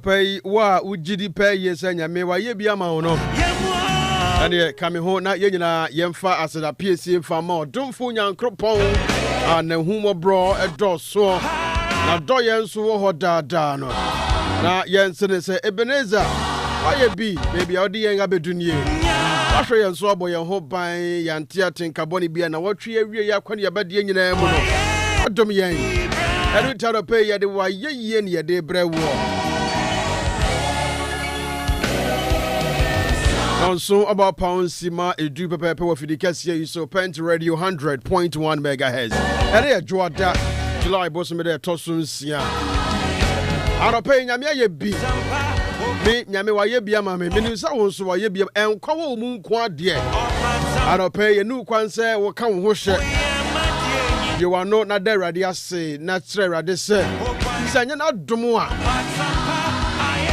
pay wa ujidi pay yes and me wa ye bia ma no and ye kame ho na ye nyina yemfa aseda PSC fa ma domfo nyankropon and humo bro edo so na do yen so wo ho dada no na yen se Ebenezer why ye bi baby odi yen abedunye ahwe yen so abo yen ho ban yantia tenkaboni bia na watwe awie ya kwani yabade nyina mu no odom yen every time pay ye de wa ye ne ye de brewo also about pounds sima edu pepe wa fidikasi yi so Pent Radio 100.1 megahertz ere ye joada July boss me de tosun sia Anopa nyame ye bi me nyame wa ye bia ma me nim sa won so wa ye bia enkwa wo mu nko ade Anopa ye nu kwan se wo ka wo ho hye ye wa no na da rade ase na tre rade se sanya na domo a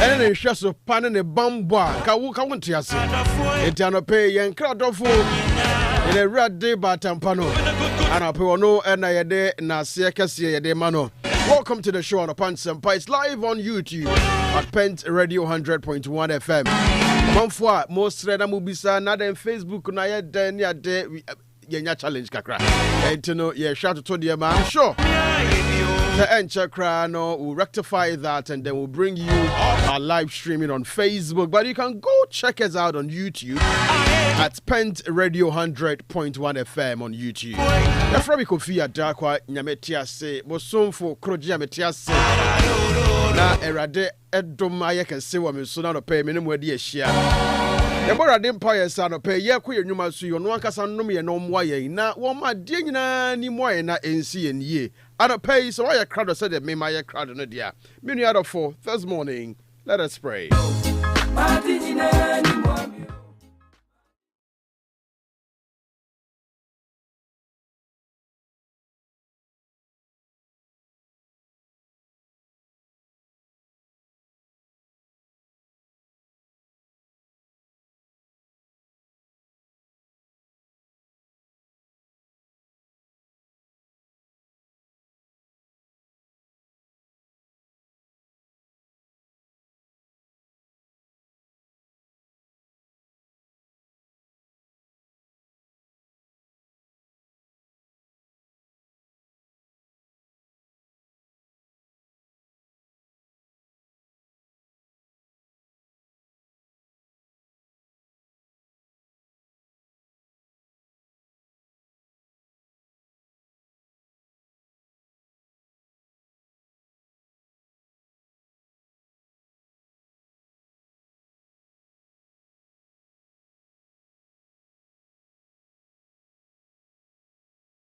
ene ne hwe so pa ne bambo a ka wo nte ase enti Anopa ye nkra dofo ene rade batampa no Anopa wono ena ye de na se kase ye de ma no. Welcome to the show on Anopa Nsempa. It's live on YouTube at Pent Radio 100.1 FM. Monfwa most reda mubisa na den Facebook na ye den ya de yenya challenge kakra. And no ye shout to the man. I'm sure the Enchakra no will rectify that and then we'll bring you our live streaming on Facebook. But you can go check us out on YouTube at Pent Radio 100.1 FM on YouTube. The from Kofi Adarkwah Nyametease Bosomfo Kroji Nyametease na erade edom ayeke se wa me so na no pay me no adi ahia. The more adem pa ye sa no pay ye ko ye nwuma so yo no ankasa nom ye no mwa ye na wo ma de nyina ni mwa ye na ensi ye nie. Ana pay so why crowd said that me my crowd no dia. Me nu out for this morning. Let us pray.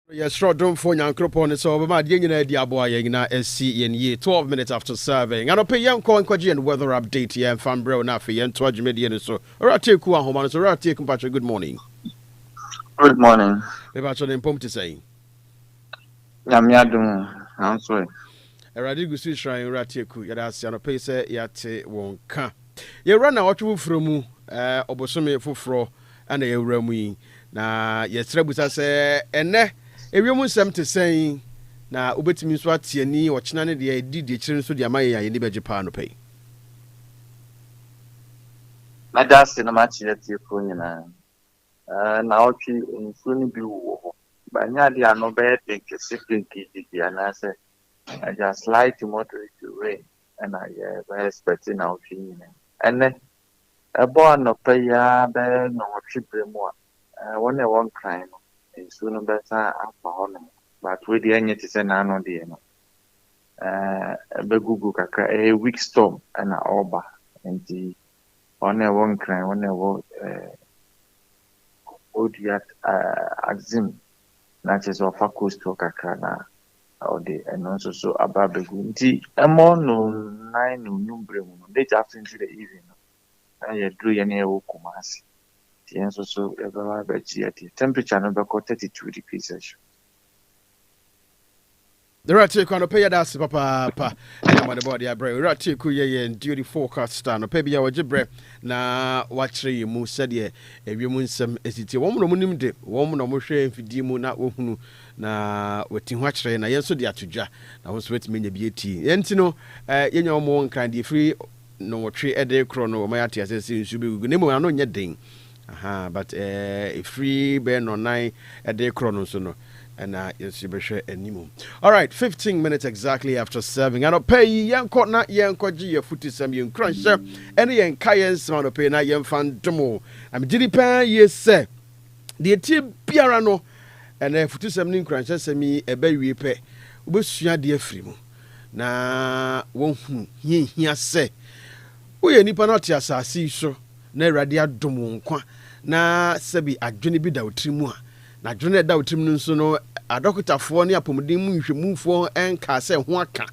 Yes, sure, don't phone your croupon so my dear diabo yena SC in year 12 minutes after serving. And pay young call and weather update here and fan bro na fi and toward median so. Alright, take ku ahoma so alright take Patrick, good morning. Good morning. Me Patrick in pom to say. Nyamiadum, I'm sorry. Eradi gusu shrine alright take ku yada se no pay say yate won ka. Ye run na watwu from obosome foforo and ye wura mu yi na ye trebusa se ene Ewiemu nsem te sen na obetimi nso atiani ochina ne de didi kire nso de amaye ya ni beje pa no pay. Na das na ma chire tie fo nyina. Na otwi nso ni bi wo. Ba nya de ano be think secretly di ana se I just slight moderate rain and I expecting na otwi nyina. Ene ebo no pay ya be no otwi bremu a one e won cry no. So no better but we the any to say na no dey no be gugu kakra a weak storm and a oba and the on a one cry on a odiat axim that is of a coast to kakra na or the and also so ababegu nti emo no 9 no number mu late after into the evening and you do any wo kumasi. So temperature number 32 degrees Celsius. The right take on the pay that's papa and the body I bring right take ye and duty forecast stand no pay be our jibre na watchre mu said ye ewiemu nsem esiti wo no munim de wo no mo hwe mfidi mu na wo hunu na wati ho na yenso de atodwa na wo so wetime nya bi eti enti no yenya mo nkran de free no tree a day chrono, my ati says you be name no nya ding. Aha, but free ben on 9 a day chrono so no. And yes, you be sure anymore. All right, 15 minutes exactly after 7. I don't pay young court not young koji your footy some young crunch, sir. Any young kayans amount of pay na young fan domo. I'm Diddy Pan, yes, sir. The tip piano and a footy some crunch, me a baby pay. Ubusua dear free mo. Na won't he say. We any panoti as I see so. Ne radia domo kwa. Na sebi a journey bida utrimua. Na dwene da otim no nso no adokotafo ne apomden mu nhwemufo enka se ho aka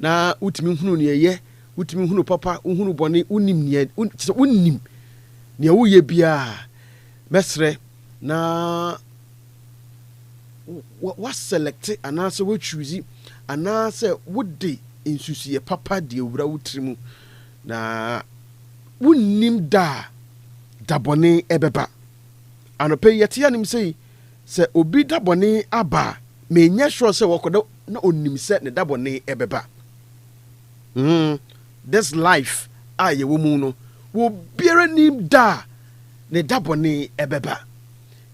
na utimi hunu ne ye utimi hunu papa uhunu bone unim ne unim ne woye bia mesre na wa select anase wo choose anase wode insusie papa de ewura utrimu na unim da dabone ebeba anope yete anim sei se obi dabone aba me nya sure se wokodo na onim se ne dabone ebeba this life aye wo mu no wo biere nim da ne dabone ebeba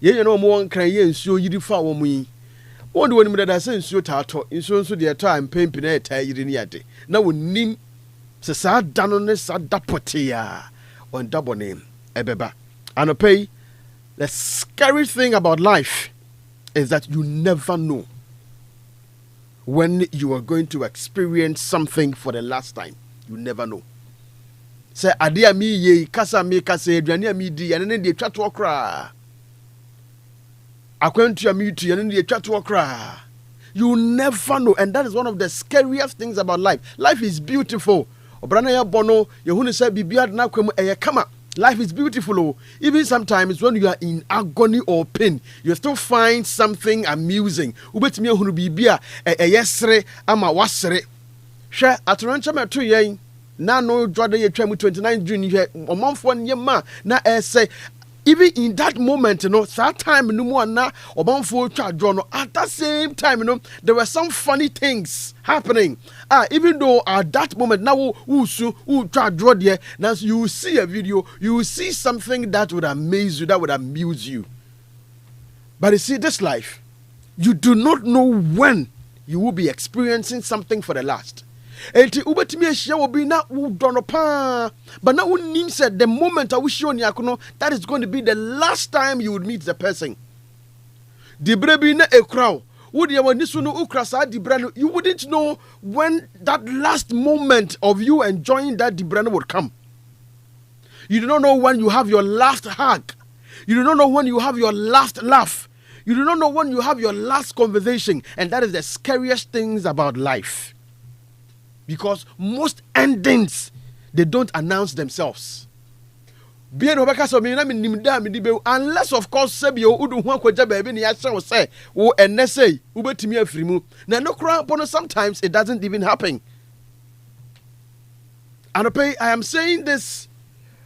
ye no mo won kran ye nsuo yiri fa wo mu yi wonde wonim dada se nsuo taato nsuo nso de ta ampempi na eta yiri ni ade na wonim se sa dano ne sa dapote ya on dabone ebeba anope. The scary thing about life is that you never know when you are going to experience something for the last time. You never know. Say adia mi ye kasa mi kasa aduane mi di ene ne de twa to okra. Akwantu mi tu ene ne de twa to okra. You never know, and that is one of the scariest things about life. Life is beautiful. Obrana ya bono ye hunu say bibia na kwam eye kama. Life is beautiful. Oh. Even sometimes when you are in agony or pain, you still find something amusing. Ubetimi ehunu bibia yesre ama wasre. Hwe atorancha meto yen na no dwade ye twam 29 June hwe omanfo nyema na say even in that moment, that time no more na obanfo twa dwo no at that same time there were some funny things happening. Even though at that moment now usu twa dwo there, now you see a video, you see something that would amaze you, that would amuse you. But you see, this life, you do not know when you will be experiencing something for the last. Enti ubetimi ehia obi na udono pa, but now unim said the moment I wish you on that is going to be the last time you would meet the person. Dibrebi na ekrao would you nisunu ukrasa dibrano, you wouldn't know when that last moment of you enjoying that dibrano would come. You do not know when you have your last hug. You do not know when you have your last laugh. You do not know when you have your last conversation, and that is the scariest things about life. Because most endings, they don't announce themselves. Unless of course sebio udu ho kwaja baby ni ase wo say wo enese ubetimi afrimu na no kra bono, sometimes it doesn't even happen. And I am saying this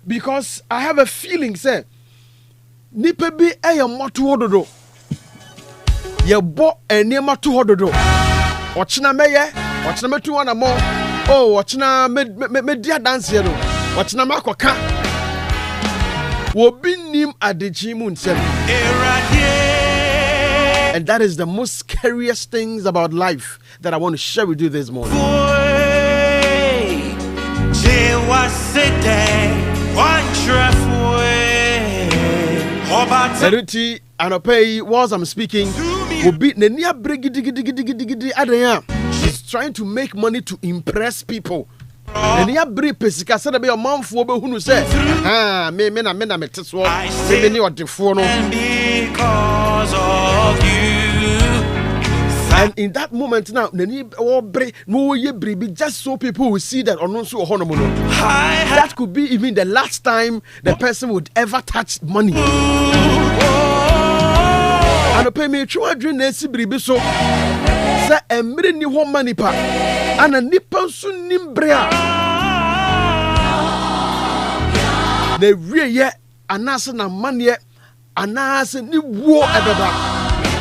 because I have a feeling say nipa bi moto hododo ye bo enema to hododo ochina meye ochina metu wana mo ochina me dia dance ye no ochina makoka wobinim adechimu nsem. And that is the most scariest things about life that I want to share with you this morning. Seruti Anopa, whilst I'm speaking, she's trying to make money to impress people. And ya bri pesika said be a man for who say, me teswo, me or the phone. Because of you. And in that moment now, just so people will see that that could be even the last time the person would ever touch money. And pay me 200 nesi bribi so say emre ni ho money pa ana nipa so nimbrea the real anase na mane anase ni wo ebeba,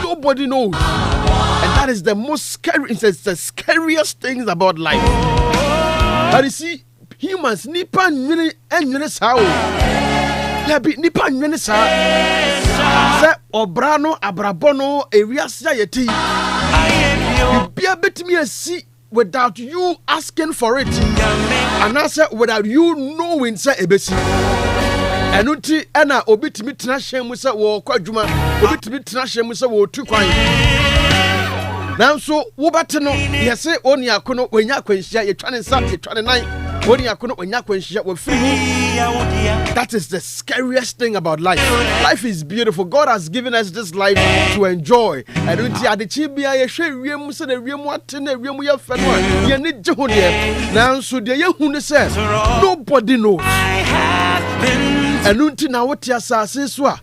nobody knows. And that is the most scary, it's the scariest things about life. But you see, humans nipa nwene saa o. Labi nipa nwene saa. Se obra no abrabɔ no ewiase ayeti. Bibia betimi asi without you asking for it. And answer without you knowing say ebesi. Enuti ena obitimi tena hwemu say wo kwadwuma, obitimi tena hwemu say wo tu kwan. Nanso wo bate no yese oni akono wanya kwanhia ye twane nsam ye twane nan oni akono wanya kwanhia wo free. That is the scariest thing about life. Life is beautiful. God has given us this life to enjoy. Enuti adechi bia ye hwe wiem se na wiem ate na wiem ye fe no ye ne je ho de. Nanso de ye hu ne say nobody knows. Enunti na wote asase so a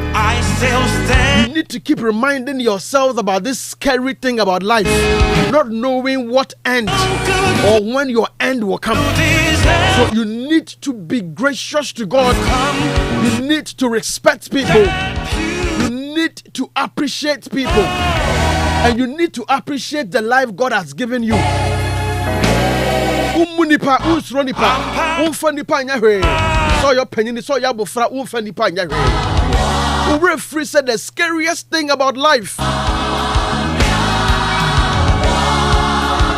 you need to keep reminding yourself about this scary thing about life, not knowing what end or when your end will come. So you need to be gracious to God. You need to respect people. You need to appreciate people. And you need to appreciate the life God has given you. Umunipa usronipa unfanipa nyahwe. So your penny so your bofra unfanipa nyahwe. Free said the scariest thing about life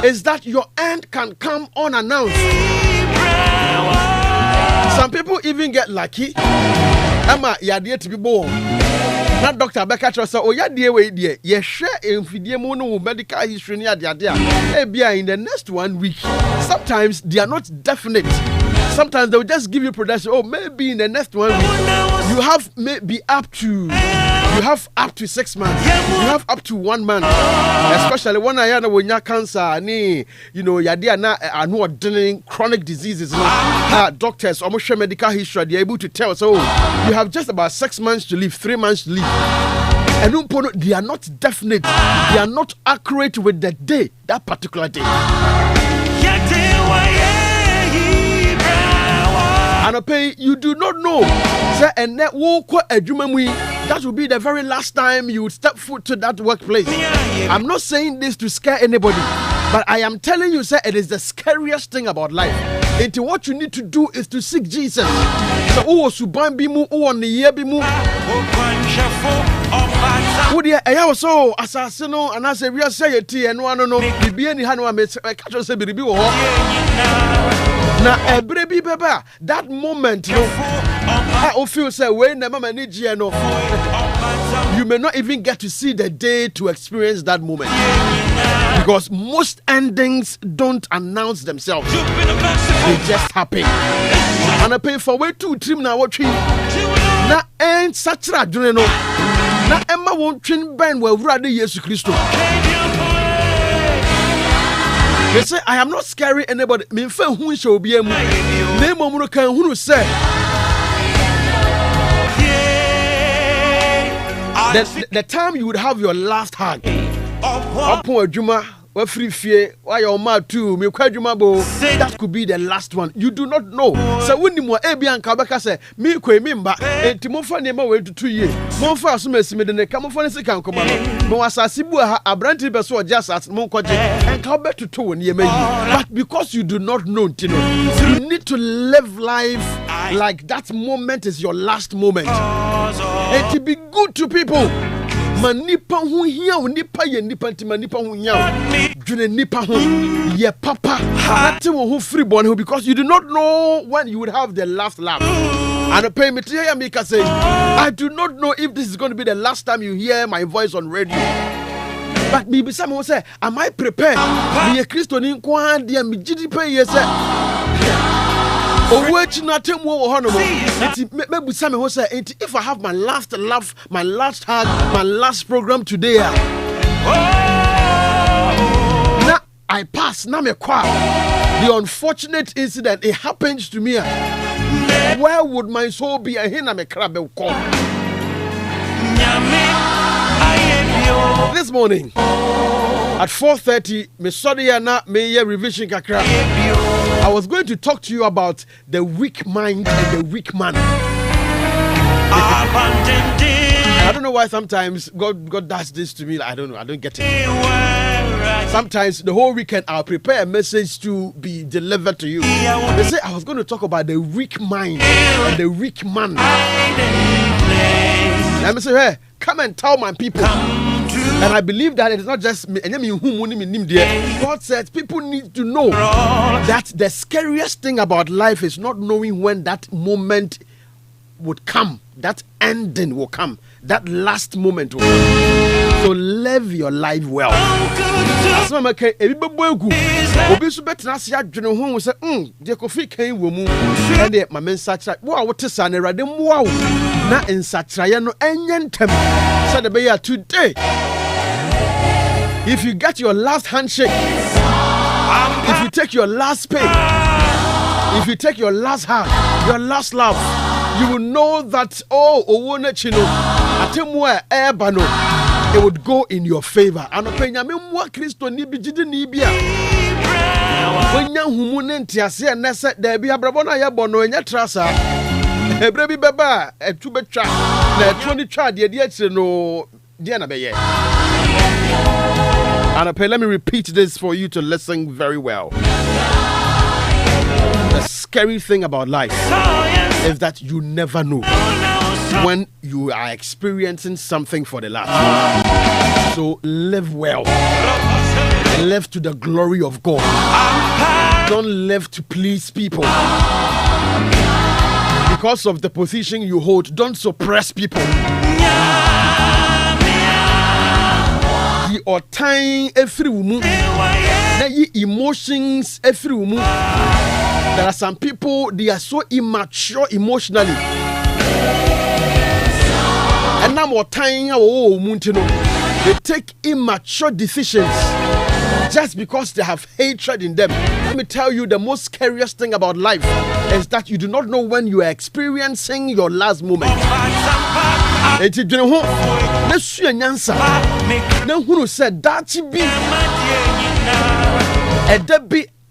is that your end can come unannounced. Some people even get lucky. Emma, you are there to be born. Not Dr. Becca say, oh, yeah, dear way, dear. You share in medical history near the idea. Maybe in the next 1 week. Sometimes they are not definite. Sometimes they will just give you prediction. Oh, maybe in the next 1 week. You have maybe up to 6 months. You have up to 1 month. Especially when I know when you cancer, you know, you're not dealing chronic diseases. Doctors, almost share medical history, they're able to tell. So you have just about 6 months to live, 3 months to live. And they are not definite. They are not accurate with the day, that particular day. Anopa, you do not know. That will be the very last time you would step foot to that workplace. I'm not saying this to scare anybody, but I am telling you, sir, it is the scariest thing about life. And what you need to do is to seek Jesus. So, who suban bimu, who on the year bimu. Who the air so assassino, and I say, we are saying tea and one no, the be any hand one makes a catch us a baby. Now, a baby baba, that moment, I feel say, when the mama needs you, you may not even get to see the day to experience that moment. Because most endings don't announce themselves, they just happen. And I pay for way to trim now what tree. Now, ain't such a journey. Now, Emma won't train Ben well, rather, Jesus Christ. They say, I am not scaring anybody. Me fan who shall be a name of Murukan who say the time you would have your last hug. Upon Juma, we're free fear, why your mad too, me that could be the last one. You do not know. So when you more Abian Kabaka say, me mimba, and Timofa never went to 2 years. Monfa Sumes made the come for a second command. Moasa Sibua, a brandy beso just as Monkoje, and come back to 2 when you may. But because you do not know, you need to live life like that moment is your last moment. And to be good to people. Manipa hu hia nipa ye nipa nti manipa hu hia dwene nipa hu ye papa ate wo hu free born because you do not know when you would have the last laugh. And pay me to hear me say, I do not know if this is going to be the last time you hear my voice on radio. But maybe someone will say, am I prepared? Me a Christian in kwa dia me gidi pay yes. If I have my last laugh, my last hug, my last program today, now I pass, now me kwa. The unfortunate incident, it happens to me. Where would my soul be? I hear me crab this morning at 4:30, me sorry na me revision kakra. I was going to talk to you about the weak mind and the weak man. I don't know why sometimes God does this to me. I don't know. I don't get it. Sometimes the whole weekend I'll prepare a message to be delivered to you. They say I was going to talk about the weak mind and the weak man. Let me say, hey, come and tell my people. And I believe that it is not just me. God said people need to know that the scariest thing about life is not knowing when that moment would come, that ending will come, that last moment will come. So live your life well. Today, if you get your last handshake, if you take your last pay, if you take your last hug, your last love, you will know that it would go in your favor. Anopa Nyametease Kristo ni bijide ni bia. Wonya humune ntiase enese da bia brabo na ye bono enya trasa. Ebre bi beba etu betwa na etu ni twa de akire no de na beye. Anopa, let me repeat this for you to listen very well. The scary thing about life is that you never know when you are experiencing something for the last time. So live well. Live to the glory of God. Don't live to please people. Because of the position you hold, don't suppress people. Or time every woman. Emotions every woman. There are some people, they are so immature emotionally. And now more time, they take immature decisions just because they have hatred in them. Let me tell you, the most scariest thing about life is that you do not know when you are experiencing your last moment.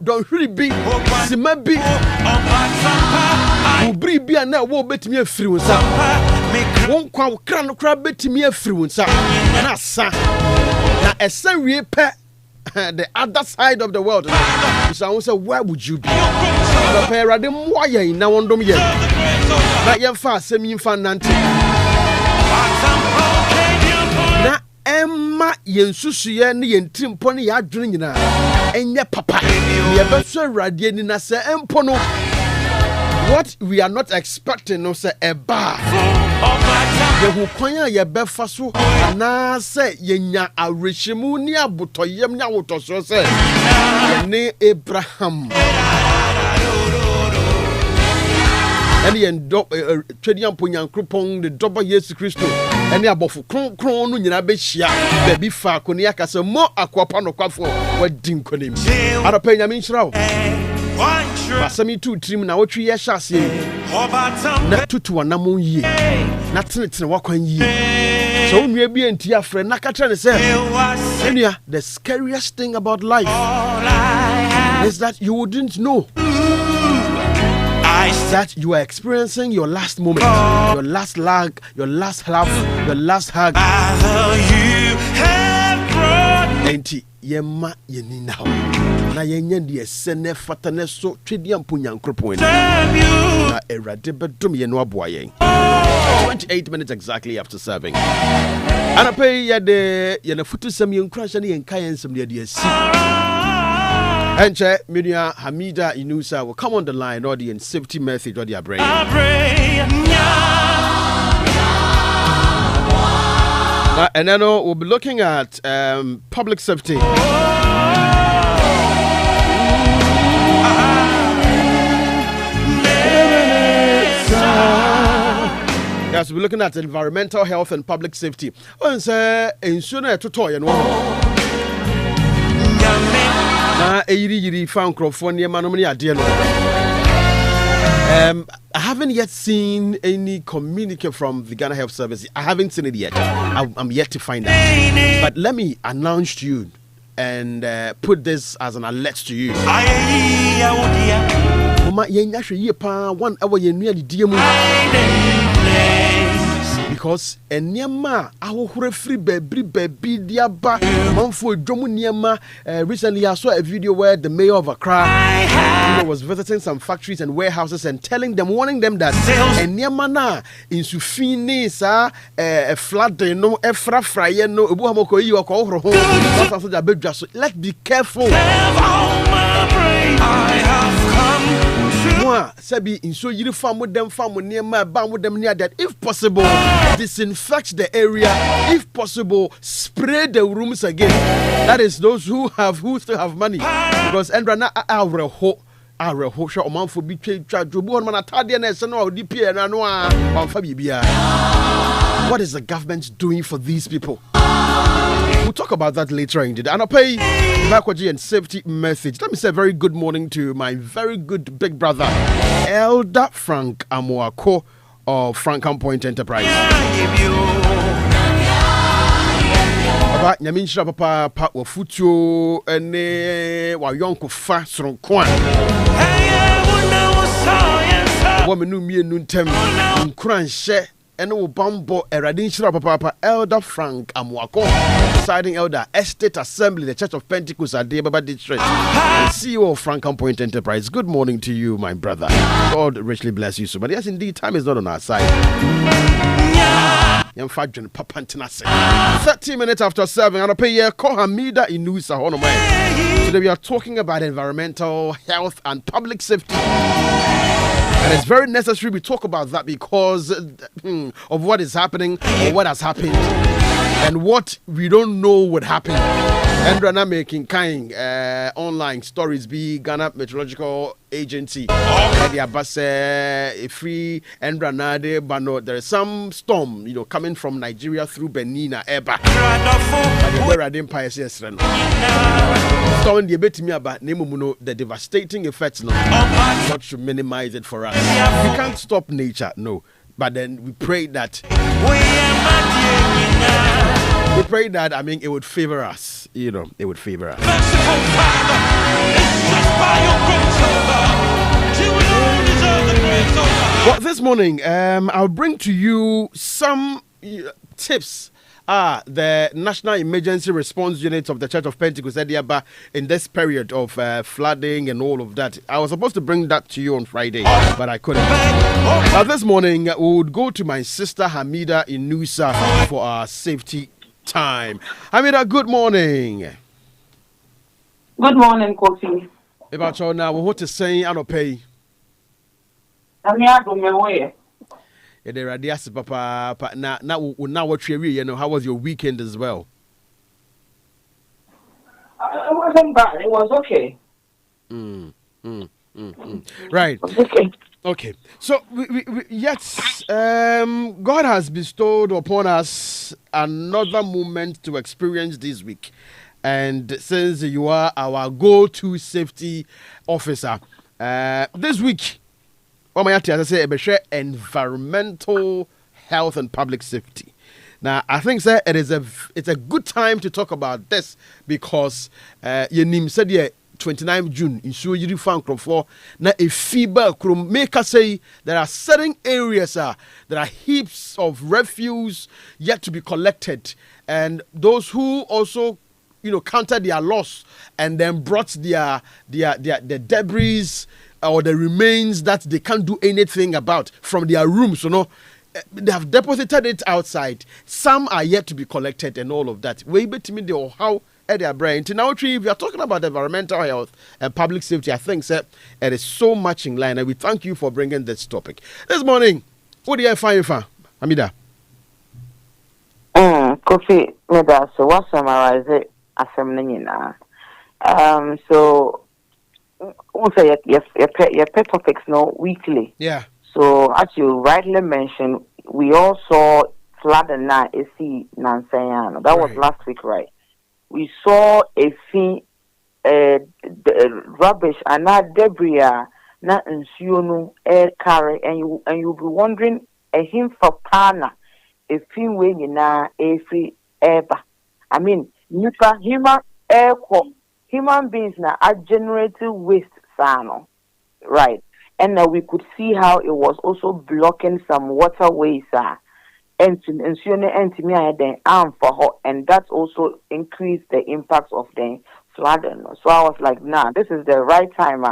Don't really be Simabi Ubri be a now will bet me a free one. Won't crown crab bet me a free one. Now, a serious pet the other side of the world. So I will say, where would you be? The pair of them wire now on them yet. Not yet fast, semi fan nanti. Na Emma Yensusia ni Yentimponi ya drinina. Enya papa. What we are not expecting no say a bar. The Hukoya ye befasu na say yenya arishimunia butoyem nya wotoso say ne Abraham. And the Tradian Punyan Krupong, the double yes Christo, and the above Kron Yabeshia, baby Fakoniaka, so more aquapano quafo, what dinkonim. Anopa Nyametease. Basami 2 trim na 3 years chassis. Na tutu anamu ye. Na tene wakwan ye. So nwe bi entia frɛ na ka tell say, the scariest thing about life is that you wouldn't know that you are experiencing your last moment, your last lag, your last laugh, your last hug. Enti yema yeni now. Na yenye die sene fatane so twediam punyan kropo eni. Na erade bedum ye no aboa yen. 28 minutes exactly after serving. Anopa ye na futu sam yen crash na yen kayen sam de asi. Enche Minia Hamida Inusa will come on the line or the safety message or the brain. And then we'll be looking at public safety. Yes, we'll be looking at environmental health and public safety. I haven't yet seen any communique from the Ghana Health Service. I haven't seen it yet. I'm yet to find out. But let me announce to you and put this as an alert to you. 1 hour because Enyama ahohore free baby diaba manfo dwomu niema. Recently I saw a video where the mayor of Accra was visiting some factories and warehouses and warning them that Enyama na insufini sa flood no efra fraye no ebu hamoko yi okọ ohoro ho. Let's be careful. Sabi in so you farm with them near my bam with them near that. If possible, disinfect the area. If possible, spray the rooms again. That is those who still have money. Because Endrana our ho show man for be jobu on man atade na ese no DP na no a bibia. What is the government doing for these people? We'll talk about that later in the day. And I'll pay Bakwaji and safety message. Let me say a very good morning to my very good big brother, Elder Frank Amoako of Frankham Point Enterprise. Baba Nyaminshira papa wa futuo ene wa yonko fa sronkwan. Wo menu mienu ntem nkranhye ene wo bambo erade nshira papa Elder Frank Amoako, presiding elder, Estate Assembly, the Church of Pentecost at Debaba District, and CEO of Frankham Point Enterprise. Good morning to you, my brother. God richly bless you so. But yes, indeed, time is not on our side. 30 minutes after 7, I'll pay you Kohamida Inusa Honomai. Today we are talking about environmental health and public safety. And it's very necessary we talk about that because of what is happening or what has happened and what we don't know would happen. And we're not making kind online stories be Ghana Meteorological Agency. Free and Ranade, but there is some storm, coming from Nigeria through Benina, Eba. Where I didn't pay storm the bit me about Nemuno, the devastating effects now. What should minimize it for us? We can't stop nature, no. But then we pray that it would favor us. It would favor us. Well, this morning, I'll bring to you some tips. The National Emergency Response Unit of the Church of Pentecost Ediaba in this period of flooding and all of that. I was supposed to bring that to you on Friday, but I couldn't. This morning, we would go to my sister Hamida in Nusa for our safety time. Hamida, good morning. Good morning, Kofi. About you now, what to say, Anopa. Papa. Now what how was your weekend as well? It wasn't bad. It was okay. Right. Okay. So God has bestowed upon us another moment to experience this week. And since you are our go-to safety officer, this week, environmental health and public safety. Now, I think sir, it's a good time to talk about this because your name said 29 June in Suji Fan for now a fever could make us say there are certain areas there are heaps of refuse yet to be collected, and those who also counted their loss and then brought their debris or the remains that they can't do anything about from their rooms, they have deposited it outside. Some are yet to be collected and all of that. We bet me the how at their brain. Now, if we are talking about environmental health and public safety, I think, sir, it is so much in line, and we thank you for bringing this topic this morning. What do you find, Hamida? Kofi, so what summarize it as so. Also, your pet topics weekly. Yeah. So, as you rightly mentioned, we all saw flood and now AC Nansayano. That was last week, right? We saw a fee, rubbish and not debris, not insuno air carry, and you'll be wondering a him for partner, a fee weighing now a free air. I mean, human air quote. Human beings now are generating waste, right? And now we could see how it was also blocking some waterways, and that also increased the impact of the flooding. So I was like, nah, this is the right time,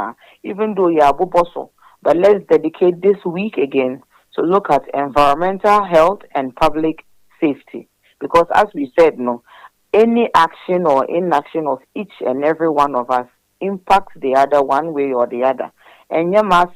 even though you are boboso, but let's dedicate this week again to look at environmental health and public safety. Because as we said, no, any action or inaction of each and every one of us impacts the other one way or the other. And you know,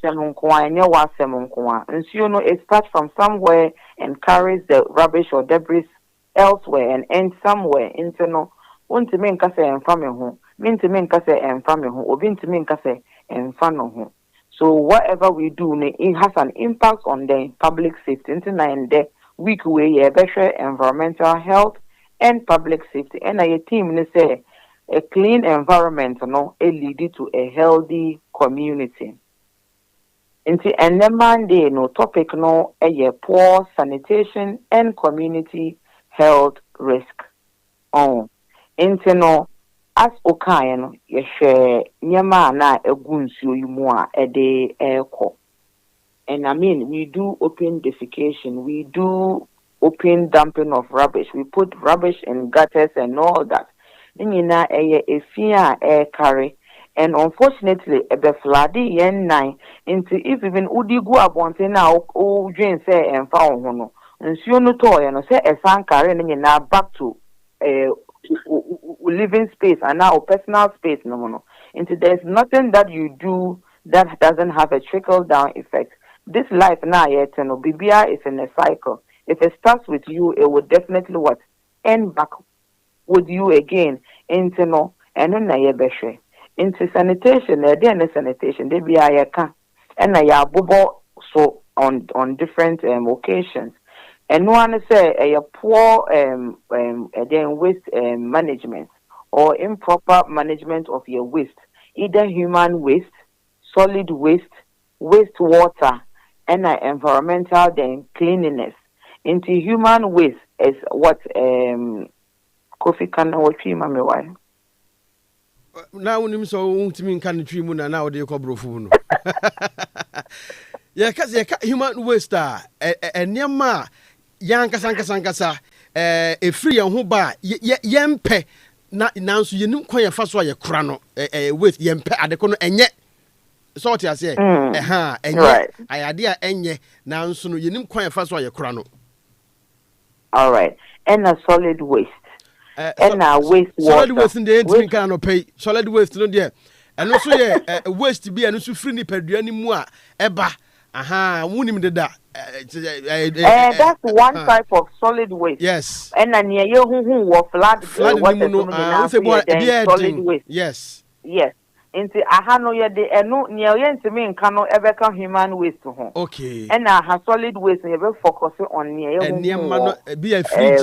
it starts from somewhere and carries the rubbish or debris elsewhere and ends somewhere. Into no, untimi nkase enfame ho, mintimi nkase enfame ho, obintimi nkase enfano ho. So whatever we do, it has an impact on the public safety. Into the week way, better environmental health and public safety. And a team say a clean environment, it lead to a healthy community. And the Monday topic a poor sanitation and community health risk. As okaye ye share nyama na egunsuo yimu a ede eko. And I mean, we do open defecation, we do open dumping of rubbish, we put rubbish in gutters and all that. Nina a fear air carry. And unfortunately, a floody yen nine into if even Udi go up one thing now, oh, Jane say and found hono. And so no toy and say a san carrying now back to living space and now personal space no. Into there's nothing that you do that doesn't have a trickle down effect. This life now yet no BBI is in a cycle. If it starts with you, it will definitely end back with you again. Into no and no into sanitation, sanitation, they be a can and a bobo so on different occasions. And one say a poor then waste management or improper management of your waste, either human waste, solid waste, wastewater, and environmental then cleanliness. Into human waste is what Kofi can what mame why. Now when you so ultimate can dream now they call brofuno. Yeah, cause human waste and yama yanka sankasa a free and hoba yempe na nanso yenum kwan ya fa so ye kura no waste yempe adekono enye so what I say enye ayade a enye nanso no yenum kwan ya fa so ye kura no. All right, and a solid waste. And waste solid waste in the entire kind of pay solid waste no there and also waste be and so free ni peduani mu a eba wunim de da that's one type of solid waste. Yes, and near you who was solid waste. Yes Into no ye de eno near yent me cano ever come human waste to home. Okay. And I solid waste and you focus on near be a fridge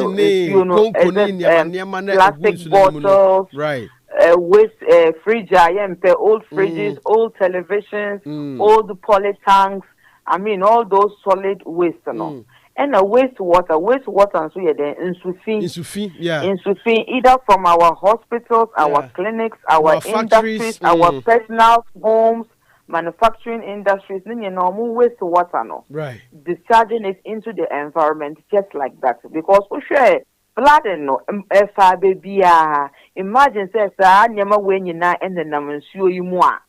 plastic bottles, right? Waste fridge, old fridges, old televisions, old poly tanks. I mean all those solid waste and a wastewater and so yeah then in Sufi, either from our hospitals, our clinics, our industries, our personal homes, manufacturing industries, normal wastewater right, discharging it into the environment just like that because we share flooding imagine says nyama when you na and the namansuo you more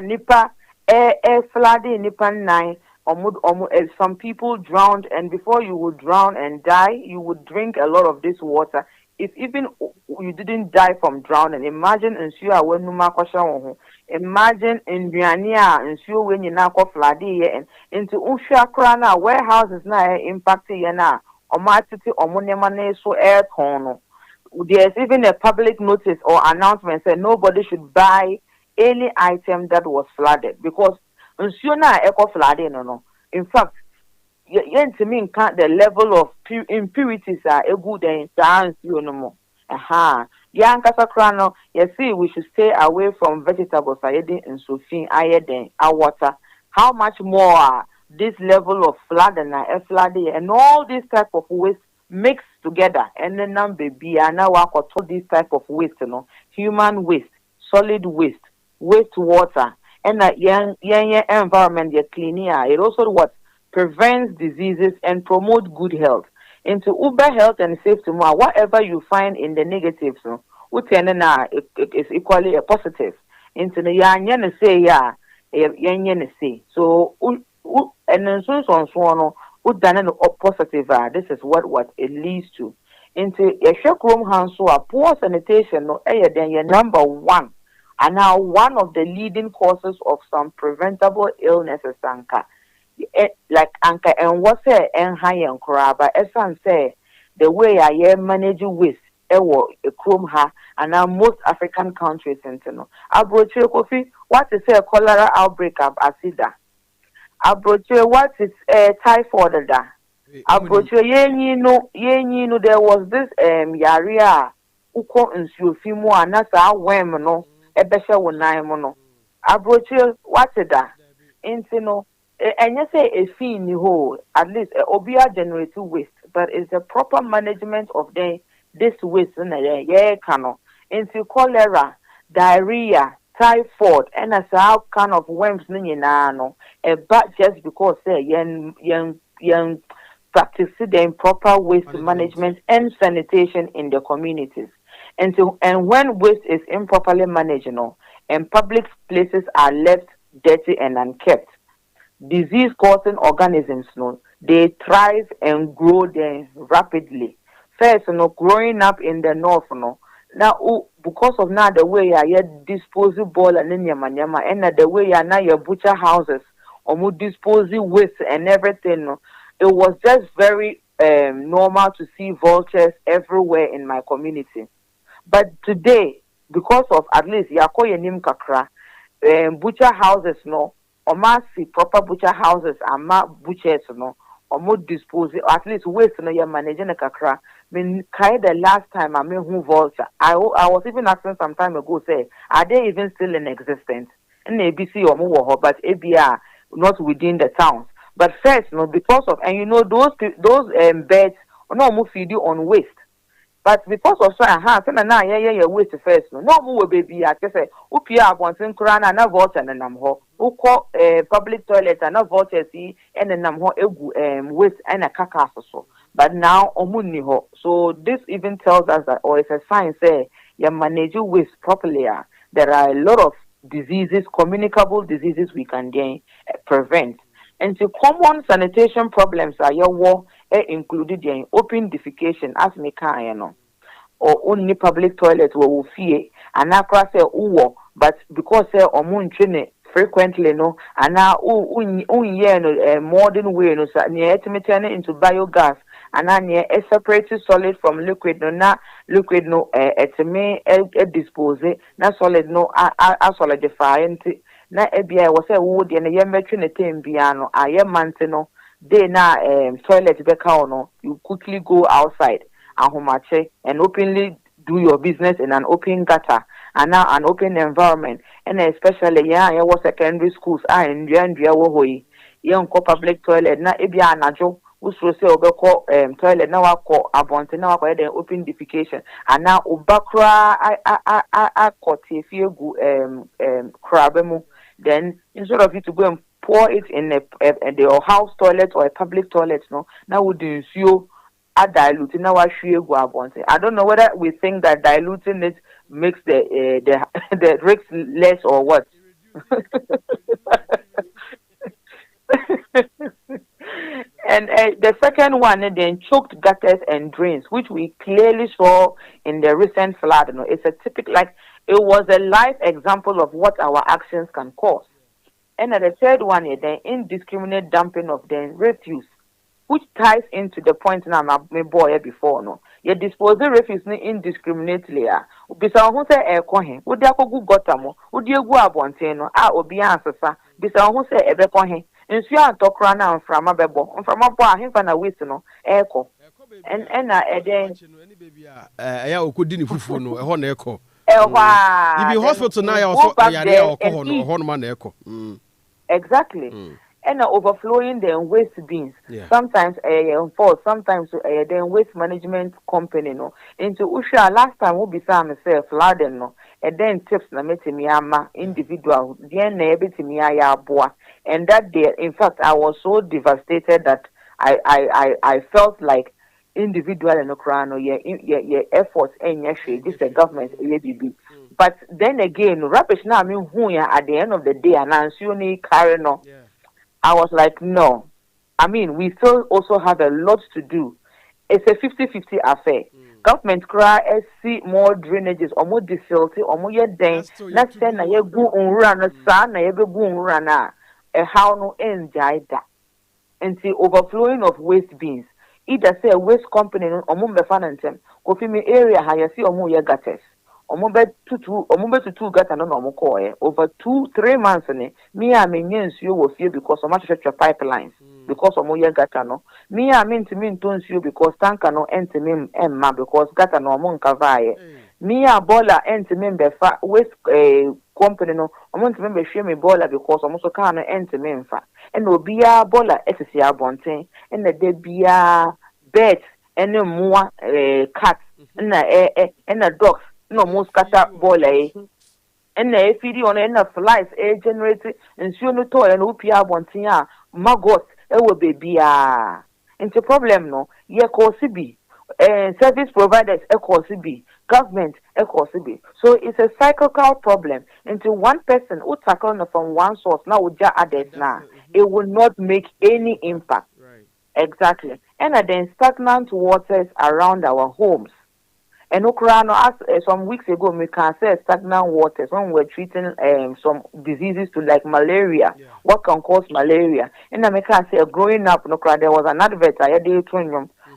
nipa flooding nipa nine. Some people drowned, and before you would drown and die, you would drink a lot of this water. If even you didn't die from drowning, imagine in Sua when imagine in Biania and Sua when you now flooding and into Usha Krana warehouses now impacted yana or matiti or monemane so air tono. There's even a public notice or announcement saying nobody should buy any item that was flooded because Unsuna eco flooding no. In fact, to me the level of impurities are a good and dance you no more. Yankasa crano, you see we should stay away from vegetables and sulfine iodine, our water. How much more this level of flooding and all this type of waste mixed together and then baby and now I got all this type of waste, human waste, solid waste, wastewater. And that young environment you're cleaning, it also prevents diseases, and promotes good health. Into Uber health and safety more, whatever you find in the negatives, no, is equally a positive. Into the yan say ya, yan say. So and then so no, done positive. This is what it leads to. Into a shock room house, so a poor sanitation, no, then your number one. And now one of the leading causes of some preventable illnesses, Anka. Like Anka and what's it and high and crab, as I say, the way I manage waste, a chrome ha, and now most African countries, no. Abroche Kofi, what is a cholera outbreak of Asida? Abroche, what is a typhoid? Abroche, ye no, there was this yaria, uko nsuo fi mu anasa awem no. Ebesha wonai no abrochi wateda nti no enye say a fee ni ho at least obia generate waste but it's a proper management of this waste na ye kano nti cholera diarrhea typhoid and as how kind of worms ni nyina no but just because say yen practice the improper waste management and sanitation in the communities. And when waste is improperly managed, and public places are left dirty and unkept, disease-causing organisms, they thrive and grow there rapidly. First, growing up in the north, now because of now the way you disposable and nyama and the way you now your butcher houses or disposing waste and everything, it was just very normal to see vultures everywhere in my community. But today, because of at least Yakoye Nim Kakra, butcher houses or see proper butcher houses and butchers or more dispose at least waste you're managing a kakra. The last time I who vulture, I was even asking some time ago, say, are they even still in existence? In ABC or more, but ABR not within the towns. But first, because of those beds no feed you on waste. But because of so waste first no more baby I say upia abonten kura na vulture na nam ho ukọ public toilet na vulture si and nam ho egu waste and a kaka so but now omunni ho. So this even tells us that or it's a sign say you manage waste properly. There are a lot of diseases, communicable diseases we can prevent. And the common sanitation problems are included in open defecation as me or only public toilets will fear and across but because frequently and now modern way near turn into biogas and now near a separated solid from liquid liquid dispose na solid solidify na ebia was say wo de na yemmetwe na tembia no ayemante no dey na toilet beka no you quickly go outside ahomache and openly do your business in an open gutter and now an open environment and especially was secondary schools and wo hoyi public toilet na ebia anajo usoro say obeko toilet na wako abonte na wako dey open defecation and now obakra akoti fiegu krabemu. Then instead of you to go and pour it in the house toilet or a public toilet, now would you dilute now I don't know whether we think that diluting it makes the risks less or what. And the second one, then choked gutters and drains, which we clearly saw in the recent flood. It's a typical, it was a live example of what our actions can cause. And the third one is the indiscriminate dumping of the refuse, which ties into the point now my boy before. You dispose the refuse indiscriminately. Bisa who say air cohen, would you go gotamo, would you go abonteno, obi answer, bisa who say ebe cohen. And so I talk now from a bebo, from a boy, him and a whistle, echo. And then, I could didn't fufu a horn echo. If you hospital now, also exactly. And overflowing the waste bins. Sometimes sometimes then waste management company into Usha last time we be myself laden and then tips na metimi ama individual then na ebetimi aya aboa. And that day, in fact, I was so devastated that I felt like individual and no yeah efforts and this the government ABB. But then again, rubbish now I mean who at the end of the day and you carry no. I was like, no. I mean, we still also have a lot to do. It's a 50-50 affair. Government cry see more drainages or more difficulty or more den. Let's say na ye go unra na sa na ye be go unra na how no enjoy that. And see overflowing of waste bins. Either say a waste company or more befantem. Kofi me area ha you see or more ye gutters. Omobet to gata no normal call over 2-3 months me I mean you will feel because so much your pipelines because of moya gata no me I mean to mean don't you because tanka no ent me emma because gata no mon kavaye me a bola ent me befa waste company no omon to me share me bola because almost can ent me mfa and obia bola esisi abonten and the bia bet and more cat and a dogs no most scatter ball and na feed on enough flies generate and so no toy and upia bontia maggot will be into problem no ye cosibi service providers cosibi government cosibi so it's a cyclical problem into one person who tackle from one source now with others now it will not make any impact exactly and then stagnant waters around our homes. And Ukraine, as some weeks ago, we can say stagnant waters when we're treating some diseases to like malaria. What can cause malaria? And I can say, growing up, there was an advert I had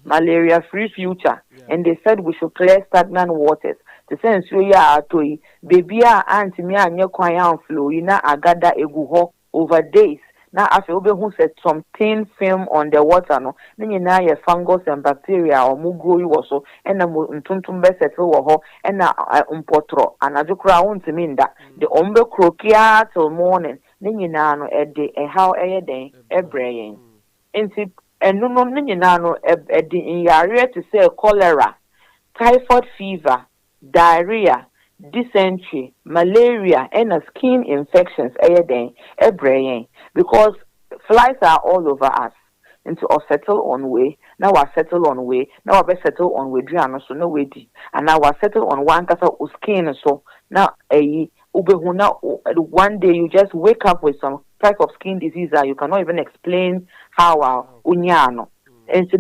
malaria-free future, and they said we should clear stagnant waters. The sense you are to baby auntie me and your quiet flow, you know, I gather a go over days. Now, after who said some thin film on the water, no, then you know your fungus and bacteria or mugu you also, and a tuntumbe settle or and a umpotro, and a crown to mean that the umbe croquia till morning, then you know a how a day, a brain. And no, nano in your area to say cholera, typhoid fever, diarrhea, dysentery, malaria, and skin infections a brain because flies are all over us. Into or settle on way. Now I settle on way. Now I settle on way. So no way. And now I settle on one case of skin. So now one day you just wake up with some type of skin disease that you cannot even explain how unyano. And so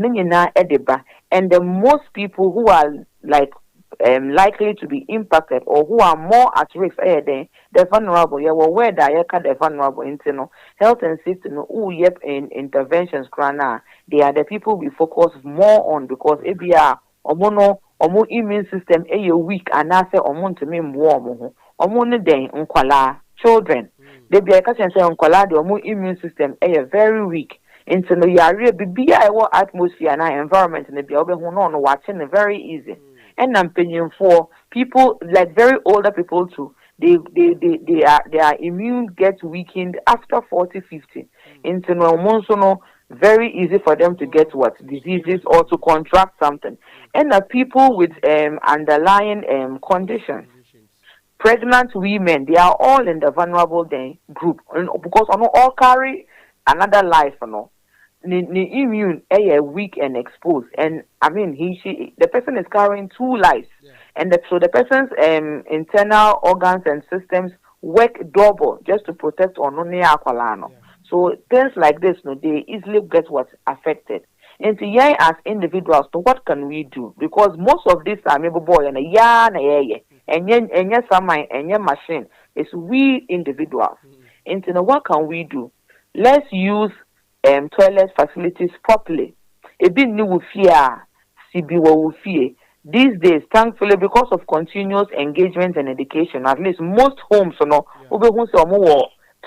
and the most people who are like likely to be impacted or who are more at risk the vulnerable where the vulnerable into health and safety in interventions they are the people we focus more on because ABR or immune system weak and I say to me warm children they be say the immune system very weak into the area be atmosphere and environment and the watching very easy. And I'm paying for people like very older people too. Their immune gets weakened after 40-50. Into no very easy for them to get what diseases or to contract something. And the people with underlying conditions, pregnant women, they are all in the vulnerable group because all carry another life, The immune weak and exposed, and I mean the person is carrying 2 lives, and so the person's internal organs and systems work double just to protect only aqualano. So things like this, they easily get what's affected. And so as individuals, so what can we do? Because most of this are maybe boy and and machine is we individuals. And so what can we do? Let's use toilet facilities properly. A bit new fear, fear. These days, thankfully, because of continuous engagement and education, at least most homes, more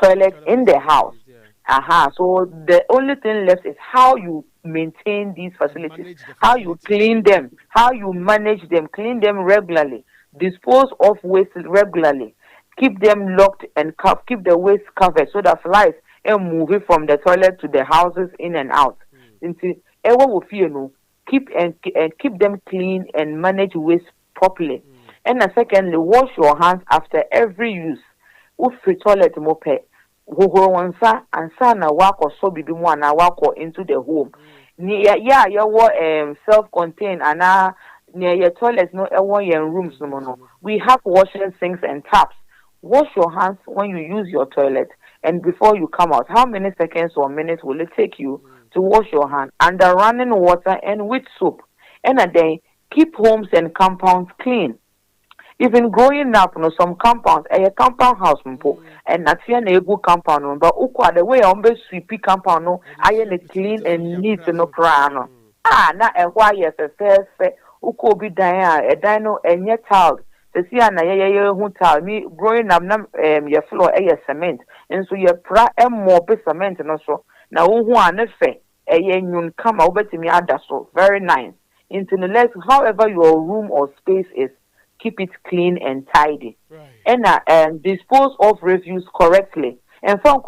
toilet in the house. So the only thing left is how you maintain these facilities, how you clean them, how you manage them, clean them regularly, dispose of waste regularly, keep them locked and keep the waste covered so that flies and moving from the toilet to the houses in and out. Keep them clean and manage waste properly. And secondly, wash your hands after every use. Free toilet mope. Wansa and sana walk or so be one walk or into the home. Yeah, you self-contained and near your toilets no your rooms no. We have washing sinks and taps. Wash your hands when you use your toilet and before you come out. How many seconds or minutes will it take you to wash your hand under running water and with soap? And a day, keep homes and compounds clean. Even growing up, some compounds, a compound house, and not here a good compound, but the way on be sweepy compound, no, I am clean and neat no crown. Not a why yes, a fair, uko be a dino and yet child. The see an who tell me growing up, your floor a cement, and so your pra and more be cement and also. Now, who are not fair, a young come over to me, so very nice. Into the less, however, your room or space is. Keep it clean and tidy. Right. And dispose of refuse correctly. And from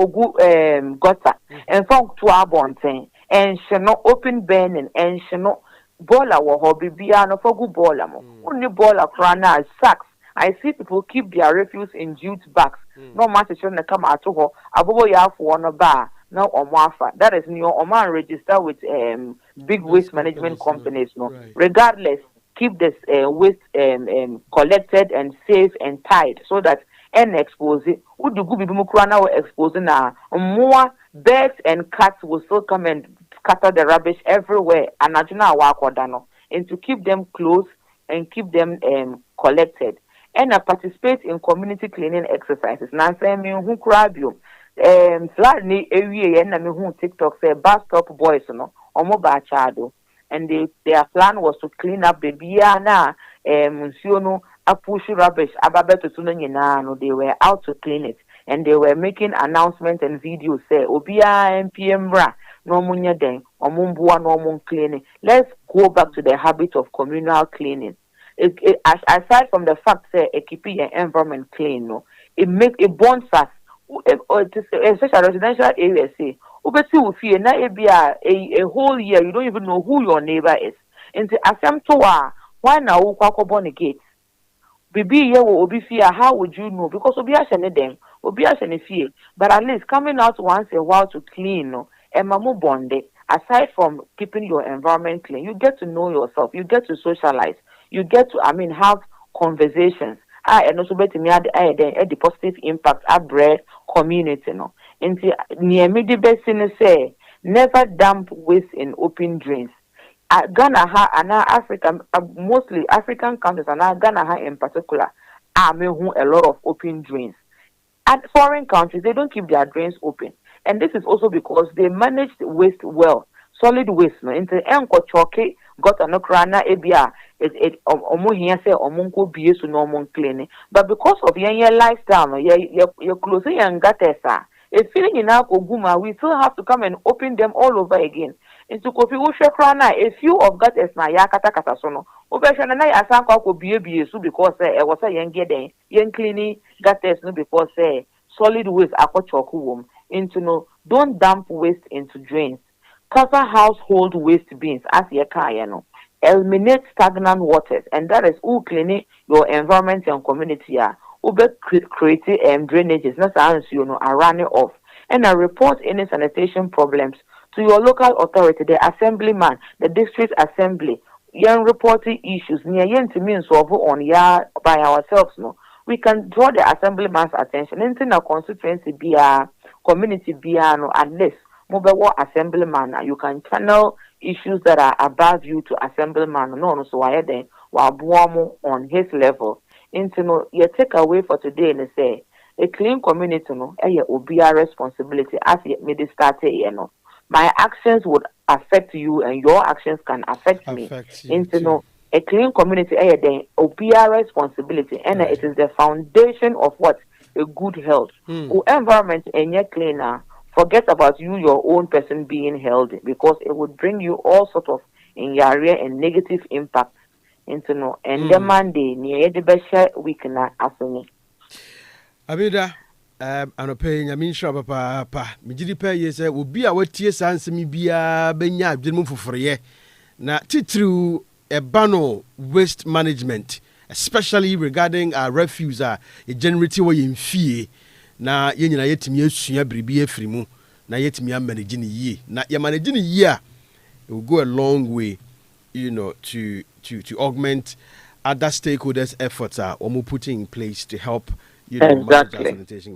gutter. And from to abonten. And shall not open burning. And shall not bola or hobby no for good bola. Only bola crana sacks. I see people keep their refuse in jute bags. No matter shouldn't come out to her. Abo ya for one bar. No Omafa. That is new Oman register with big waste management companies. No. Right. Regardless. Keep this waste collected and safe and tied so that and expose it. Would you be now exposing more birds and cats will still come and scatter the rubbish everywhere and and to keep them close and keep them collected. And participate in community cleaning exercises. Now say me who grab you. Flat ni every and me who TikTok say bus stop boys no or mobile child. And their plan was to clean up the biana, apushu rubbish, no, they were out to clean it. And they were making announcements and videos say, Obia MPM bra, no munya den, or mumbua no mun cleaning. Let's go back to the habit of communal cleaning. Aside from the fact that keeping your environment clean, no, it bonds us, especially residential areas, say, fear na a whole year you don't even know who your neighbor is. Into asem to why now born again? Bibi ye will be fear, how would you know? Because obi ashene them, obi ashene fear. But at least coming out once a while to clean, no, and mamu bonde. Aside from keeping your environment clean, you get to know yourself, you get to socialize, you get to have conversations. And also better me add the positive impact at bread community, no. Into near midi basin say never dump waste in open drains. Ghana ha and Africa, mostly African countries and Ghana ha in particular, a lot of open drains. At foreign countries, they don't keep their drains open, and this is also because they manage waste well. Solid waste, no. Into enko choke got an okrana ebia omo here say omunko bie so no mon cleaning, but because of your lifestyle, no, you're closing and gatesa. A feeling in our Oguma, we still have to come and open them all over again. Into Kofi Ushekrana, a few of that is na yakata katasono. Obeshana asanko ko bie so because it was a young getting, young cleaning, gates no because solid waste akochoku wom. Into no, don't dump waste into drains. Cover household waste bins as your kayano. Eliminate stagnant waters, and that is who cleaning your environment and community are. Ube create drainages, not as are running off. And I report any sanitation problems to your local authority, the assemblyman, the district assembly. Young reporting issues near yen to mean solve on by ourselves. No, we can draw the assemblyman's attention into a constituency be a community be no at least mobile assemblyman. You can channel issues that are above you to assemblyman. No, so I then while on his level. Into no, your takeaway for today and say a clean community no, will be our responsibility as it made start no. My actions would affect you and your actions can affect me. Into no, a clean community then will be our responsibility and it is the foundation of what a good health. Environment and your cleaner. Forget about you, your own person being healthy, because it would bring you all sort of in your area and negative impact. Into no and the Monday near the best week na afternoon. Abida Anopa Nyametease papa mejidi pa ye se obi a watie sansemi bia benya adwemu foforoye na titru ebano waste management especially regarding refuse a generate wɔ yɛn fie na yɛn nyinaa yɛtumi asua biribi afiri mu na yɛtumi amanage ne yie na yɛmanage ne yie a it will go a long way, to augment other stakeholders' efforts are putting in place to help exactly. Sanitation.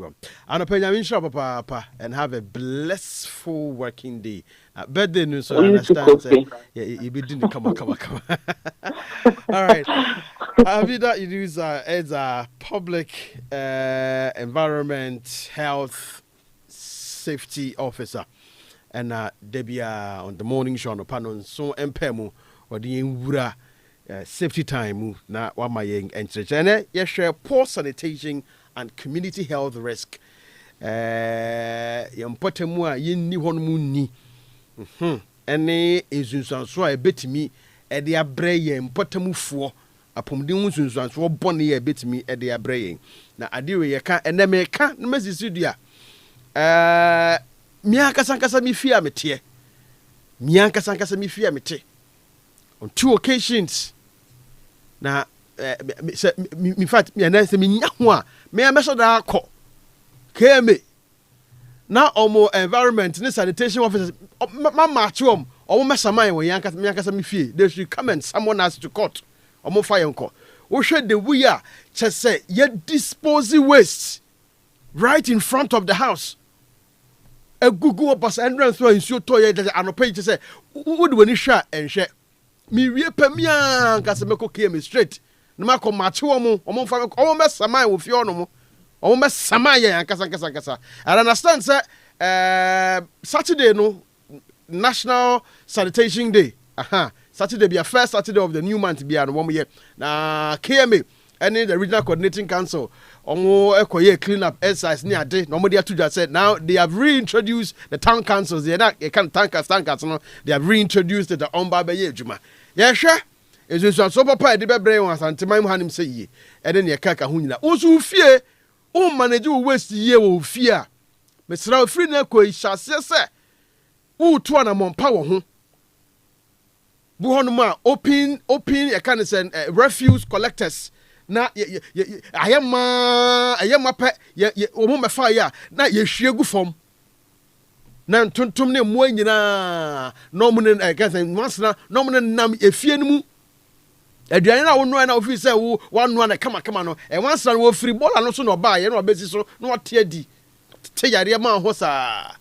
Anopa Nyametease, Papa, and have a blissful working day. Birthday news, so I understand. You be doing come on. All right. Avida is as a public environment health safety officer. And Debia on the morning show on the panel, so empemu or the wura safety time na wamayeng entrechene ye share poor sanitation and community health risk yempotemu a yenni honmu ni ene ezunsanso a betimi e de abre yempotemufuo apomden unsunsanso bone ye betimi e de abre yen na adewe ye ka ene me ka na masisidu a Mia kasankasa mi fia mete. Mia kasankasa mi fia mete. On 2 occasions. Na in fact me na se me nya ho a me ameso da akọ. KMA. Na omo environment ne sanitation officers ma march omo mesaman won yan kasa mi fie. They should come and someone has to court. Omo fire nko. Wo hwe the way a che say ye dispose waste right in front of the house. A Google bus and run through in so toy that Anopa to say, would when you shot and share me repemia Casameko came straight. No matter macho, almost a mile with your no, almost Samaya and Casacasa. I understand, sir. Saturday, no National Sanitation Day. Saturday be a first Saturday of the new month be 1 year. Na KMA. And the regional coordinating council clean up exercise near day. Nobody just said now they have reintroduced the town councils. They can't tankers. No, they have reintroduced the Ombabe Juma. Yeah, sure. It's so papa the bebre was and my hand him say ye. And then your kaka hunina. Also fear. Oh manage waste ye will fear. Mr. Free Neko shall say. Oh, 2 and among power. Buhonuma open a kind of refuse collectors. Na ayama pet omo me fire na ye hwiegu fom na tuntum ne mo nyina no mo ne kansan masna no mo nam efie nmu aduane na wo no na ofi se wo wanu na kama no wansa no free bola no so no ba ye no obesi so no ote adi te yare ma ho sa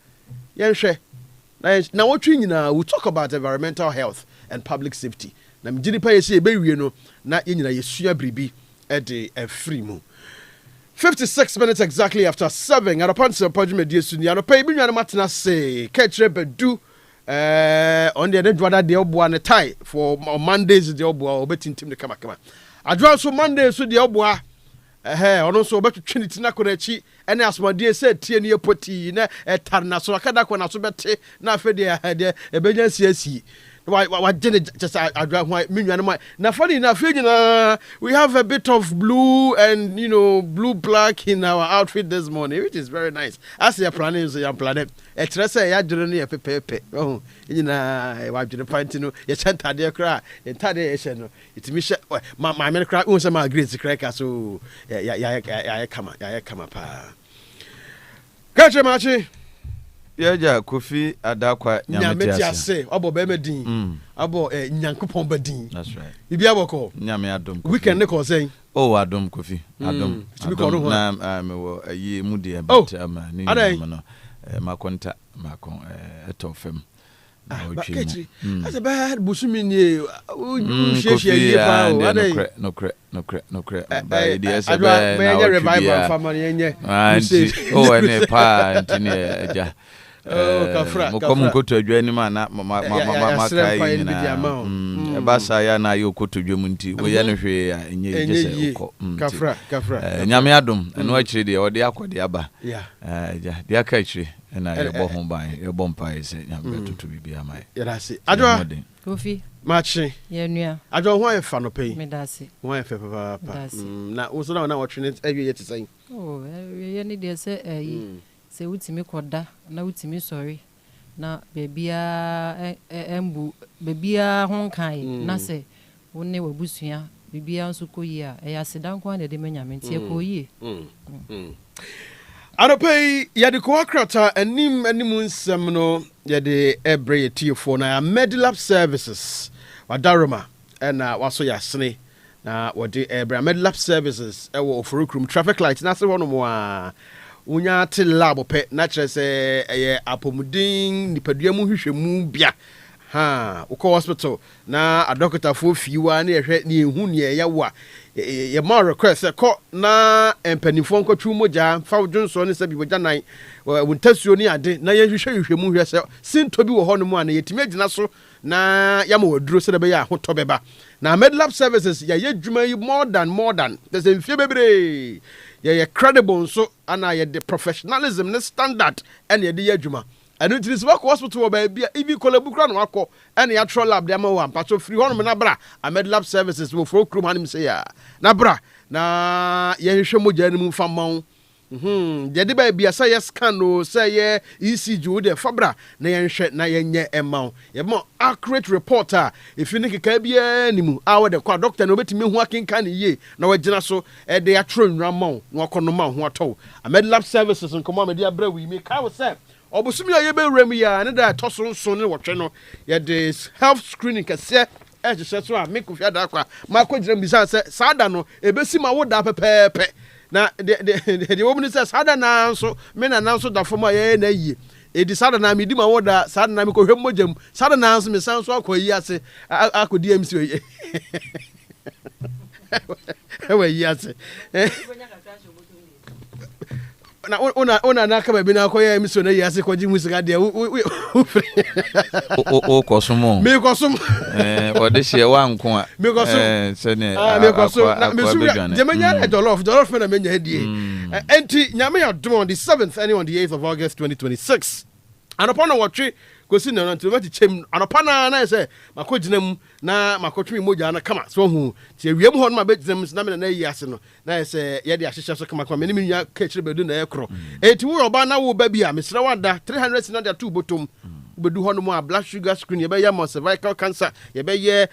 ye hwe na wotwe nyina we talk about environmental health and public safety na mjini pa ye se be wie no na ye nyina yesua bribi Eddie Efrimu. 56 minutes exactly after 7. Anopa Nsempa Nyametease Anopa bi nwana matena say catch bedu on the Edward de oboa ne tie for Mondays de oboa obetintim ne kama. Adwa so Mondays so de oboa ono so obetwetwe ne tina kona chi ene asomade say tie ne poti na etarna so akada kona so bete na afede ebenya siasi. Why didn't just I drive my minion? Now, funny enough, we have a bit of blue and blue black in our outfit this morning, which is very nice. As your planning is your planet. Say, I didn't need a pepe. Oh, I didn't find to know. You sent a dear cry, entire it's me. My men cry, also my great cracker. So, yeah, come up. Catch your matchy. Yeah, Kofi Adarkwah Nyametease. Abo Bemedin. Abo Nyankopon Bedin. That's right. Ibi aboko. Nyame adom. Weekend ne ko saying. Oh, adom Kofi. Adom. Na me wo ayi mu de but ni no makonta makon etofem. Baketri. As a bad busumi ni o sheshe pa o. No cre. By the SB. Na revival family enye. Oh, ene pa ntini eja. Kafra. Mokomu koto adwani ma na kai na. Basa ya na yo koto adwamu nti wo ya no hwe ya enye jese ukọ. Kafra. Nyame adom eno akire de ode akode aba. Yeah. Ja de aka akire na yebo ho ban yebo mpa ise nyame tutu bibia mai. Yerase. Adwa. Kofi. Machi. Yenua. Adwa ho efa no pay. Medase. Ho efa papa. Na wo so na watwe ne awie yete sai. Oh, ye ne de se se wutimi koda na wutimi sorry na bebia embu bebia honkan na se wonne wabusua bibia nso kɔ yi a ɛyɛ aseda nko na de manyame ntie kɔ yi Anopa yɛde kɔ akrata anim nsɛm no yɛde ɛbrɛ yɛtiefo na Medlab Services wadaroma ɛna waso yɛasene na wɔde ɛbrɛ Medlab Services ɛwɔ Oforokrum traffic light na se hɔ no mo a wonya te lab pɛ na kyerɛ sɛ ɛyɛ apɔmuden nipadua mu hwehwɛmu bia ukɔ hospital na adɔkotafo fiwa na yɛhwɛ ne ehu ne yɛwa yɛ ma request kɔ na empanifo nkɔtwu mogya fa wodwonso ne sɛ bi mogya nan wontasuo ne ade na yɛhwehwɛ mu hwɛ sɛ sinto bi wɔ hɔ no mu a na yɛtimi agyina so na yɛma waduro sɛ bɛyɛ ahotɔ bɛba na Medlab Services yɛyɛ dwuma yi more than sɛ mfie bebree yɛyɛ credible nso ana yɛde professionalism ne standard ɛna yɛde yɛ dwuma ɛno nti sɛ wakɔ hospital wɔ baabi a ibi kɔlabu kora no wakɔ ɛne yɛatrɔ lab de ama wɔ ampaso firi hɔ nom na bra Medlab Services wɔ Oforokrum hanom sɛ yɛ na bra na yɛhwehwɛ mogya no mu mfa ma wo yɛde baabi a sɛ yɛ scan o sɛ yɛ ECG wo de fa bra na yɛnhwɛ na yɛnyɛ ɛma wo yɛma accurate report a ɛfi ne keka biara ni mu a wɔde kɔ a doctor na wobɛtumi hu akenka ne yie na wagyina so ɛde atrɔ nnura ma wo na wakɔ no ma wo ho atɔ Medlab Services nkɔmmɔ a mede abrɛ wo yi meka wo sɛ obusumi a yɛbɛwura mu ya ne da ɛtɔ so ne wɔtwe no yɛde health screening kɛseɛ ɛhyehyɛ so a me Kofi Adarkwah makɔ gyina mbisa sɛ saa da no ɛbɛsi ma wo da pɛpɛɛpɛ na de wɔ mu ne sɛ saa da na nso me na nso da fam a yɛyɛ na yie ɛdi saa da na medi ma wo da saa da na mekɔhwɛ mmɔgya mu saa da na nso mesan so akɔ yi ase akɔdi MC oye ɛwɔ yi ase na ona na kaba bi na koye mi so na yase kwaji musika de o kosomo me kosom o de hye wa nko a me kosom se ne me kosom na me so de menya jollof na menya hedie enti nyame ya dom on the 7th and on the 8th of August 2026 Anopa na watwe kosi na no ntoma ti chem Anopa na say makogina mu na makotwe mogya na kama so hu ti awia mu ho no mabegyina mu na me na yi ase no na say ye de ahyehye so kama me ne nua ka kire bedu na ekro enti wo oba na wo ba bia mesra wada 300 na de two bottom bedu ho no mu a blood sugar screen ye be ya mo cervical cancer ye be ye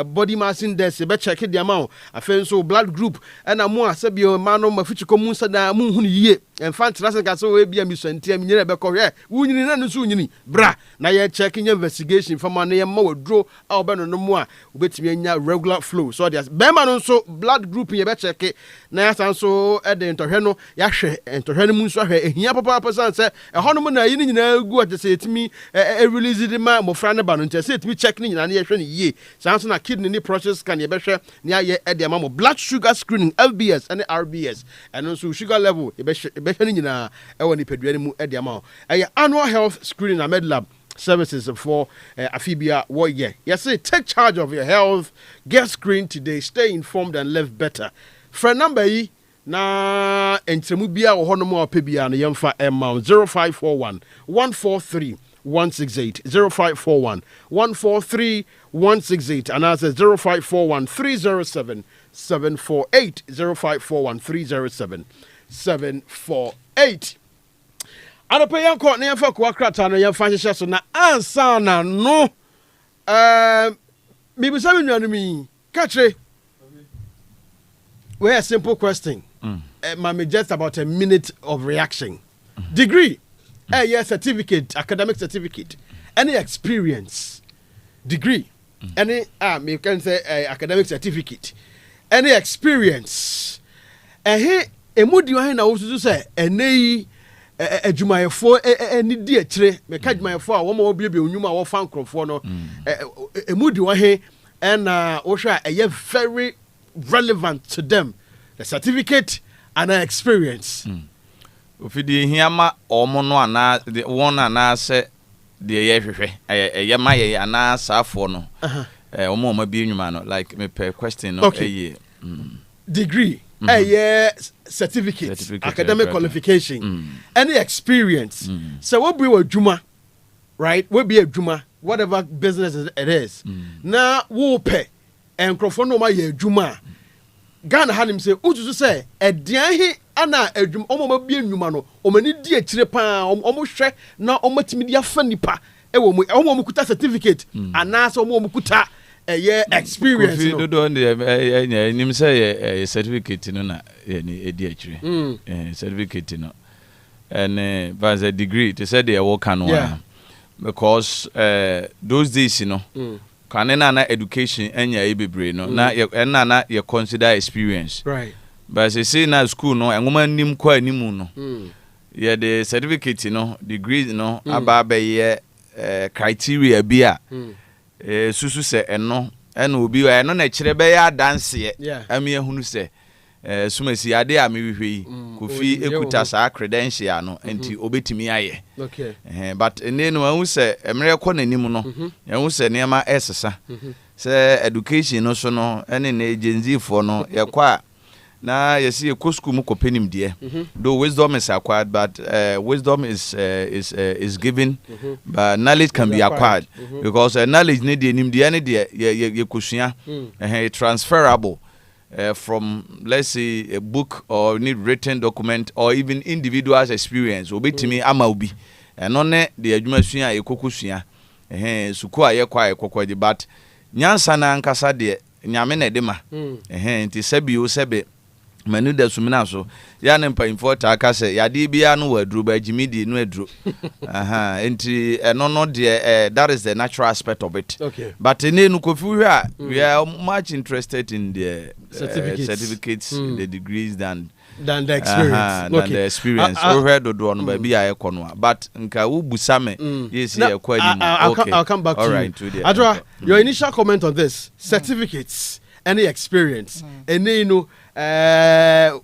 body mass index ye be check the amount afen so blood group na mo asebio ma no mafichiko mu sada mu hu ne yie enfant rasa ka so we bia mi so ntia mi nyina be ko hwe wo nyini na no so nyini bra na ye check nya investigation fama na ye ma wadro a obeno no mu a obetimi anya regular flow so there be ma no so blood group ye be check na ya san so e de ntohwe no ya hwe ntohwe no mu so hwe ehia papa person se e hono mu na yi ni nyina gu atese etimi release the ma mo fra ne ba no ntese etimi check ni nyina na ye hwe ne yie san so na kidney ni process can ye be hwe na ye e de ma mo blood sugar screening LBS and RBS and so sugar level ye be hwe ni nyina e woni padua ni mu e de ma annual health screening na Medlab Services for Afibia Woye. Yes, take charge of your health, get screened today, stay informed and live better. Friend number yi na entremubia wo hono mo apebia na yemfa amount 0541 143 168 0541 143 168 and as 0541 307 748 0541 307 748. Anopa yanko na yemfa kwa krata na yemfa hyehyɛ so na ansa na no me bisa me nnuanu mi katre we a simple question me just about a minute of reaction degree yes certificate academic certificate any experience degree any me can say academic certificate any experience emudi wa na wo so say enei adwumayefo ani di akire meka adwumayefo a wo ma obiebe onwuma wo fa nkrofo no emudi wa he na wo hwa very relevant to them the certificate and an experience ofidi hiama omo no ana won ana se de ye hwehwe ye ma ye ana safo no omo ma bi nwuma no like me per question no degree certificate academic qualification any experience so we be adwuma right we be adwuma whatever business it is na wo pe enkrofo no ma ye adwuma Ghana hanim say ujuju say edian hi ana adwuma omo ma bi enwuma no omani di akire pa omo hwe na omatimi di afa nipa ewo mu omo kuta certificate ana so omo kuta a experience no do on the nim say certificate no na e di akire certificate no and as a degree to say they work on because those days you know can na education enya ebebre no na you consider experience right but say na school no enwoma nim kwa animu no yeah the certificate no degree no aba be criteria bi a susu se eno obi eno na kire be ya dance ye ami ehunu se sumasi ade a mehwehwe yi Kofi ekuta sa credential no enti obetimi aye okay but enenu ahu se emre kɔ nanim no ahu se niam esesa se education no so no ene na agency for no yekwa na yesi ekosku mu kopenim de though wisdom is acquired but wisdom is given but knowledge can be acquired because knowledge need the nim de ne de yekosua transferable from let's say a book or need written document or even individual's experience obetimi ama obi eno ne de adwumasua ekokosua suku aye kwa ekokodi but nyansa na ankasa de nyame na de ma nti sabio sebe manu da sumina so ya ne mpanyimfo ta aka se yade bia no wadru ba jimidi no adru nti eno no de that is the natural aspect of it okay but enenu Kofi we are much interested in the certificates the degrees than the experience than the experience over do no ba bia e kono but nka wo busame yes ye kwa ni okay I'll come back to you Adra your initial comment on this certificates any experience and you know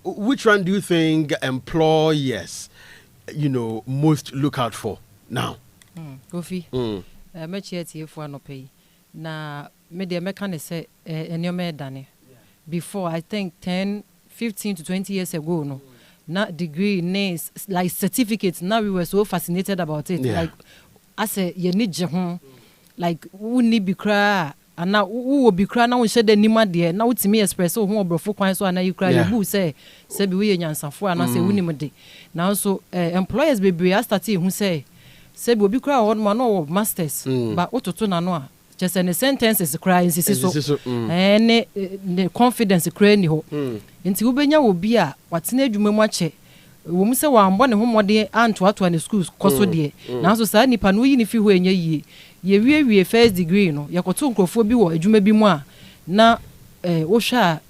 which one do you think employers most look out for now Kofi me chieti efu anope na me de me kan say enyome dane before I think 10-15 to 20 years ago no na degree names like certificates now we were so fascinated about it like I say you need ho like who need be cry and now who will be crying now we said the nima de na utimi express ho obrofo kwan so na you cry you bu say be we nyansafo and say woni de now so employers bebre start who say be obi cry on man no masters but ototo na no a just any sentences cry insisi so the confidence cry ni ho nti wo benya obi a watena adwuma mu ache wo mu se wa ambo ne homode anto ne schools koso de now so sa nipa no yi ni fi ho enya yi ye wie first degree no yakoto nkrofo bi wo adwuma bi mu a na wo hwa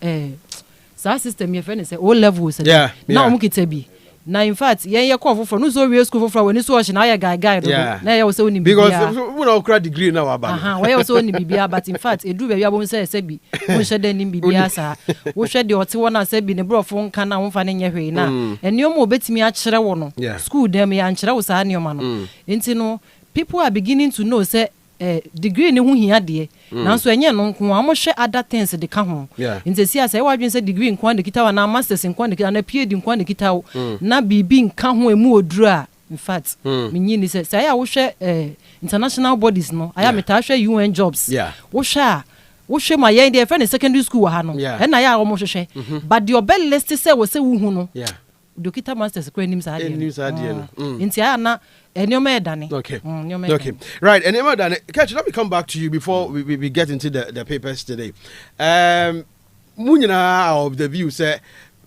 sa system ye fe ne say o levels na o mu kita bi na in fact ye call for no so we school for when so na ya guy do na ye wo say oni bibia because we no credit degree na wa ba we wo say oni bibia but in fact edu be bia bo say bi wo hwe da ni bibia sa wo hwe de ote wona say bi ne brofo nka na wo fa ne nye hwe na eniom obetimi a kire wo no school dem ya nkire wo sa eniom no enti no people are beginning to know say degree ne hu hia de na so enye no nko a mo hwe other things de ka ho nti sia say wadwen say degree nko de kita wa na masters nko de kita na PhD nko de kita na bibi nka ho emu oduru a in fact menyi ni say ya wo hwe international bodies no aya meta hwe UN jobs wo hwe ma ye de friend secondary school wa ha no na ya wo mo hwe but the obel list say wo say wo hu no dokita masters kwa nim sa ade no nti aya na okay. Okay. Right. And Catch, let me come back to you before we get into the papers today. Munyina of the view say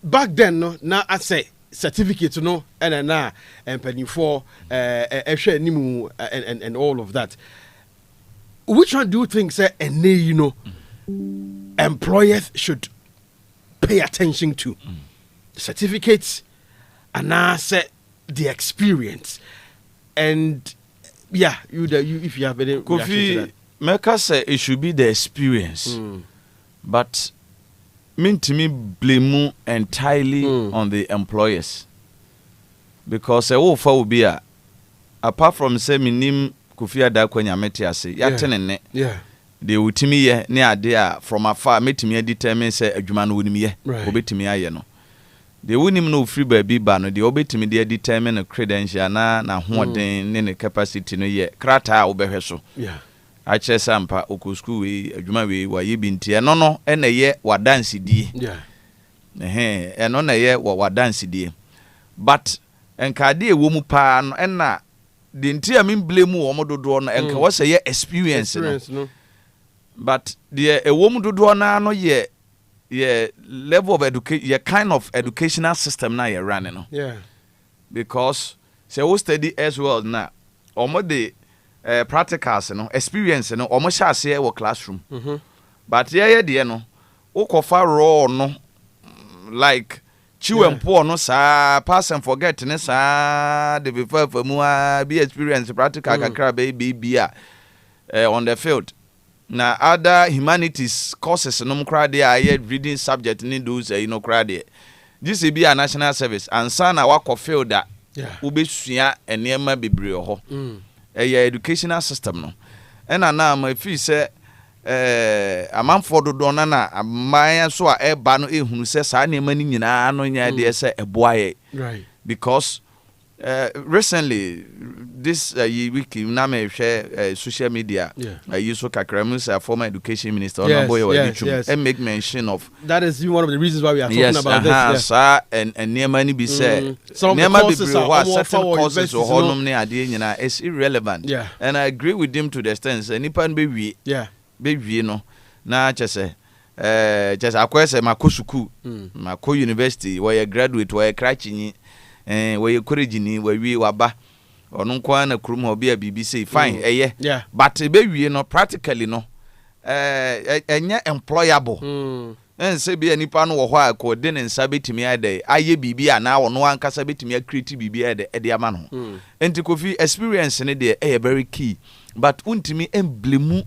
back then no na I say certificate no and na and penny for nimu and all of that. Which one do you think say employers should pay attention to? Certificates and I say the experience. And yeah, you if you have any Kofi, Meka say it should be the experience, but mean to me blame entirely on the employers because will be apart from say minim Kofi Adarkwah Nyametease yatenene they ultimi ye ne ade from afar metimi determine say adwuma no wonim ye obetimi aye no the winim no free baby ba no the obetimi de determine a credential na hoden ne capacity no ye krata obehwe so ache sampa oku school we adwuma we wa ye binti eno no na ye wadanse die eno na ye wadanse die but enkade ewo mu pa no na the ntia me blame wo mododo no enka wo say ye experience no but the a woman do no ye level of education, your kind of educational system now you're running. No? Yeah. Because say we study as well now. Almost the practicals, experience, almost shall say our classroom. But yeah, no, okofa raw no, like chew and poor no sa pass and forget no sa the before for more be experience practical kakra baby on the field. Now other humanities courses no crowd there reading subject need those crowd there. This be a national service and son na work field that ubesua enema bebre ho. Educational system no. And now my fee say amanfo dodo na amaya so a eba no ehunu se sa na ema ni nyina no nya de se eboaye. Right. Because recently this week na me share social media I use so Kakramus former education minister and make mention of that is one of the reasons why we are talking about this and near be said never be certain courses or honum ne ade nyina is irrelevant and I agree with him to the extent nipa be wie no na chese just akwese makosuku mako university where you graduate where crachinyi where you courage ni where we waba onu kwa na kurum ho bia BBC fine but be wie no practically no enya employable say be anipa no wo ho a ko de ne nsa betimi ade aye bibia na wo no ankasa betimi create bibia ade ama no enti Kofi experience ne de very key but untimi emblemu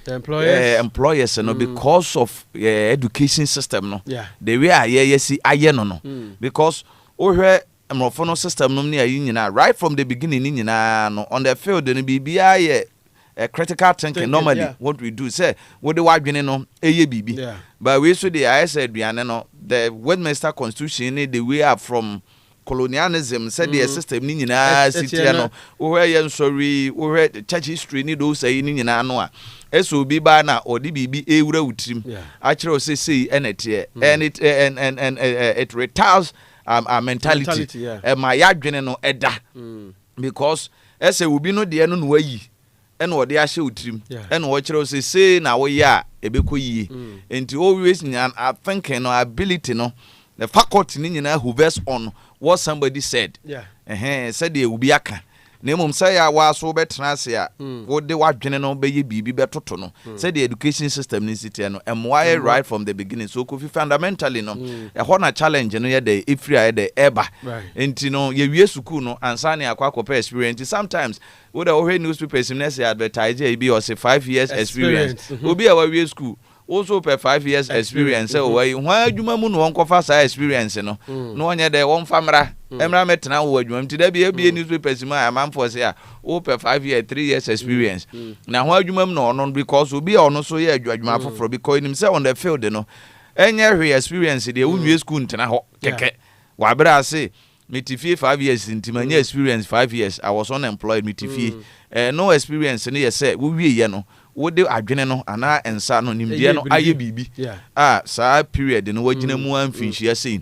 employers no because of education system no the way aye see aye no because no system no near right from the beginning no on the field no bibia critical thinking normally what we do say what the wadwene no bibi but we so the I said no the Westminster Constitution the way up from colonialism said the system ni nyina city no where yen sorry where church history ni do say ni nyina no a eso bi ba na odi bibi ewura wutrim a kire o say enete and it retires our mentality my yadwene no eda because ese obi no de no wayi ene wo de ahye utrim ene wo kire o say na wo ya ebeko yie enti always nyan thinking no ability no the faculty ni nyina hovers on what somebody said said e obi aka na mum say ya wa so betena se a wo de wadwene no be ye bibi betoto no said the education system ni city no why right from the beginning so Kofi fundamentally no e ho na challenge no ye the ifria the eba enti no ye wie school no ansa na akwa kopa experience sometimes wo the ohe newspapers na say advertise e bi or say 5 years experience obi a wa wie school also per 5 years experience why adwuma mu no won kofa sa experience no no onye de won famra emra metena wo adwuma mti da bi newspapers ma amamfo say a o per 5 years 3 years experience na ho adwuma mu no no because obi a ono so ye adwuma foforo because him say on the field no enye hwe experience de unwie school ntena ho keke wa bra say metifie 5 years ntimanya experience 5 years I was unemployed metifie no experience ne ye say wo wie ye no wo de adwene no ana ensa no nimde no aye bibi saa period no wagina mu amfinhia sei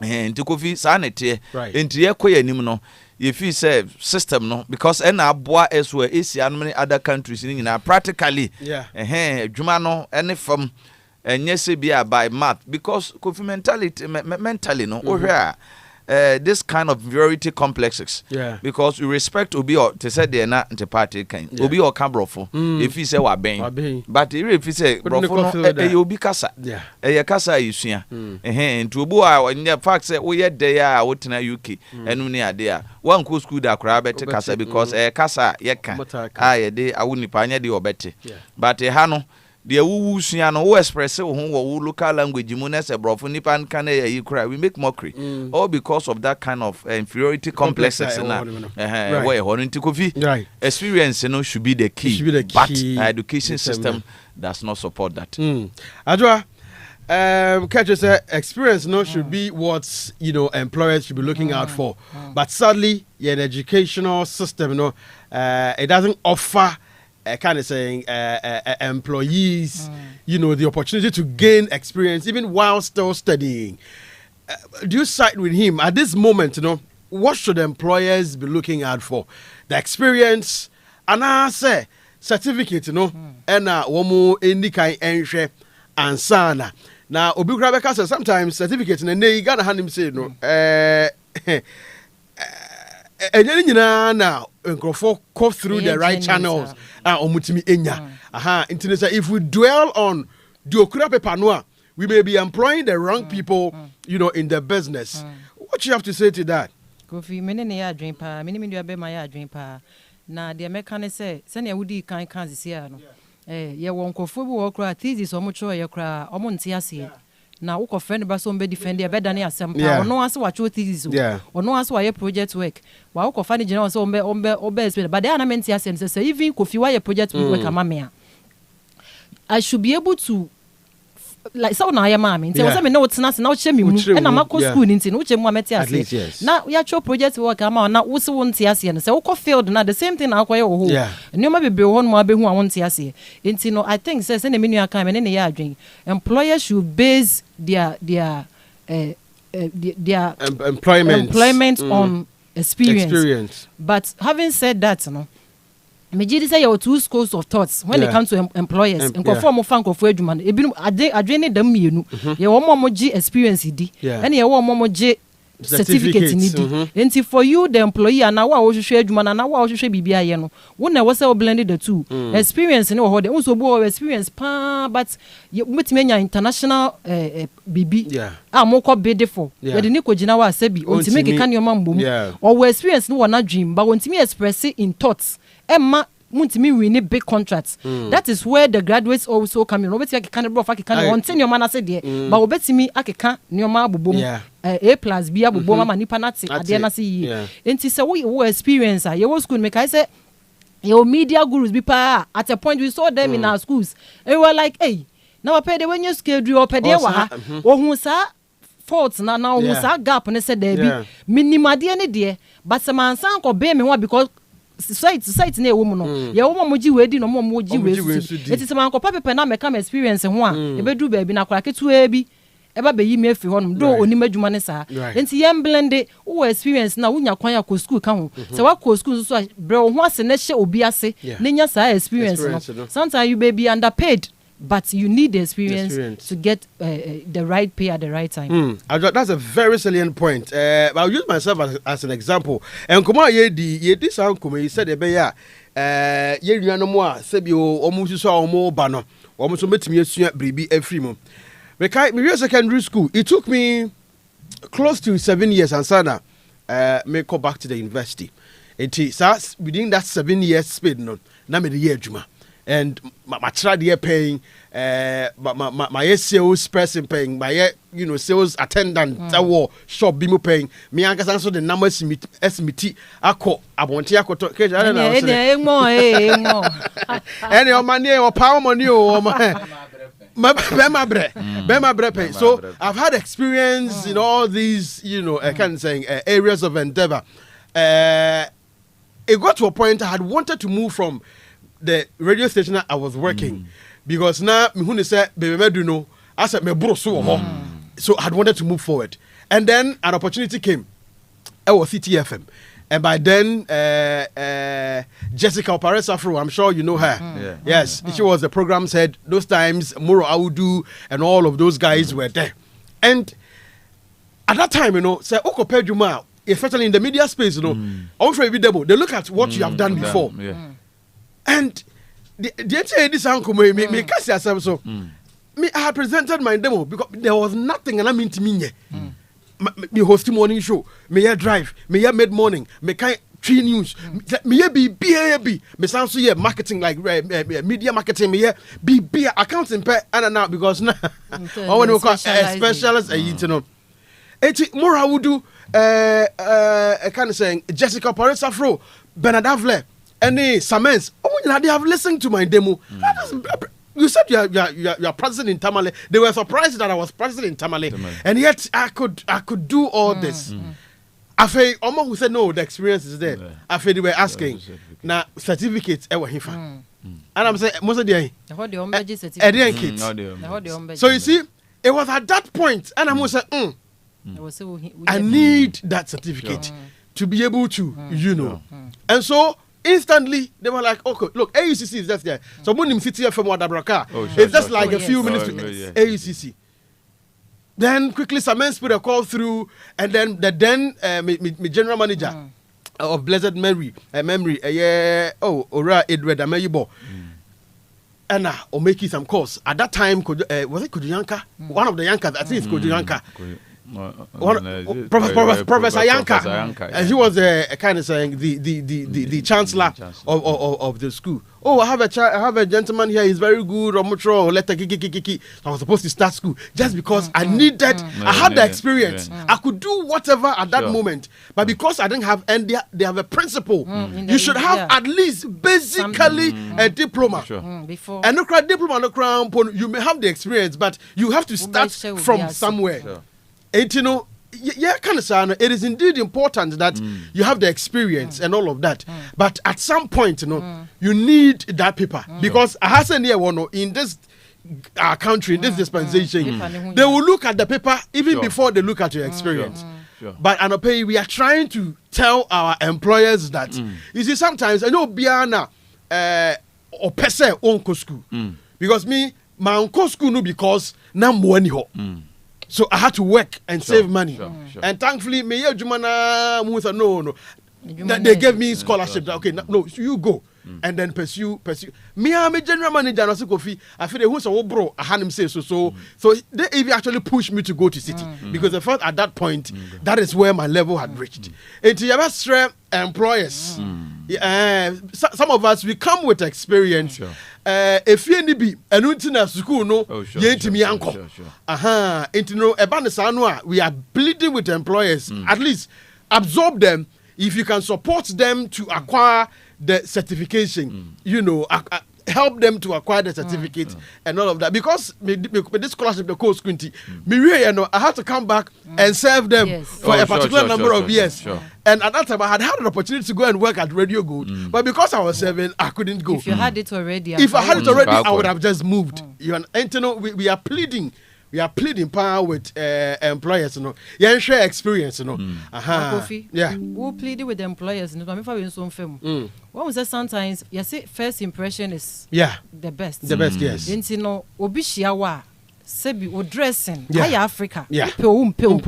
enti Kofi saa nete enti ye koyanim no ye fi say system no because na aboa eswa Asia no many other countries ni nyina practically adwuma no ene fam enye se bia by math because Kofi mentally no wo hwe this kind of inferiority complexes because we respect obi or to say they na the party kan obi or cabrofo if he say wa ben but if he say brofo no obi kasa kasa yisua nti obi a fact say we dey a wotena UK enu ne ade a wan ko school da kra beti kasa because kasa ye kan ye dey awunipa anya dey obeti but ha no the wu sua no wo express wo wo local language mu na se brofo nipa kan e kura we make mockery all because of that kind of inferiority complexes na where honinti Kofi experience no should be the key but education system does not support that Adwa catch say experience no should be what employers should be looking out for but sadly an educational system it doesn't offer kind of saying employees, the opportunity to gain experience even while still studying. Do you side with him at this moment? What should employers be looking out for? The experience, and I say certificate no ɛna wɔn eni kan ɛnhwɛ ansana na obi kura bɛka sɛ sometimes certificate na ne Ghana hanim say no ɛnyɛ ne nyinaa na nkurɔfoɔ go through the right channels a ɔmutimi enya nti ne sɛ if we dwell on the okura paper no a we may be employing the wrong people in the business. What you have to say to that? Kofi mene ne ya adwen pa mene me dua be ma ya adwen pa na de meka ne se ne wudi kan sisia no ye won kofo bi wo kra thesis omo cho ye kra omo nte ase na wo ko friend ba so mbe defend e be dane asem pa ono ase wa cho thesis ono ase wa ye project work wa wo ko fa ne gina so ombe experience but they na mente ase se even Kofi wa ye project work amame a I should be able to like so na ya mama nti wo say me na wotena se na wo che me mu e na mako school nti no wo che mu amete ase na ya cho project work ama na wo se wo nti ase no se wo ko field na the same thing na akoye wo ho ni ma bebe wo no abehu a wo nti ase nti no I think say na me nua kan me ne ya adwen employers should base their employment on experience. But having said that no me gidi say your two schools of thoughts when it comes to employers and conform of fan of adwuma no ebinu adwene dam mienu ye wo mo gi experience di and ye wo mo gi certificate ni di enti for you the employee and na wo hwehwe adwuma na wo hwehwe bibia ye no wo na wo say wo blend the two experience ni wo ho de unso bo experience pa but metime anya international bibi mo ko bid for ye de ni ko gina wa asabi ontime ke kan yo mambom wo experience ni wo na dream but ontime express in thoughts Emma muntimi win big contracts. That is where the graduates also come in. Obeti akeka bro fa akeka on ten your man ase de but obetimi akeka nyoma abobom A plus B abobom mama nipa nati ade na se yi enti se wo experience a your school make I say your media gurus be pa at a point we saw them in our schools and we were like hey now pay the when you schedule or pay the wa ha ohun sa fault na ohun sa gap ne se there be minimade ne de but se man san ko be me ho because society na ewo mu no ye wo mo gi we di no mo gi we eti se man ko papepe na me come experience ho a e be du ba bi na kwara ketu e bi e ba be yi me afi ho no do oni madwuma ne sa enti ye blend wo experience na wunya kwan ya ko school ka ho se wa ko school so bre ho ase na hye obi ase na nya sa experience no sometimes you be underpaid but you need the experience to get the right pay at the right time. That's a very salient point. I'll use myself as an example. And come on, ye this uncle, he said, ye no more, said you almost saw more banner, almost met me a baby every month. Because secondary school, it took me close to 7 years and sana me go back to the university. It is within that 7 years speed no, na me the year juma. And my child here paying my sales person paying my sales attendant that war shop bimu paying me anka so the numbers SMT akọ abonte akọ ke I don't know any o money o power money o Bema bre. So I've had experience in all these I can't say areas of endeavor. It got to a point I had wanted to move from the radio station I was working because now me say baby me do know I said me bro so I had wanted to move forward and then an opportunity came. I was CTFM and by then Jessica Oparesa, I'm sure you know her. Yes, she was the program's head those times. Muro Audu and all of those guys were there, and at that time say Oko Pedjuma, especially in the media space they look at what you have done before. And the this uncle me cast yourself so me I had presented my demo because there was nothing and I mean to me me host morning show me drive me mid morning me kind tree news me be me sound so marketing like media marketing me be accounting pay and now because now I want to call specialist it's more I would do kind of saying Jessica Paris Bernard Avle any Samens, they have listened to my demo. You said you are present in Tamale. They were surprised that I was present in Tamale, and yet I could do all this. Afe Omo who said no, the experience is there. Afe they were asking now certificates. And I'm saying most of the certificate. So you see, it was at that point, and I'm saying, I need that certificate to be able to, and so. instantly they were like, okay, look, AUCC is just there. So Munim City from Wadabraka. It's just like a few minutes to AUCC. Then quickly some men put a call through, and then my general manager of Blessed Memory, Ora Edward Ameyibo. And or making some calls. At that time, was it Kuduyanka? One of the Yankas, I think it's Kuduyanka. Professor Yanka, and he was kind of saying the chancellor of the school. Oh, I have a gentleman here. He's very good. I was supposed to start school just because I needed. I had the experience. I could do whatever at that moment, but because I didn't have, and they have a principle. You should have at least basically a diploma. Before and no diploma, no crown. You may have the experience, but you have to start from somewhere. And you know, it is indeed important that you have the experience and all of that. But at some point, you know, you need that paper because I hasn't here one in this country, in this dispensation, they will look at the paper even before they look at your experience. But Anopa, we are trying to tell our employers that you see sometimes I know Biana or pese onko school because my uncle school no because na money ho. So I had to work and save money. And thankfully, me no. They gave me scholarship. Okay, no, you go. And then pursue. Me, I'm a general manager. I said, Kofi, I feel who's a bro. I had him say so they even actually pushed me to go to city because I felt at that point that is where my level had reached. And to have strength employers, some of us we come with experience. If you need be a school no, we are pleading with employers at least absorb them if you can support them to acquire the certification, you know, help them to acquire the certificate and all of that. Because this scholarship, the course, I had to come back and serve them for a particular number of years. And at that time, I had an opportunity to go and work at Radio Gold. But because I was serving, I couldn't go. If you had it already, I would have just moved. And you know, we are pleading. We are pleading power with employers, you know. You share experience, you know. Kofi, yeah. We pleading with employers, you know. I'm in some film. What was that? Sometimes you say first impression is the best. The best, yes. And you know, obishiawa, sebi o dressing. High Africa. Yeah.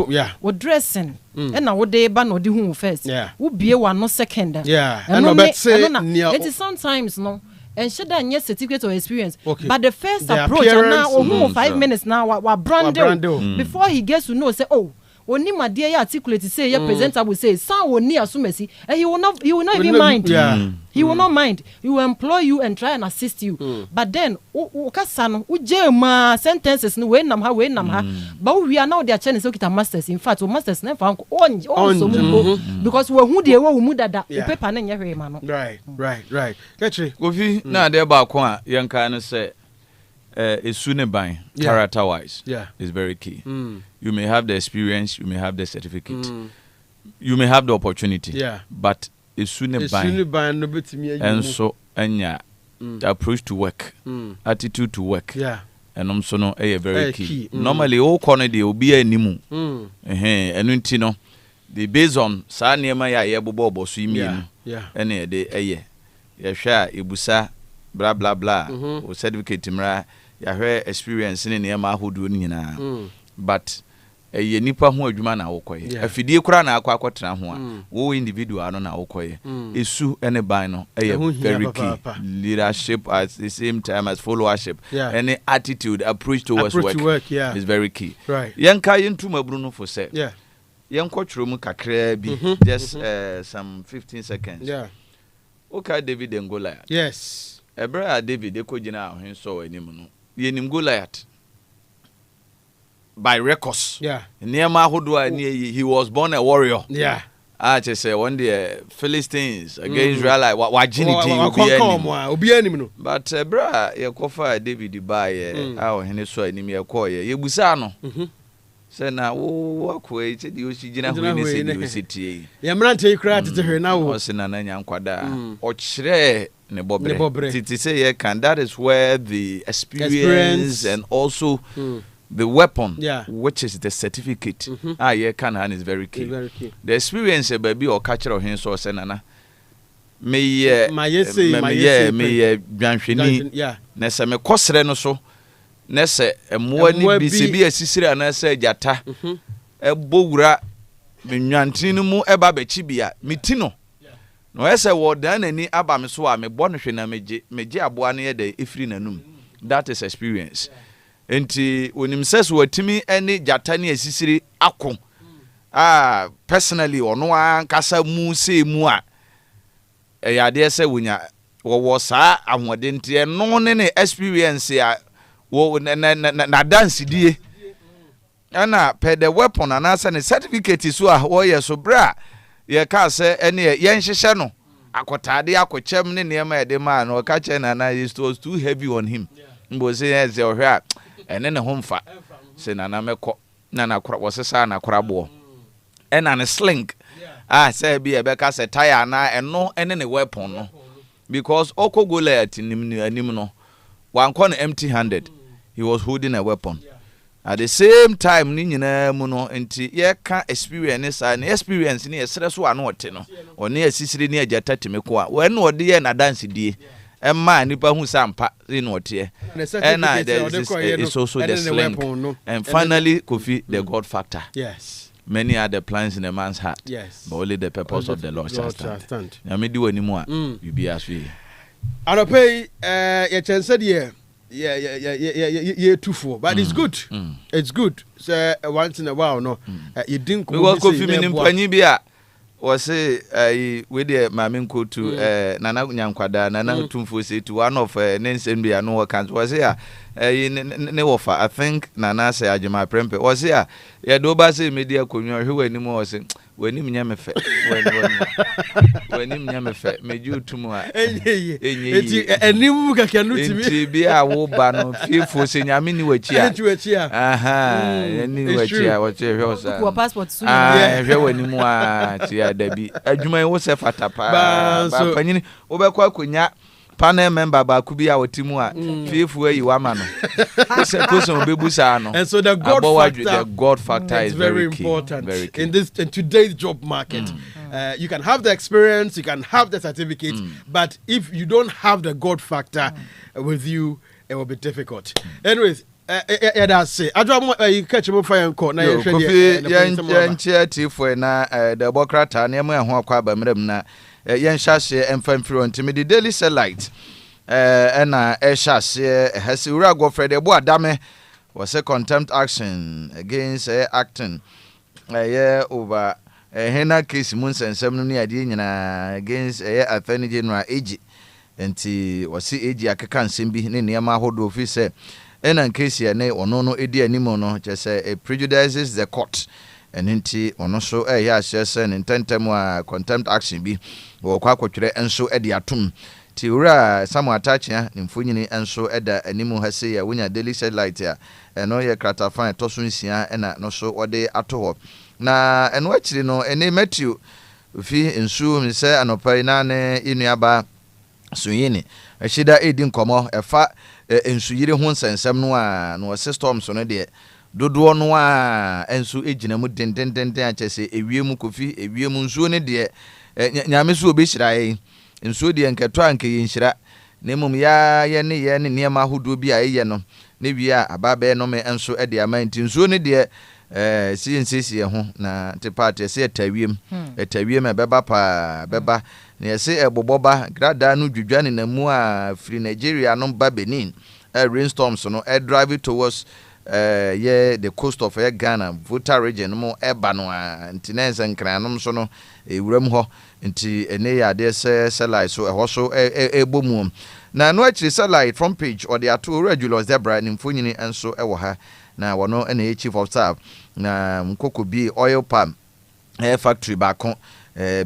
Yeah. O dressing. And now what they ban or the home first. Yeah. Who be one no second. Yeah. And no bet say it is sometimes no. And should that yes certificate or experience. Okay. But the first approach and now 5 minutes now wa brand before he gets to know say oni my dear articulate say your presenter will say sound will near asumesi and he will not even mind. He will not mind. He will employ you and try and assist you. But then ukasano ujema sentences no we nam ha but we are now their channel so kita masters. In fact, masters never on because we who dey we mu dada paper na nya hwe ma no. Right. Catchy. Kofi na dey ba ko a yanka no say esune ban character wise is very key. You may have the experience, you may have the certificate, you may have the opportunity, but esune ban no betimi and so anya the approach to work, attitude to work, and also no very key. Normally all corner dey obi animu enu nti no the based on sa niema ya ye bobo oboso imienu ene dey ye hwa ebusa blah blah blah o certificate mra ya hwe experience ne niema ahodo ni nyina but ye nipa ho adwuma na wokoye afidie kura na akwa ho a wo individual no na wokoye esu ene ban no very key. Leadership at the same time as followership, any attitude approach towards work is very key. Yanka yentu mabru no for say yanko chromu kakra bi just some 15 seconds. Okay, David and Goliath. Yes. Ebra David ekojina ahwen so anim no yenim Goliath by records. Niema hodo he was born a warrior. I just say one day Philistines against Israelite wajinity obi anim no. But bra ye kofa David by awo hene so anim ye koye ye busa no. Say na wo akoi che di osigina ho ni se di ositie. Ye mrante ikra tete hwe na wo. O se na nya nkwada o kire ne bobre. Titi say ye can, that is where the experience and also the weapon, which is the certificate, yeah, can is very key. The experience, baby, or catcher of him so senana. meyɛ dwanhwɛni na sɛ mekɔsrɛ no so na sɛ mmoa ni bi sɛ bi asisiri anaasɛ agyata ɛbɔ wura menwantene no mu ɛba bɛkyi bia meti no na ɔyɛ sɛ wɔdan n'ani aba me so a mebɔ no hwɛ na megye aboa no yɛ dɛ ɛfiri n'anum. That is experience. Enti onim sɛ so watimi ɛne gyata ne asisiri ako personally ɔno ankasa mu sɛ mu a ɛyɛ adeɛ sɛ wonya wɔwɔ saa ahoɔden nti ɛno ne experience a na dance die ana pɛ the weapon anaasɛ ne certificate so a wɔyɛ so bra yɛ ka sɛ ɛne yɛn hyehyɛ no akɔtaade akɔkyɛm ne nneɛma yɛde ma no ɔka kyɛ na it was too heavy on him mbo sɛ yɛ ɔhwɛ a ɛne ne ho mfa sɛ nana mɛkɔ na kora wɔsesa na kora boɔ ɛna ne sling sɛ bi ɛbɛka sɛ tire na ɛno ɛne ne weapon no because oko Goliath anim no wankɔ no empty handed. He was holding a weapon. At the same time ni nyina mu no enti yɛka experience na experience ni yɛsrɛ so ano ɔte no ɔne asisiri ni agyata temeko a wɔn no ɔde yɛ na dance die ɛma nipa hu sampa ni no ɔte ɛna is also the sling and finally Kofi the God factor. Yes. Many are the plans in a man's heart, but only the purpose of the Lord shall stand. Nyame di wani mu a you be as we. Anopa ye chance de ye tufo, but it's good. It's good. So once in a while no you didn't go Kofi minim panyi bi a was say we dey maame nko to nana nyankwada nana tumfo say to one of nensem bi no work was say ne wofa I think nana say ajema prempe was say ye do ba say media konwa hwe wani mu was wani mnya mefe wani mnya mefe meju tumu a enti enim kaka no timi enti bi a wo ba no fifo say nyame ni wachi a ni wachi a wo che hwe osa ko passport su hwe wani mu a ti adabi adwuma wo se fata pa ba panyini wo be kwa konya panel member ba ku bi a wotimu a fifo ayi wa ma no person obebusa no. And so the God factor is very important in today's job market. You can have the experience, you can have the certificate, but if you don't have the God factor with you, it will be difficult. Anyways, that's say you catch him fire and call na you yan for na the bokrata na mo ho akwa ba mrem na yan hyase emfamfiri ontimi the daily light na hyase hasi ura Godfrey de bo adame was a contempt action against acting over hena case mun sensem no ne ade nyina against attorney general AG enti wasi AG akeka nsem bi ne niam ahodo fi se ena case ya ne ono no edi animo no je say it prejudices the court and enti ono so ya hyese ne ntentem a contempt action bi wo kwa kwotwere enso edi atum ti ura samu atachia ne mfonyini enso eda animu hase ya wonya daily light ya eno ye krata fan toso nsia ena no so ode ato ho na eno akiri no ene Matthew fi ensu mi se anopa ina ne inuaba suyini ahida edi nkomo efa ensuyire ho nsensem no a no system so no de dodo no a ensu ejina mu dendenden achese ewiem Kofi ewiem nsuo ne de nyame so obehira yi nsuo de nketo anke yinhira nemum ya ye ne niam ahodo bi a eye no ne wi a ababe no me enso ede amanti nsuo ne de siensesie ho na te part se etawiem beba pa beba na yese eboboba grada no dwudwa ne namu a free Nigeria no ba Benin rainstorms no drive towards the coast of Ghana Volta region mo eba no antinense nkranom so no ewuram ho nti ene ya de se so eho so ebomu na no akiri satellite front page or the ato regulars Debra ni mfonyini enso ewo ha na wono ene chief of staff na mkoko bi oil palm factory baako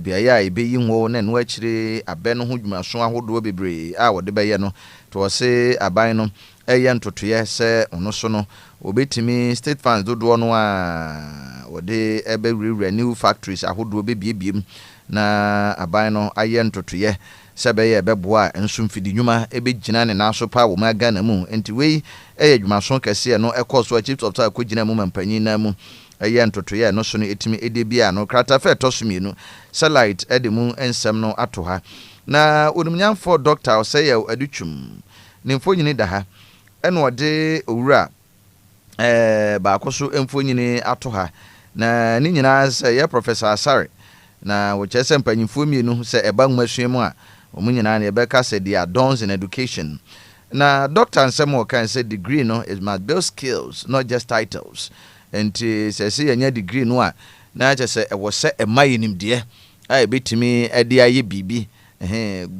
biaya ebeyi ho na no akiri abe no ho dwumaso ahodo bebre a wode beye no to se aban no eye ntotoye se ono so no obetimi state funds dodo no a wode ebe new factories ahodo bebiebiem na aban no aye ntotoye sebe ye beboa enso mfidi nwuma ebegina ne naso pa wo maga na mu enti wei eye dwumaso kase no ekoso chief of staff ko gina mu mampanyi na mu eye ntotoye no so no etimi edebia no krata fe tosomienu satellite edemu ensem no ato ha na onumnyamfo doctor oseye adutwum ne mfonyini da ha ene ode owura baako so mfonyini ato ha na ni nyina se ye Professor Asare na wo chese mpanyimfo mienu se eba nwasuemu a omu nyina na ebeka se they are dons in education na Dr. Nsemo kan say degree no is must build skills not just titles and say say degree no a na chese e wo se emayenimde a ebetimi ade aye bibi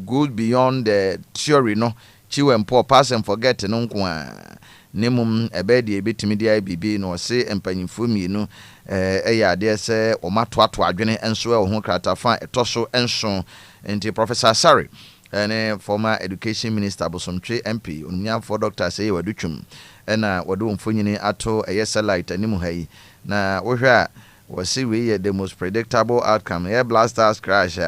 go beyond the theory no chiwempo pass and forget no nko a nemum ebedi ebetimi de aye bibi no se empanyimfo mienu eya ade se o matoato adwene enso e ho kratafa etoso enso enti Professor Asare and former education minister Bosomtwe MP onumnyamfo Dr. Seye Wadutwum na wado mfonyini ato satellite animu hayi na wohwa wasi we the most predictable outcome ya blasters crash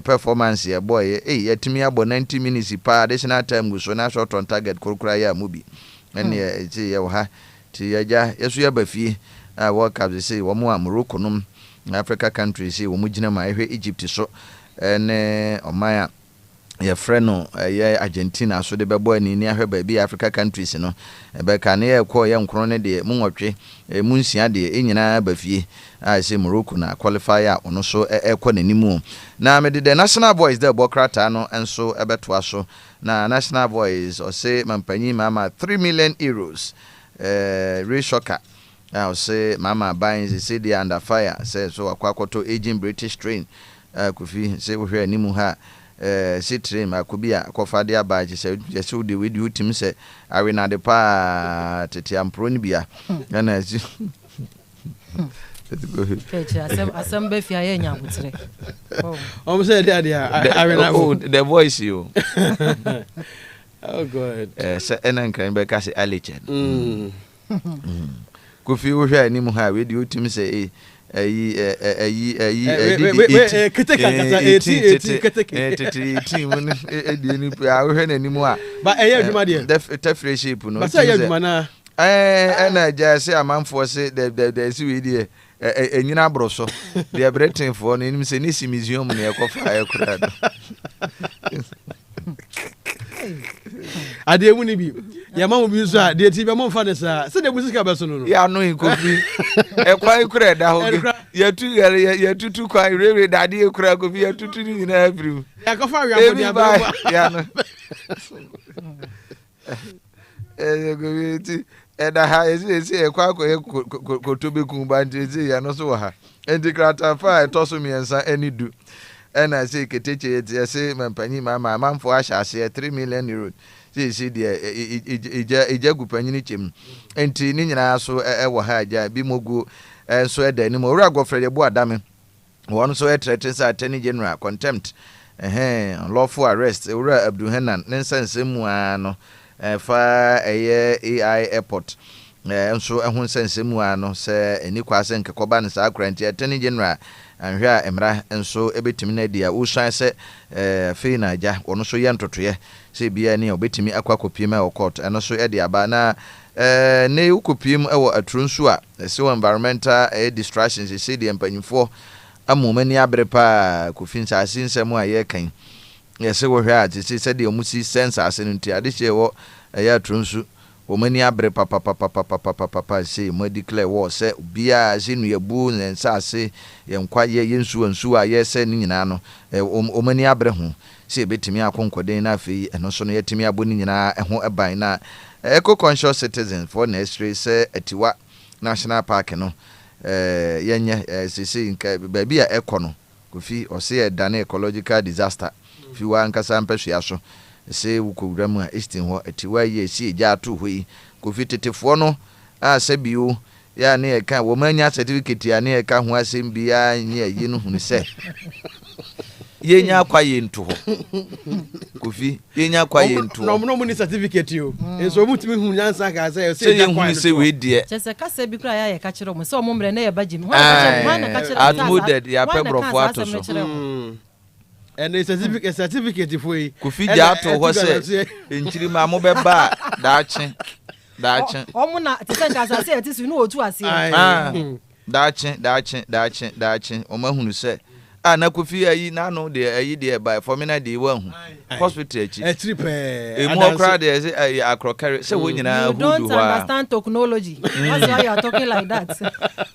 performance ya boy yatimi abo 90 minutes pa additional time go so na shot on target kurukura ya mubi ene ya ha ti yaja yesu ya bafie World Cup say wo mu Morocco num Africa countries say wo mu gina ma ehwe Egypt so ene omaya ye freno ye Argentina so de bebo ani ni ahwe ba bi Africa countries no be ka ne ye ko ye nkro ne de mu nwotwe mu nsia de enyina bafie say Morocco na qualifier ono so ekọ nanimu na me de national boys de bokrata no enso ebetoa so na national boys o say mampanyi mama 3 million euros reshoka I say mama buying say they under fire say so akwakoto aging British train Kofi say we hwe nimu ha say train akobia akofade abaje say so de we do team say are na de pa tete ampro ni bia na let's go ahead asem be fia ye nya butre oh say there the voice you oh god say enan kan be ka say alechen Kofi wo hwa ni mu ha we di otim say team ni pa wo hwa na ni mu a ba eya adwuma de the friendship no ba say adwuma na na ja say amanfo say the see we di enyina broso the bretin for no ni say ni si museum na ekofa ekura do ade mu ni bi ya ma mo bi so a de ti be mo fa ne sa se de busika be so no ya no Kofi ekwa ikura da ho ya tutu kwa rewe da de ikura Kofi ya tutu ni na afiri ya ko fa wi abodi aba ya no Kofi ti da ha ezi ekwa ko to be kun ba nti ya no so ha enti krata fa etoso miensa anidu and I say keteche ye say mampanyi mama manfo ahase 3 million euros see there ija gupanyini chem enti ni nyina so wo ha aja bi mogu so eda ni mo ura gofrede bo adame won so threaten say attorney general contempt unlawful arrest ura Abdulhanan nensensemu ano fa AI airport nso ehun sensemu ano se eni kwase nkekoba ne sa akranti attorney general anhwa emra enso ebetimi na dia wo hwan se fe na aja wono so ye ntotoye se bia ne obetimi akwakopiem e court eno so e dia ba na ne ukopiem e wo atrunsu a se environmental distractions se dia mpanyimfo amomani abrepa kofinsa asinsemu a ye kan ye se wo hwa ati se dia omusi sense ase nti ade che wo ya atrunsu omani abre papa say mo declare war say bia sinu yebu nsa ase yenkwa ye yensu a ye se ni nyina no omani abre ho say betimi akonkoden na afei eno so no yetimi abo ni nyina ho eban na eco conscious citizens for nursery say atiwa national park no yenye sisi nka baabi a eko no Kofi o say dane ecological disaster fi wa nkasa mpehwe aso se wukowura mu a estin ho atiwa ye si eja ato hoi Kofi tetefo no a sabio ya ne eka wo manya certificate ya ne eka ho asem bia nye yi no hunu se yenya akwa ye nto ho Kofi yenya akwa ye nto no mo ni certificate yo enso mu timi hu nyansa ka se ye hu se we die chese ka se bi kra ya ye ka kire mo se o mo mre na ye bagim ho na ka kire admoded ya pebrofo ato so and a certificate for you. Kofi jato ho se enchiri ma mo beba daache omo na tsenka sa se etisu no otu ase daache o ma hunu se na Kofi ayi na no de ayi de by for me na de wa hu hospital achi e mo crowd dey say ayi akrokare say wo nyina you don't understand technology that's why you are talking like that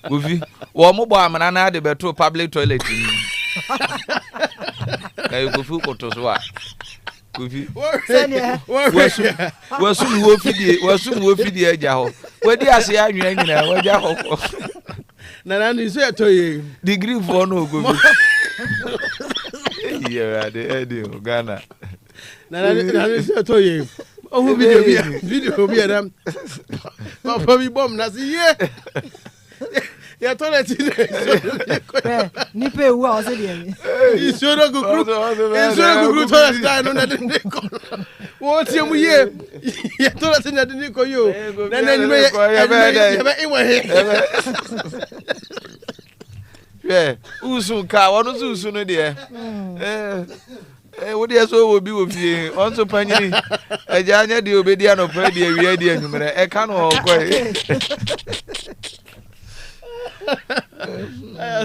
Kofi wo mo bo amana na de beto public toilet ni na Kofi koto so a Kofi wasum wo fidie aja ho wadi ase anwen nyina waja ho na ni so etoye degree for no Kofi yeah de Ghana na ni so etoye oh video bi adam papa bi bom na si ye ya toilet ni pe wu a o se de isoro gugru toilet da no na de ko wo ti mu ye ya toilet na de ko yo na ni me ya be iwe he usu ka wonu usu no de wo de so obi wo fie onso panyini eja anya de obedi anopa de awie de anwumere e ka no okoi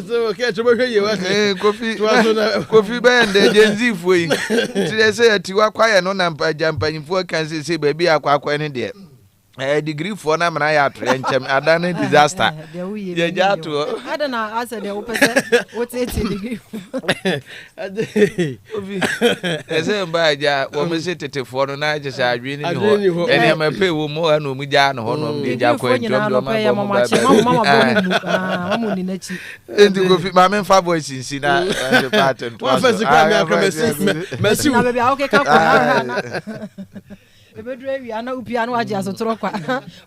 so okay to be ye wa Kofi bende genzi foi ti say atiwa kwaye no na mpanyimfo kan say baby akwa ne de degree for na mana ya tre nchem adane disaster ye ja to adana asa de opese what 80 degree Kofi ese mba ja wo me se tetefo no na je sa adwe ni ho ene ma pe wo mo na mu ja no ho no de ja kwa ntwom do mama bo ni na chi enti Kofi ma me fa voice nsi na the pattern wa fa sikra me akra merci na baby okay ka kwa na ebedru ewi ana upia no age asotro kwa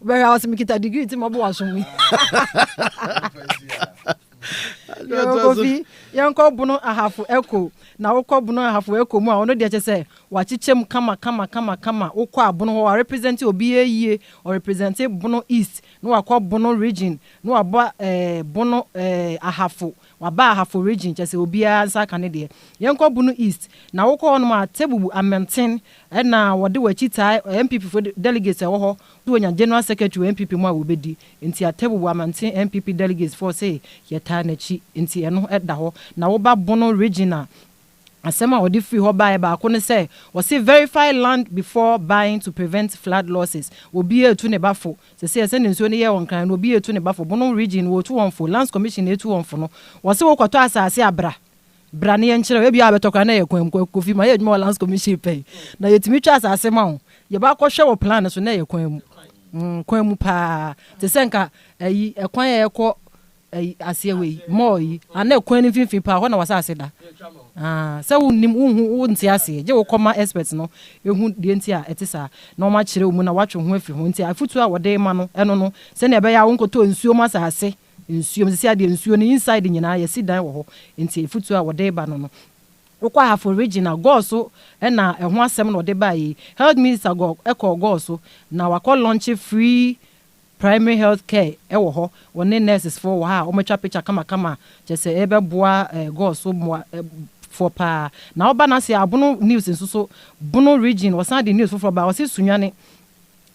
be ha osimikita degree ti mo bo asomwi Kofi yanko bunu ahafu eko na wokọ bunu ahafu eko mu a ono de che wachichem kama wokọ abunu ho represent obi eyie or represent bunu east no wakọ bunu region no aba bunu ahafu waba ahafu region che obi ansa kan de yanko bunu east na wokọ no ma tebubu amenten na wode wachita MPP for delegates wo ho wonya general secretary MPP mu a wobedi nti atebubu amenten MPP delegates for say yeta na chi nti eno eda ho na wo ba bono regional asema odi free ho buy ba ko ne say we say verify land before buying to prevent flood losses obi etu ne bafo say ne nsuo ne ye won kan obi etu ne bafo bono region wo tu won fo lands commission etu won fo no we say wo kwato asase abra bra ne enkyere we bia abetokwa na ye kwam Kofi ma ye dwuma lands commission pay na yetimi twa asase ma ho ye ba ko hwe wo plan so na ye kwam kwam pa te senka ayi ekwan ye ko asiawe moi ana kwani finfin pa ho na wasase da se wonim wo nti ase je wo koma experts no ehu de nti a etisa na o ma kire mu na watwe ho afiri ho nti afutu a wode ma no eno no se na ebe ya wo nkoto nsuo ma asase nsuo mse ade nsuo ni inside nyina ya si dan wo ho nti afutu a wode ba no no wokwa half original go so na eho asem na wode ba yi health minister go eko go so na wakọ launch free primary health care ewo ho woni nurses for ha o metwa picture kama je ebe boa go so for pa na oba na se abono news nso bono region wasan the news for ba wase sunwane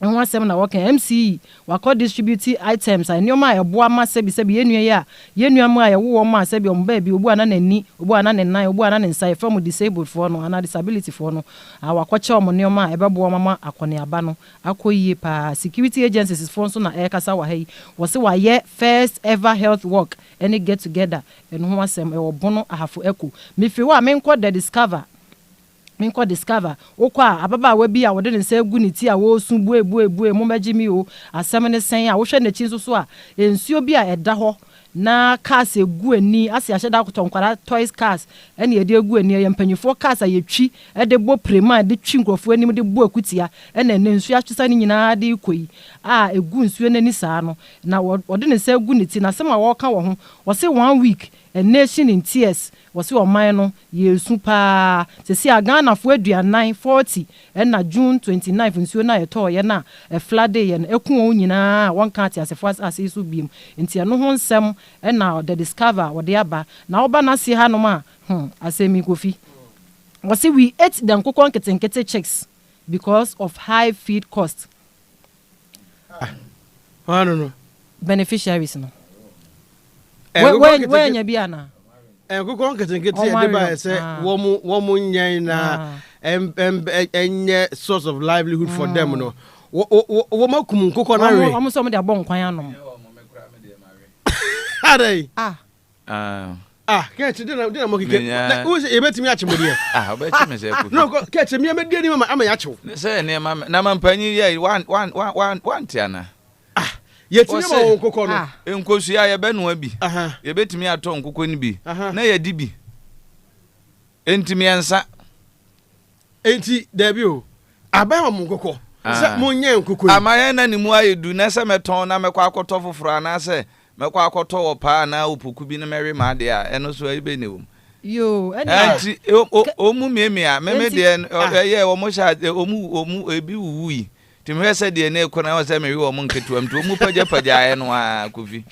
nwa asem na work MCE wakọ distribute items anyoma eboa ma sebi yenua ya yenua mu aye wo ma sebi o mba bi obu ana nani obu ana ne nan obu ana ne nsa from disabled for no ana disability for no wakọ che omo neoma ebeboa mama akone aba no akoyie pa security agencies for so na ekasa wa hai wose wa ye first ever health walk any get together eno asem e obono ahafo eko mefi wa menko the discover okwa ababa wa bi a wode ne nsa gu ne ti a wo su bue mo maji mi o asem ne sen a wo hwe ne chi so a ensuo bi a eda ho na cars egu ani ase ahye da kotonkwara toys cars ene ede egu ani ye mpanyifo cars a yetwi ede bo prema de twi nkrofo anim de bo akutia ene ne nsuo atwesa ne nyina de ikoi a egu nsuo nani saa no na wode ne nsa egu ne ti na asem a wo ka wo ho wo se 1 week a nation in tears wasi oman no yesu pa sesi Ghana fo aduanan 40 na June 29 nsuo na yeto ye na flood ye na eku won nyina won ka ati asefo ase so biem nti no ho nsem na the discover wode aba na oba na se ha no ma asemi Kofi wasi we ate the nkokon ketenkete checks because of high feed cost. I don't know beneficiaries no when nya bia na nkokɔ nketenkete yɛ de ba sɛ wɔn nyɛn na ɛnyɛ source of livelihood for them no wɔn akum nkokɔ na we wɔn sɛ wɔn de abɔ nkwan anom adai Catch dinner mo kike who's e betimi ache mo de obetimi se ku no catch me amedie ni mama ama yache se ne mama na mampanyi ye one tiana yetimi ma nkokɔ no nkosua ye benu abi ye betimi ato nkokɔ ni bi na ye di bi entimi ensa enti dabi o aba mo nkokɔ se mo nye nkokɔ amaye na ni mu ayedu na se meton na mekɔ akɔtɔ foforo ana se mekɔ akɔtɔ opa na opoku bi na meri ma de a eno so ebe ne wo yo anti omu memia meme de ye omu sha omu ebi wuwi timwe se de na ekona wo se meri wo mu nketuam to omu pagya aye no a Kofi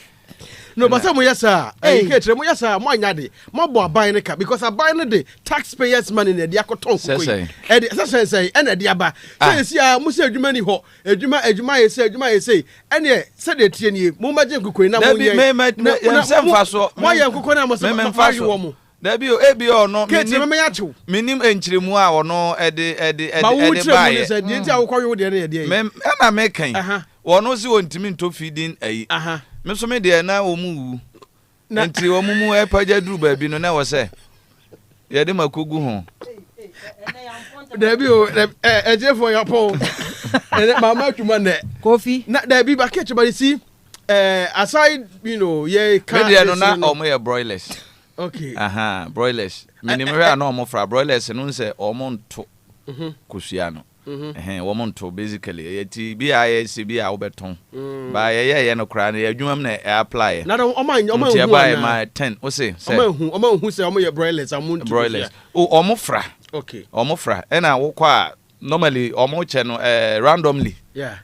no but say mo yesa ketre mo yesa mo anya de mo bo aban ne ka because aban ne de taxpayers money na de akɔtɔ nkokɔ e de say na de aba say si a mo se adwuma ni ho adwuma yese ene se de tie ni mo ma je nkokɔ na mo ye me se mfa so mo ye nkokɔ na mo se mfa so wo mo dabi o ebi o no ketre me yachew minim enkyiremu a ono ede ba ye se de ti akɔkɔ yo de na ye de me na me kan wono si wontimi nto feeding ayi me so me de na omu wu enti omu mu epaja duru ba bi no na wo se ye de makogu ho dabi o eje for your pon mama twuma ne Kofi na dabi ba catch ba see aside ye can me de no na omo ye broilers okay broilers minimum na omo fra broilers no nse omo nto kusua no woman to basically yeti BIS bi a obeton ba ye no kra na adwumam na apply na omo my 10 o say omo hu say omo ye broilers amuntu broilers omo fra okay omo fra na wokọ a normally omo che no randomly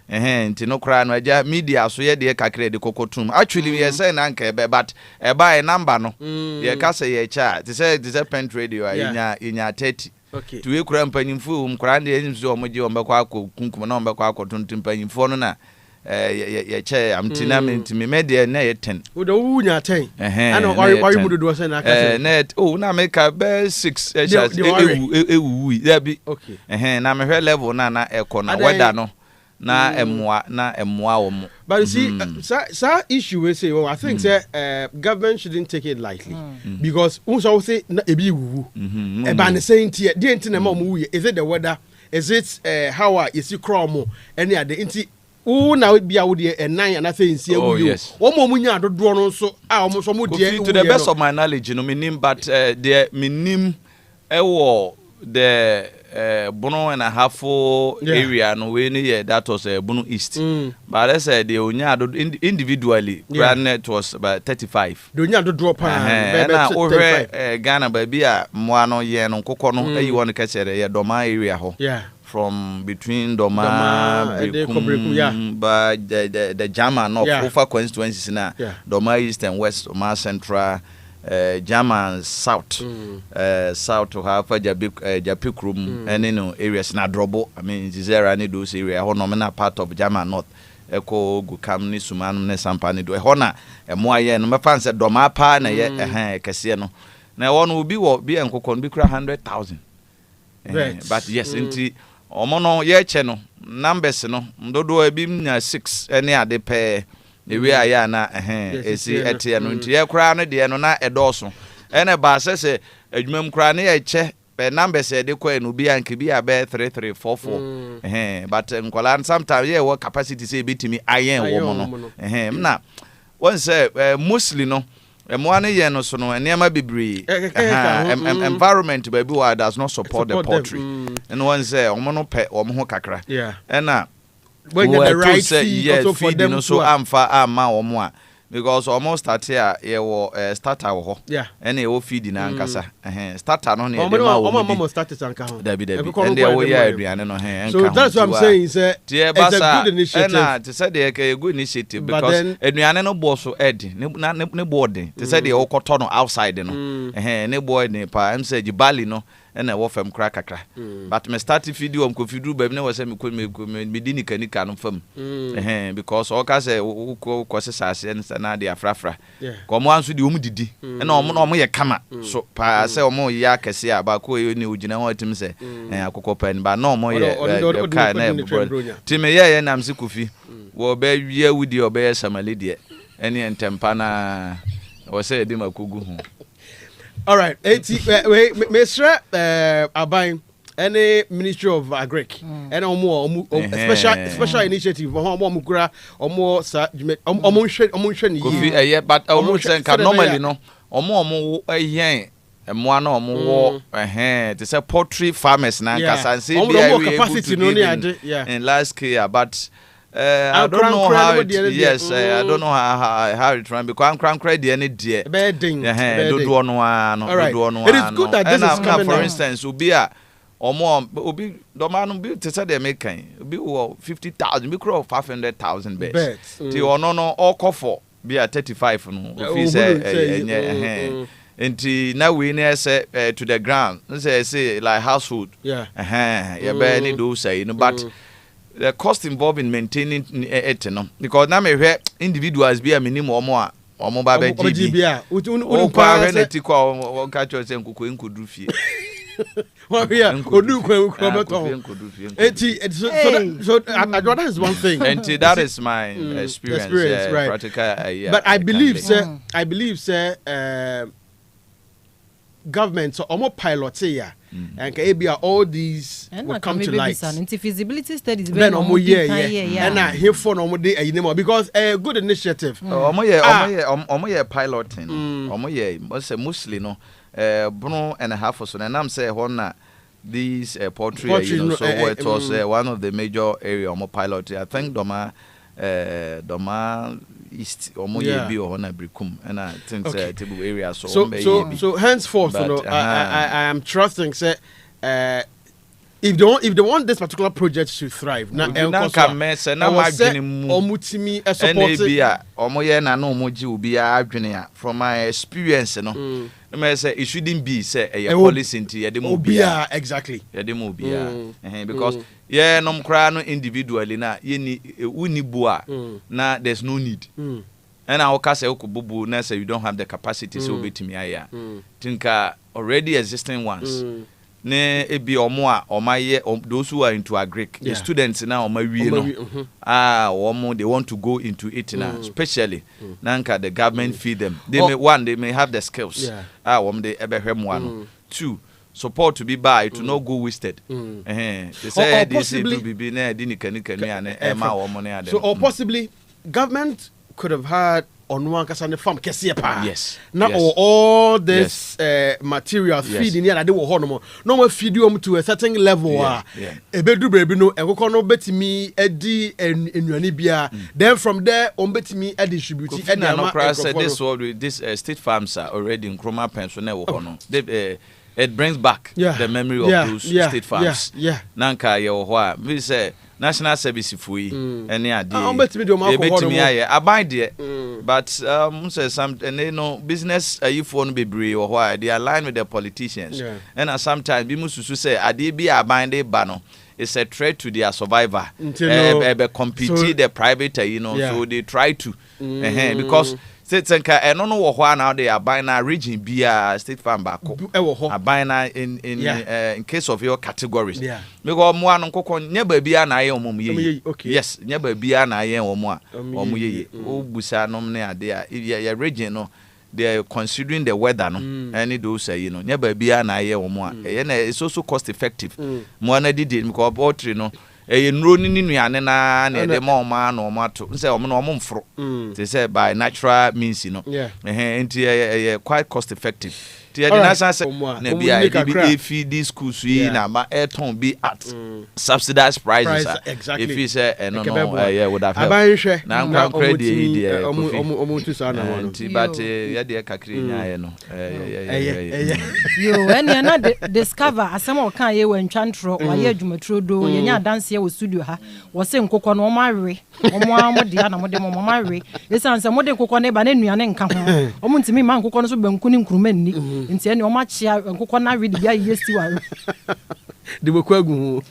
nti no kra no aja media so ye de kakra de kokotum actually we say na nka be but e buy number no ye ka say ye cha they say pent radio inya 30 okay tuwe kura mpanyimfo mkura de enso omoje ombekọ akọ kunkum na ombekọ akọ tontum mpanyimfo no na ye che amtina mentimi media na ye 10 wo do wunya 10 ana wari mu dodo say na aka net na make be 6 ewu ya bi okay na me level na ekọ na weather no na emwa wo mo but you see sa issue we say I think say government shouldn't take it lightly because also say na ebi wuwu e ba ne say ntie de ntie na ma mo wuye is it the weather is it how you see chrome any other ntie na bia wo de enan na say nsie wuye wo mo munya dodo no so a wo so mo de to the best of my knowledge no minim but the minim ewo the Bono and a half area no we near that was Bono East. But I said the Onya individually granted was about 35. The Onya do drop and over Ghana baby Moano yen on Kokono you want to catch a Doma area ho. Yeah. From between Doma but the Jama North over constituencies now. Doma East and West, Doma Central. German South South to have Japik room and areas na drobo I mean zero any those area ho part of German North eko gukam ni sumanu ne sampa ni do ho na emo aye no me fan se doma pa na ye kese no na won obi wo bi enkokon bi kura 100,000 but yes nti omo no ye che no numbers no ndodo abi nya 6 ene ade pe ewe aya na esi etie no nti ye kura no de no na edoso ene ba se adwumam kura ne ye che be numbers e de ko no bi anke bi abe 3344 but nkola sometimes ye wo capacity say bitimi ayen wo mo no na won say mostly no mo ane ye no so no enema bibri environment baby why does not support the poultry and one say omo no pe omo ho kakra na when the right seed also for them no so amfa ama omo a because almost start here ye wo starter wo ho and e wo feed na ankasa starter no na e dey ma wo omo starters anka ho dabi and they wo ya aduane no enka so that's what I'm saying say it's a good initiative na to say dey a good initiative because aduane no bo so edi ne board to say dey wo koto no outside no ne board ne pa am say jibali no and I wo fam kra kakra but me start video Kofi do baby na wo say me di nika no fam because all ka say ko se sase na de afrafra ko mo anso de omu didi na omo ye kama so pa say omo ya kese aba ko ni ogina ho tim say akoko pen ba na omo ye ka na ti me ye nam se Kofi wo be wie wudi obe samale de ene entempa na wo say de makugu ho. All right, Mr. Aban, any Ministry of Agric, and more special initiative, more mukura, or more yeah, but almost normally no, or more a yen. And one or more to say poultry farmers now, because say capacity in last year, but I don't know how it, yes, I don't know how it run because I'm crazy any dear. Bedding, do one. It is good that this is coming. For instance, Ubi or more, Ubi Domano built to say they're making be 50,000, we grow 500,000 beds. The or no all call for be at 35 if say and now we near say to the ground. Say like household. Yeah. You barely do say, but the cost involved in maintaining it, because now me individuals be a minimum or more by GB. Oh, parent, call catch us and cook and could do fear. So that is one thing, and that is my experience, right? Practical, but I believe, sir, government so almost pilots here. And all these will come to light. Feasibility studies. Then and I hear for no day anymore because a good initiative. Piloting. Mostly no. Bruno and a half or so. And I'm saying one these poultry. So it was one of the major area pilot. I think Doma East or be or Bricum, and I think table area. So henceforth, I am trusting. Say, if they want this particular project to thrive, now from my experience, say it shouldn't be say a policy into exactly because no cry individually na unibua na there's no need and I will say bubu na say you don't have the capacity so bet me aya tinka already existing ones ne ebi omo a omaye those who are into agric the students now omawie no they want to go into it now especially nanka the government feed them they may have the skills they ebehwem one two support to be by to not go wasted they say this do be na so or possibly government could have had on one casa farm kesi pa now all this material feeding here they will no feed you to a certain level e bedu baby no e kokon no betimi edi ennuane bia then from there on betimi e distribute this state farms are already in Kroma pensioner no it brings back the memory of those state farms nanka ye ho we say national service fui any idea betimi aye abide but say some business you phone be brave or why they align with the politicians and sometimes be mususu say ade bi abide ba no it's a threat to their survivor compete the private so they try to because Senka and no why now they are buying a region be a state farm back. A buying in case of your categories. Because one uncle never be an eye on yes, never be an eye on more or muye. Oh, Busa nomne there. If you're region, they are considering the weather, no, and it do say, never be an eye or more. And it's also cost effective. More than did because poultry, no. Running in na the more man or mato say fro they say by natural means and quite cost effective feed these schools na airton be at subsidized prices if you say would have helped now credit but you when not discover as some can you when chantro or ye dwumatro do ye nya dance ye studio ha wo se nkokọ no mawe omo dia na mo de mo mawe esan se mo de kokọ ne ba ne nuane nka ho omo ntimi ma nkokọ no so banku ni nkruma ni nti ene o ma chia nkokɔ na read bia yesi wa de bo kwagu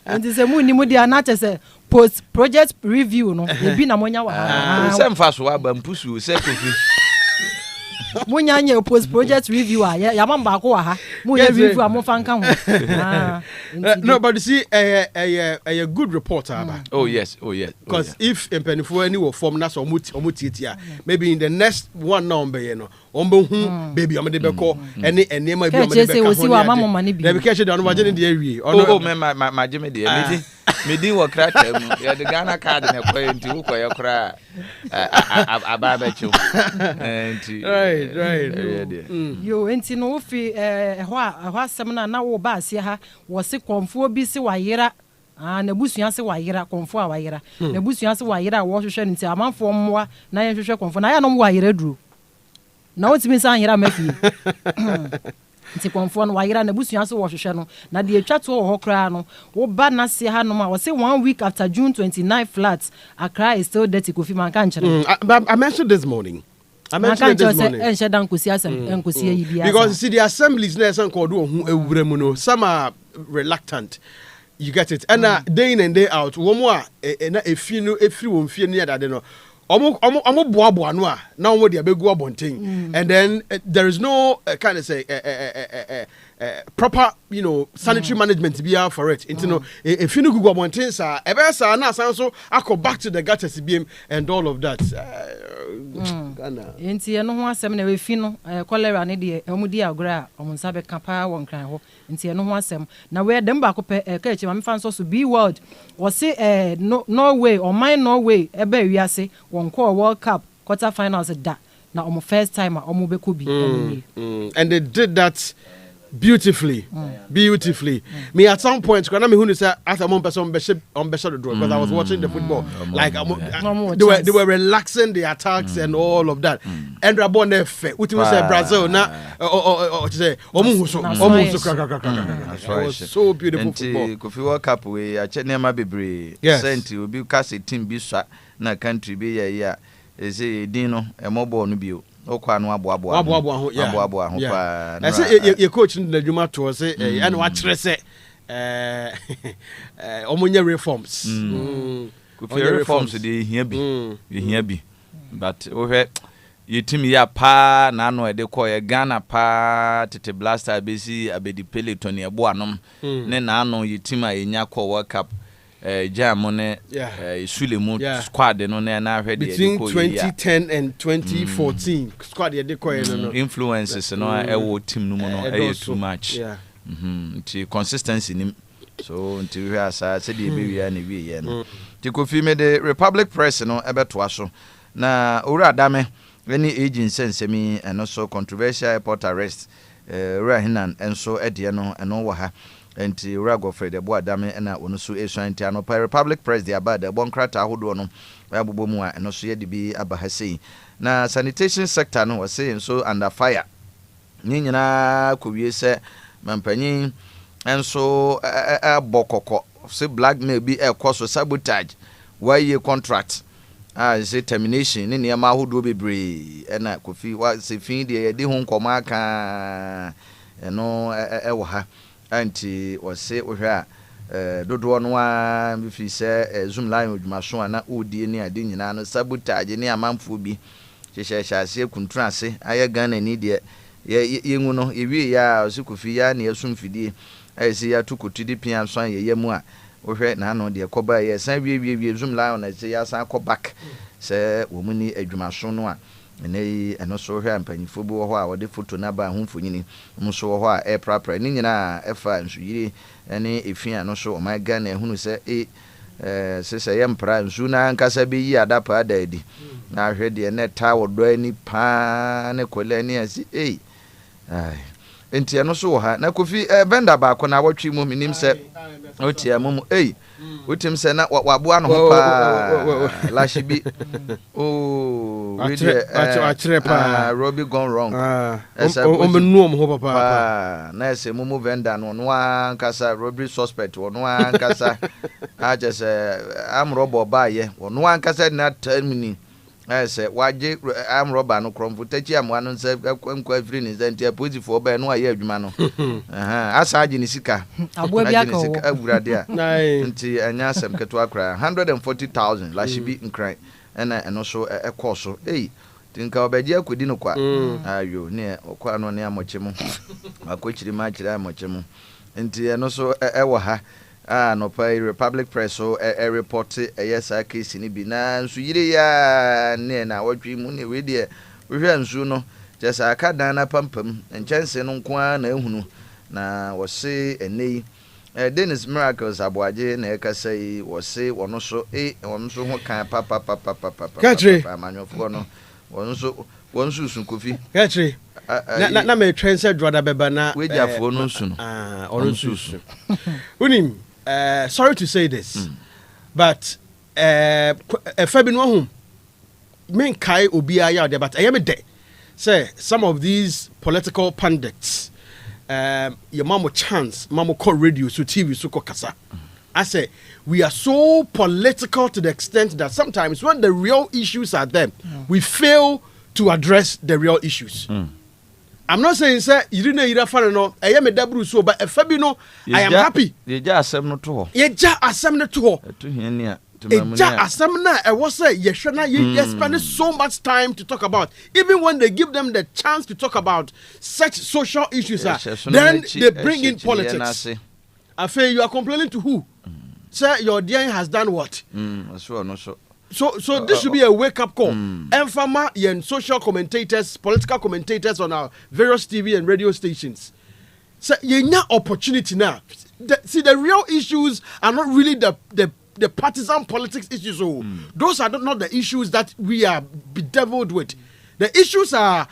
nti se mu ni mu dia na chese post project review no ebi na monya wa se mfa so aba mpusu se Kofi munya nye post project review ya mamba ko wa ha mu ya review amofa nka ho no but you see a good reporter aba oh yes because if empenifo any will form na so omutia maybe in the next one now be no ombe hu baby omde be ko ene enema bi omde be ka ho na be catch the no magene de awie oh ma jeme de me din wo krata mu ya de Ghana card na koy nti wo koy kra ababa chu nti right yo enti no fi ho asem na wo ba ase ha wo se konfo bi se wayera na busua se wayera konfo a wayera na busua se wayera wo hwehwe nti amanfo mmoa na ye hwehwe konfo na ya no wayera duru na wotimi san yera mafi nti konfo no wayera na busua se wo hwehwe no na de atwa to ho kra no wo ba na se ha no ma wo se 1 week after June 29 floods Accra is still dirty Kofi man kan chere I mentioned this morning because you see the assemblies some are reluctant. You get it. And day in and day out, one more if you won't feel near that, no. Now what the big thing, and then there is no kind of say proper, sanitary management to be out for it. If you know Google mountains are so I go back to the gutters and all of that. Inti no ho asem na we fi no cholera ne de omudi agora omunsa be kapa won kran ho inti no ho asem na we dem ba ko pe ka echi ma mfa so be world wo se Norway or my Norway e ba wiase won call World Cup quarter finals da na omo first time omo be ko bi and they did that beautifully. Me at some point when who say after one person on the draw because I was watching the football like they were relaxing the attacks and all of that and Rabon F which was Brazil na or to say almost so beautiful football Kofi World Cup we a chenema bebre sent will be cast team bi swa na country bi ya say dino e mobo no bio okwa no aboabo ho pa I say your coach in the Juma to say and what say omonya reforms reforms dey here bi but we you team ya pa na no e de call ye Ghana pa tete blaster besi abedi peloton e bo anom ne na no you team a enya call World Cup Jamone Sulemu squad no na hwede between 2010 and 2014 squad ye de no influences no e team no no too much nti consistency nim so nti we asa se de be wi na wi ye no ti Kofi me the Republic Press no ebeto aso na owura adame any agent sensemi and also controversial airport arrest owura hinan enso ede no eno wo ha enti owura Godfrey de bo adame na ono so esuanti Anopa Republic Press de abada bonkrata ahodo no abobom a eno so ye de bi abahasei na sanitation sector no wase so under fire nyina kowie se mampanyin enso abokoko se blackmail bi ekoso sabotage why contract say termination ni niam ahodo bebre na Kofi wa se fin de ye de ho nkoma aka eno wo ha anti wase ohwe a dodo no a bifi se zoom line odwumaso ana odie ni ade nyina no sabotage ni amanfo bi hyehyehye ase kuntuna ase aye Ghana ni de yengu no ewie ya se Kofi ya na yasum fidie ayese ya tukotudi pian so ye yemu a ohwe na no de koba ye san wie zoom line na se ya san ko back se wo mu ni adwumaso no a ene eno so hwe ampanyifo bi wo ho a wode photo na ba ho mfonyini mso wo ho a e prapra ni nyina efa nsuyire ene efia no so o my Ghana ehunu se se yempra nsu na nkasa be yi adapa adadi na hwe de ne ta wodo ani pa ne kolani asi ai enti eno so wo ha na Kofi vendor ba ko na wotwe mu minim se otia mu utim se na wabo ano ho pa lashibi Robbie gone wrong omenu ho papa na ese mu vendor no ankasa Robbie suspect no ankasa a just am robo ba ye no ankasa na 10 minutes I say waje am rubber no kromfo tachi am wanu se kwankwa free ni zentia positive oba no aye adwuma no asa age ni sika aboa bi aka wo awurade a nti anya asem keto akra 140,000 la shibi nkran ena eno so ekoso tinka obeje akodi no kwa ayo ne okwa no ne amoche mu akochiri ma kire amoche mu nti eno so ewo ha no pay Republic Press so report yes case ni bi na nso yire ya ne na wadwi mu ne we de hwe nsu no just aka dan na pampam enchanse no nko na ehunu na wose enei Dennis Miracles aboaje na ekasai wose wono so wono so ho kan papa amanyofo no wono so sun Kofi Katri na me trense droda beba na wejafo no sun ono susu unim sorry to say this but fabi no ho men kai obi aya de but ayame de say some of these political pundits your mama chance mama call radio so TV so kasa I say we are so political to the extent that sometimes when the real issues are there we fail to address the real issues. I'm not saying say you didn't hear fan no I am a dabru so but fabi no I am happy ye ja asem no to ho ye ja asem no to ho to hiania ja asem na e was say ye hwe you spend so much time to talk about even when they give them the chance to talk about such social issues then they bring in politics. I feel you are complaining to who? Sir, your dear has done what? So this should be a wake-up call. Enfama and social commentators, political commentators on our various TV and radio stations. So you have opportunity now. See, the real issues are not really the partisan politics issues. Those are not the issues that we are bedeviled with. The issues are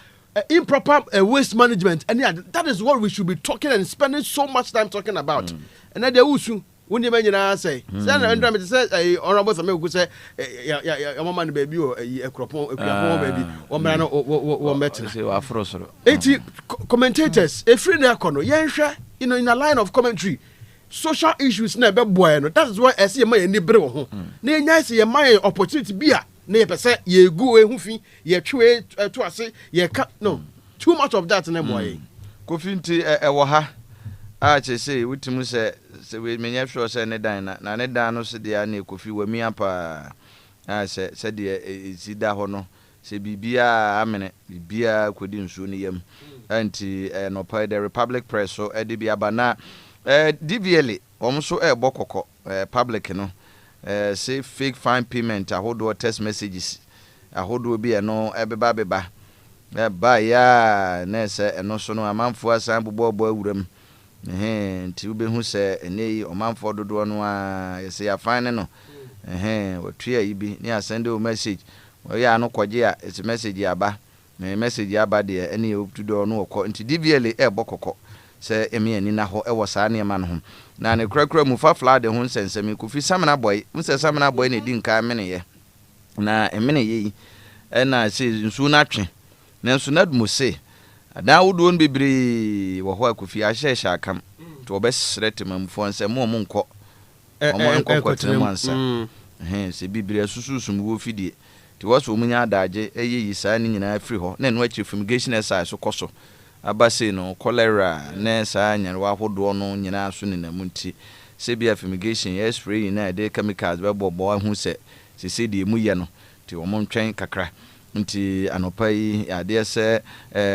improper waste management, and that is what we should be talking and spending so much time talking about. And then the when you mention say, honorable Samuel could say, your mama and baby or a cropon, baby, or man or metal. Commentators, a free econo, yansha, in a line of commentary. Social issues never bueno. That is why I see my neighbor. Nay, I see my opportunity beer. Nay, per se, ye go a hoofy, ye true to us, ye cut no. Too much of that in a way. Kofi a waha. I say, which mu say we may sure say ne dan na ne dan no se dia na Kofi wa mi apa said the da ho no se bibia amene bibia kodi nsu ne yam anti no pay the Republic Press so e de bia bana DVL om so e bokoko public no say fake fine payment ahodo text messages ahodo bi e no e beba ba ya na se eno so no amanfo asan bobo awuram nti ube hu se enei omanfo dodo no a yesi ya fine no wotua yi bi ni asende o message o ya no koje a its message aba na message aba de ene otudo no okọ nti DVL bokoko se emi ani na ho wo saa ne ma no ho na ne krakra mu fa fla de ho nsensem Kofi samina boy nse samina boy ne di nka mene ye na emene ye na se nsu na twe na nsu na dum se ada wodon bebre wo ho Kofi ahye akam to obesrete mamfo nse mo nko nko kwatene ansa se bebre asususum wo fidie ti wo so munya adaje eyeyi saa ni nyina afri ho na no achi fumigation exercise so koso abase no cholera na saa nyanwa ahodo no nyina so ne namunti se bia fumigation yes spray na de chemicals be bobo hu se de mu ye no ti wo montwen kakra nti Anopa yi ade se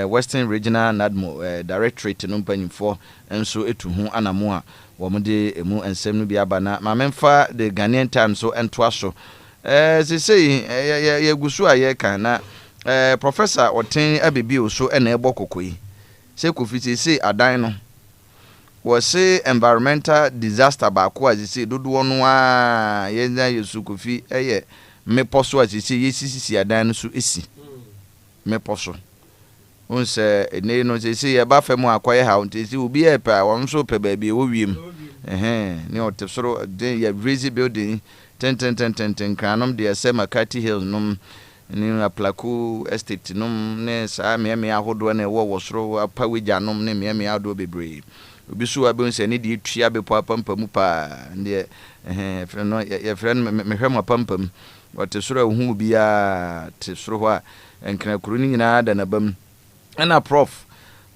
Western Regional Nadmo Directorate no mpanyimfo enso etu hu anamo a wo mde emu ensem no bi abana ma memfa the Ghanaian Times so ento aso se sei ye gusu aye kan na professor Otin abebi so na ebokoko yi se Kofi se adan no wo se environmental disaster ba ko azise dodo no a ye na Yesu Kofi eye me poso azise yesisi adan no so esi me poso onse ene no se ye ba fam akoye ha onti obi e pa won so pe ba bi wo wiem ne otesoro de ye raise building ten kanom de se Makati Hills num ni aplaku estate num ne sa me ahodo na wo soro apawija num ne me ado bebre obi so abe onse ne de tua be pampamu pa de friend no ye friend me hwem pampam wɔte soro hu bia te soro hɔ a nkra kuru ni nyinaa da na bam ɛna prof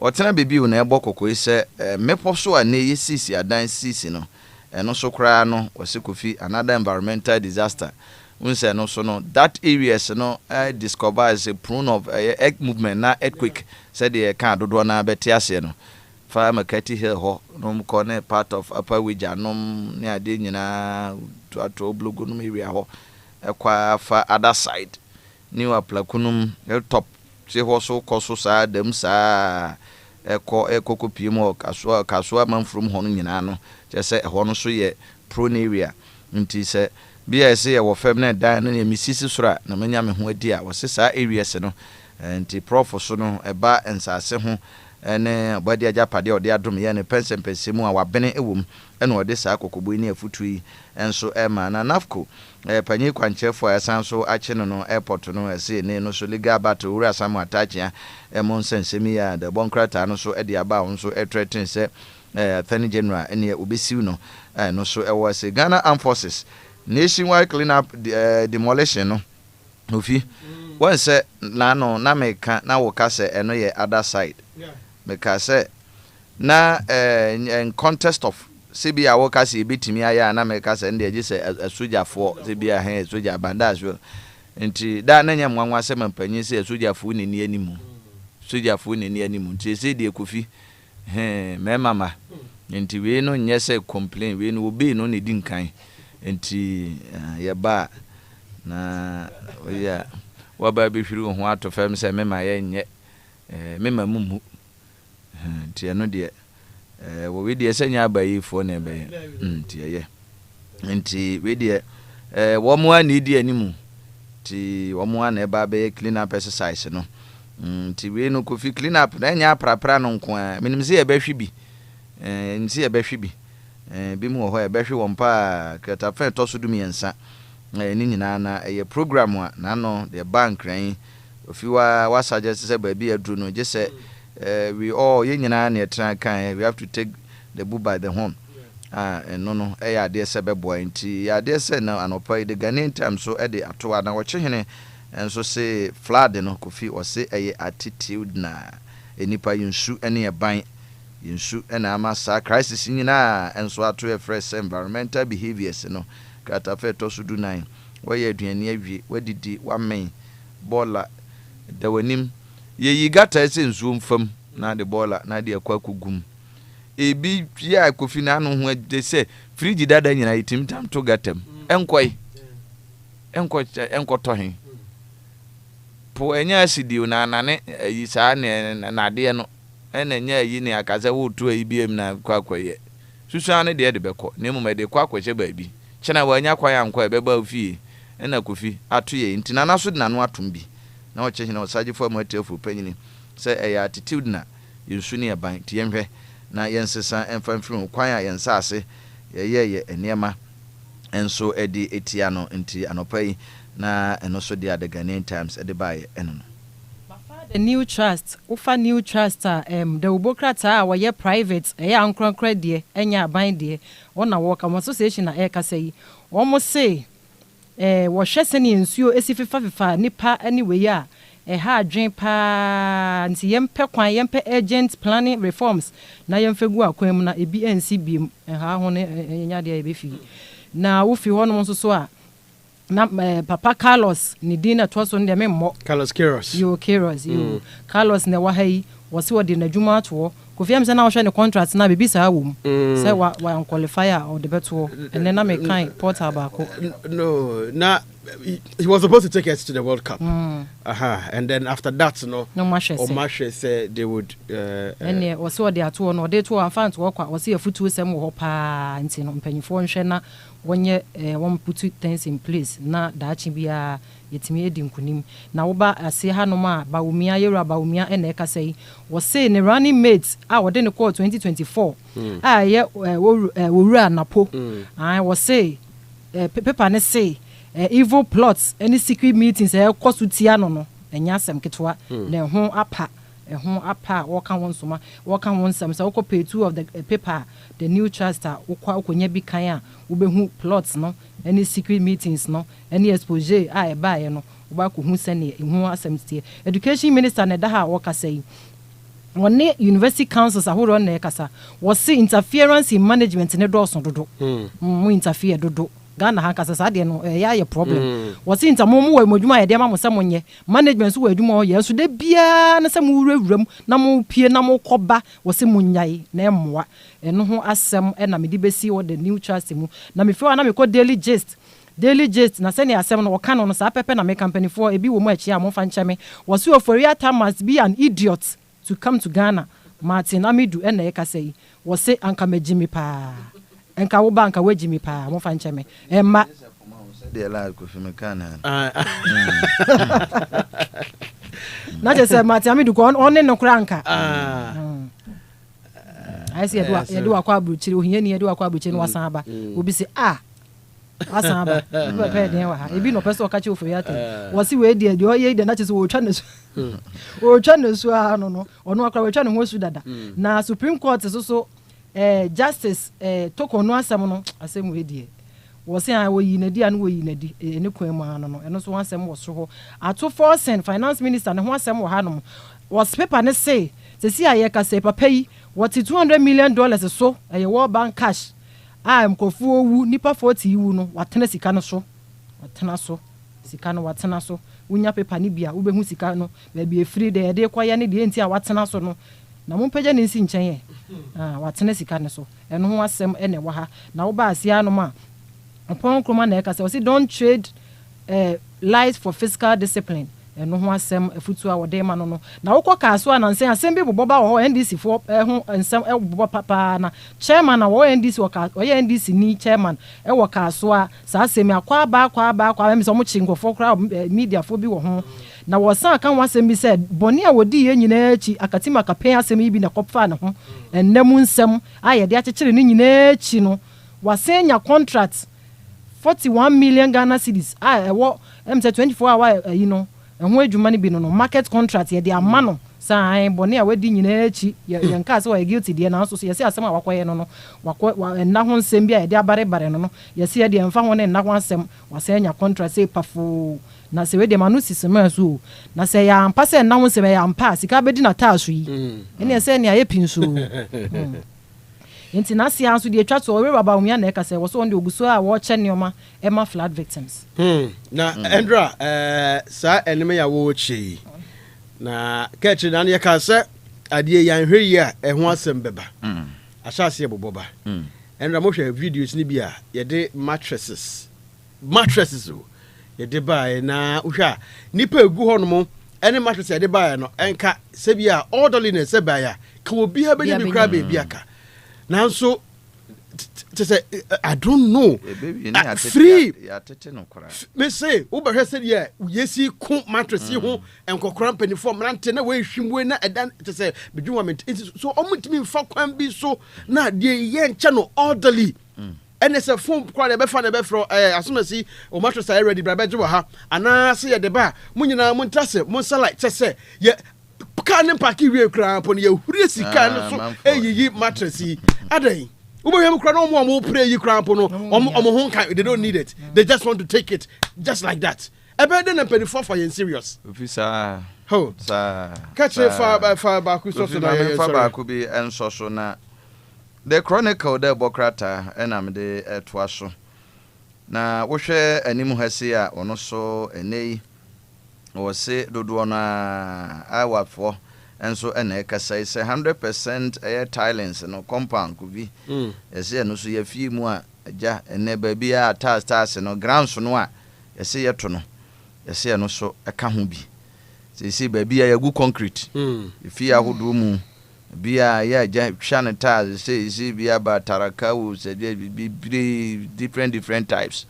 wɔtena bebi wo na ɛbɔ kokoi sɛ mepo so a ne yɛsisi adan sisi no ɛno so koraa no wɔse Kofi another environmental disaster unse no so no that areas no discover as a prone of earth movement na earthquake said the kan dodo na beti ase no fa makati hill ho no corner part of upper wija no ne ade nyina to blogo no area ho ekwa fa other side ni wa plakunum top se ho so koso sa dem sa ekoko pimo kaso manfrom ho no nyina no je se ho no so ye prone area nti se bia se ye wo fam na dan no misisi sora na manya me ho adi a wo se sa areas no nti prof so no eba ensase ho ene body ajapade ode adom ye ne pensempensemu a wabene ewom ene ode sa kokobo ni afutu yi enso ema na nafco panyi kwanchefo asan so ache no airport no ese ne no so legal battle wura samu atachia emon sensemi ya the bonkrata no so ede aba won so threaten se Attorney General ene obesiw no no so ewo se Ghana Armed Forces nationwide clean up demolition no Kofi one say na no na meka na wo ka say eno ye other side meka say na in contest of CBA wo ka say bitimi aya na meka say nde je say soja for CBA he soja bandage nti da na nya mwanwa say mampanyi say soja fu ni ni animu soja fu ni ni animu nti say de Kofi me mama nti we no nye say complain we no obi no ne di nkan nti ye ba na oya waba be hwiru ho ato fam se mema ye nye mema mumu nti eno de wo we de senya abayifo na be nti ye nti we de wo mo ani di animu nti wo mo na eba be clean up exercise no nti we no Kofi clean up na nya prapra no nko a minim se ye be hwi bi nti ye be hwi bi bi mu ho ye be hwi won pa kata fa to so dum yensa ni nyina na ye program a na no the bank ran ofiwa wa suggest say ba bi adru no je say we all ye nyina na etra kan we have to take the bull by the horn no ya de se be boy nti ya de se na Anopa the Ghanaian time so e de atoa na wo chehene enso say flood no Kofi o say eye attitude na enipa yinsu ene e ban yinsu ena ama sa crisis nyina enso ato e fresh environmental behaviors no kata fe to sudu 9 waye aduane awie wadidi wamen bola da wanim ye yigata ese nsuo mfam na de bola na de akwa kugum ebi ya Kofi na no ho de se fridge dada nyina yitim tam to gatam enkoto hen po enya asidi na anane yi saa na de no ena nya yi ne akaza wo tu ayi biem na kwakwaye susu ane de beko na emu de kwakwache baabi chena wanya kwa ya nkwa ebeba ofie ena Kofi ato ye ntina na so de nanu atom bi na wo chehina osaje fo amatefu panyini se eya attitude na yinsu ne ban ti yenhwe na yensesa emfamfiri kwan a yensase ye enema enso edi etia no nti Anopa yi na eno so de Ghanaian Times ede bae eno no the new trust ufa new trust the ubokrata wa ye private ankronkra de enya aban de ona work association na ka say omo say wo hwese ne nsuo esififa nipa anyway a ha adwen pa nti yempe kwan yempe agent planning reforms na yemfegu akwan mu na ebi NC biem ha ho ne enya de ebefi na wo fi ho no nso so a na Papa Carlos ni dina twaso ndem memmo Carlos Queiroz yo Carlos ne wa hai wose wodi na dwuma ato Kofi am se na wo hwe ne contract na bebi sa wo se wa qualifier or the beto and then na me kind portal baako no na he was supposed to take us to the World Cup and then after that no Mashe said they would and wose wodi ato no de to amfa to kwa wose afutu sem wo pa nti no mpanyifo nhwe na wonye won put things in place na daachi bia yetimi edi nkunim na wo ba ase ha no ma ba umia yera ba umia ena e ka sei wo say ne running mates a wo de ne call 2024 a ye wowura napo wo say paper ne say evil plots any secret meetings kosutia no enya asem ketwa na ho apa waka wonsoma waka wonsam so ko pay 2 of the paper the new trust ukwa ukonya bi kan a wo behu plots no any secret meetings no any exposure a buy no oba ko hu sene ehu asem tie education minister na da ha wo kasa yi wone university councils ahoro na kasa wo see interference in management ne do so dodo mu interfere dodo Ghana ha kasa sa de no ya problem wo see intamomu wa modwuma ya de ma mo samonye management so wa adwuma o ye so de bia na se mu wurawuram na mo pie na mo koba wo se munyai na emmoa eno ho asem na me de besi wo the new trust mu na me fe na me ko daily gist na send asem no waka no sa pepe na me company for ebi wo mu achi a mo fa ncheme wo se Oforiata time must be an idiot to come to Ghana Martin Amidu na e kasa yi wo se anka majimi pa enka wo banka wajimi pa mo fa ncheme emma de la Kofi Mekana na je se Martin Amidu ko on no kranka I see you akwa abuchiri ohia ni akwa abuchiri no wasan aba obi se wasan aba pe den wa ha ebi no person ka che Oforiata wo si we de oye de na che se wo twa ne so no ono akwa we twa ne ho su dada na Supreme Court so justice toko no asem no asem we die wo se wo yi na di an wo yi na di ne kwan mu no eno so asem wo so ho ato forcing finance minister ne ho asem wo ha no was paper ne say se si aye ka say papa yi what $200 million so World Bank cash mkofu owu nipa 40 iwu no watena sika no so sika no watena so unya paper ni bia ubehu sika no ba bi efiri de de kwaya ne de enti a watena so no na mo pagya ne nsi nchen ye watena sika ne so eno ho asem ene wa ha na wo ba asia no ma upon kroma na e ka say don't trade lies for fiscal discipline eno ho asem afutu a wode ma no na wokọ kaaso ananse asem bi bobo ba wo NDC fo ho ensem bobo papa na chairman na wo NDC wo ye NDC ni chairman wo kaaso a sa asem akwa ba me so mo chinkofo kra media fo bi wo ho na wo san kan wasem bi said boni a wodi ye nyina achi akatima kapen asem bi na kopfa na ho ennem nsem a ye de akekere ni nyina achi no wasenya contract 41 million Ghana cedis wo 24 hour ho adwuma ne bi no market contract ye de ama no san bone a wadi nyina achi ye nka se wa guilty de na so ye se asem a wakoye no na ho nsem bi a ye de abare no ye se ye de mfa ho ne na ho asem wasenya contract se pafo na se we de manu sisema so na se ya ampa se na ho nsem ya ampa sika bedi na taaso yi ene se ne aye pinso Inti na sia nso de atwa to we baba umya na e ka se wo so on de oguso a wo che neoma ema flood victims na Andra sa eneme ya wo chi na kechi na ne ka se ade yan hwe ya e ho asem beba ashase boboba Andra mo hwe videos ni bia ye de mattresses o ye de ba na uhwa nipa egu ho no mo ene mattress ye de ba no enka se bia orderliness se ba ya ka obi ha be bi kra be bi aka now so I don't know free me say uber said yeah yesi ku mattress ho enkokran paniform rante na we hwimwe na edan to say bedwuma so omutimi fa kwan bi so na de ye nche no orderly and it's a phone kwa be fa na be fro asomasi o mattress are ready bra be gwa ha ana se ye de ba munyina muntrase mun salai say ye kan park wie kra pon ye huri sika no so eyiyi mattress yi adai ubeham kra no mo pray yi kra pon no omo ho kan they don't need it they just want to take it just like that ebe dey na pay for you serious officer ho sa catch fa ba ku so na ye fa ba ku bi enso so na the chronicle there bokrata enam de etoa so na wo hwe animu hase a ono so enei o se dodo na awafo enso ena ekasai se 100% air tilings no compound ku bi ese no so ya fie mu a agya ene ba bi a tas no grounds no a ese yeto no ese no so eka ho bi se ba bi a yagu concrete fie ahodo mu bi a ya agya hwane tas se bi a ba taraka wo se bi different types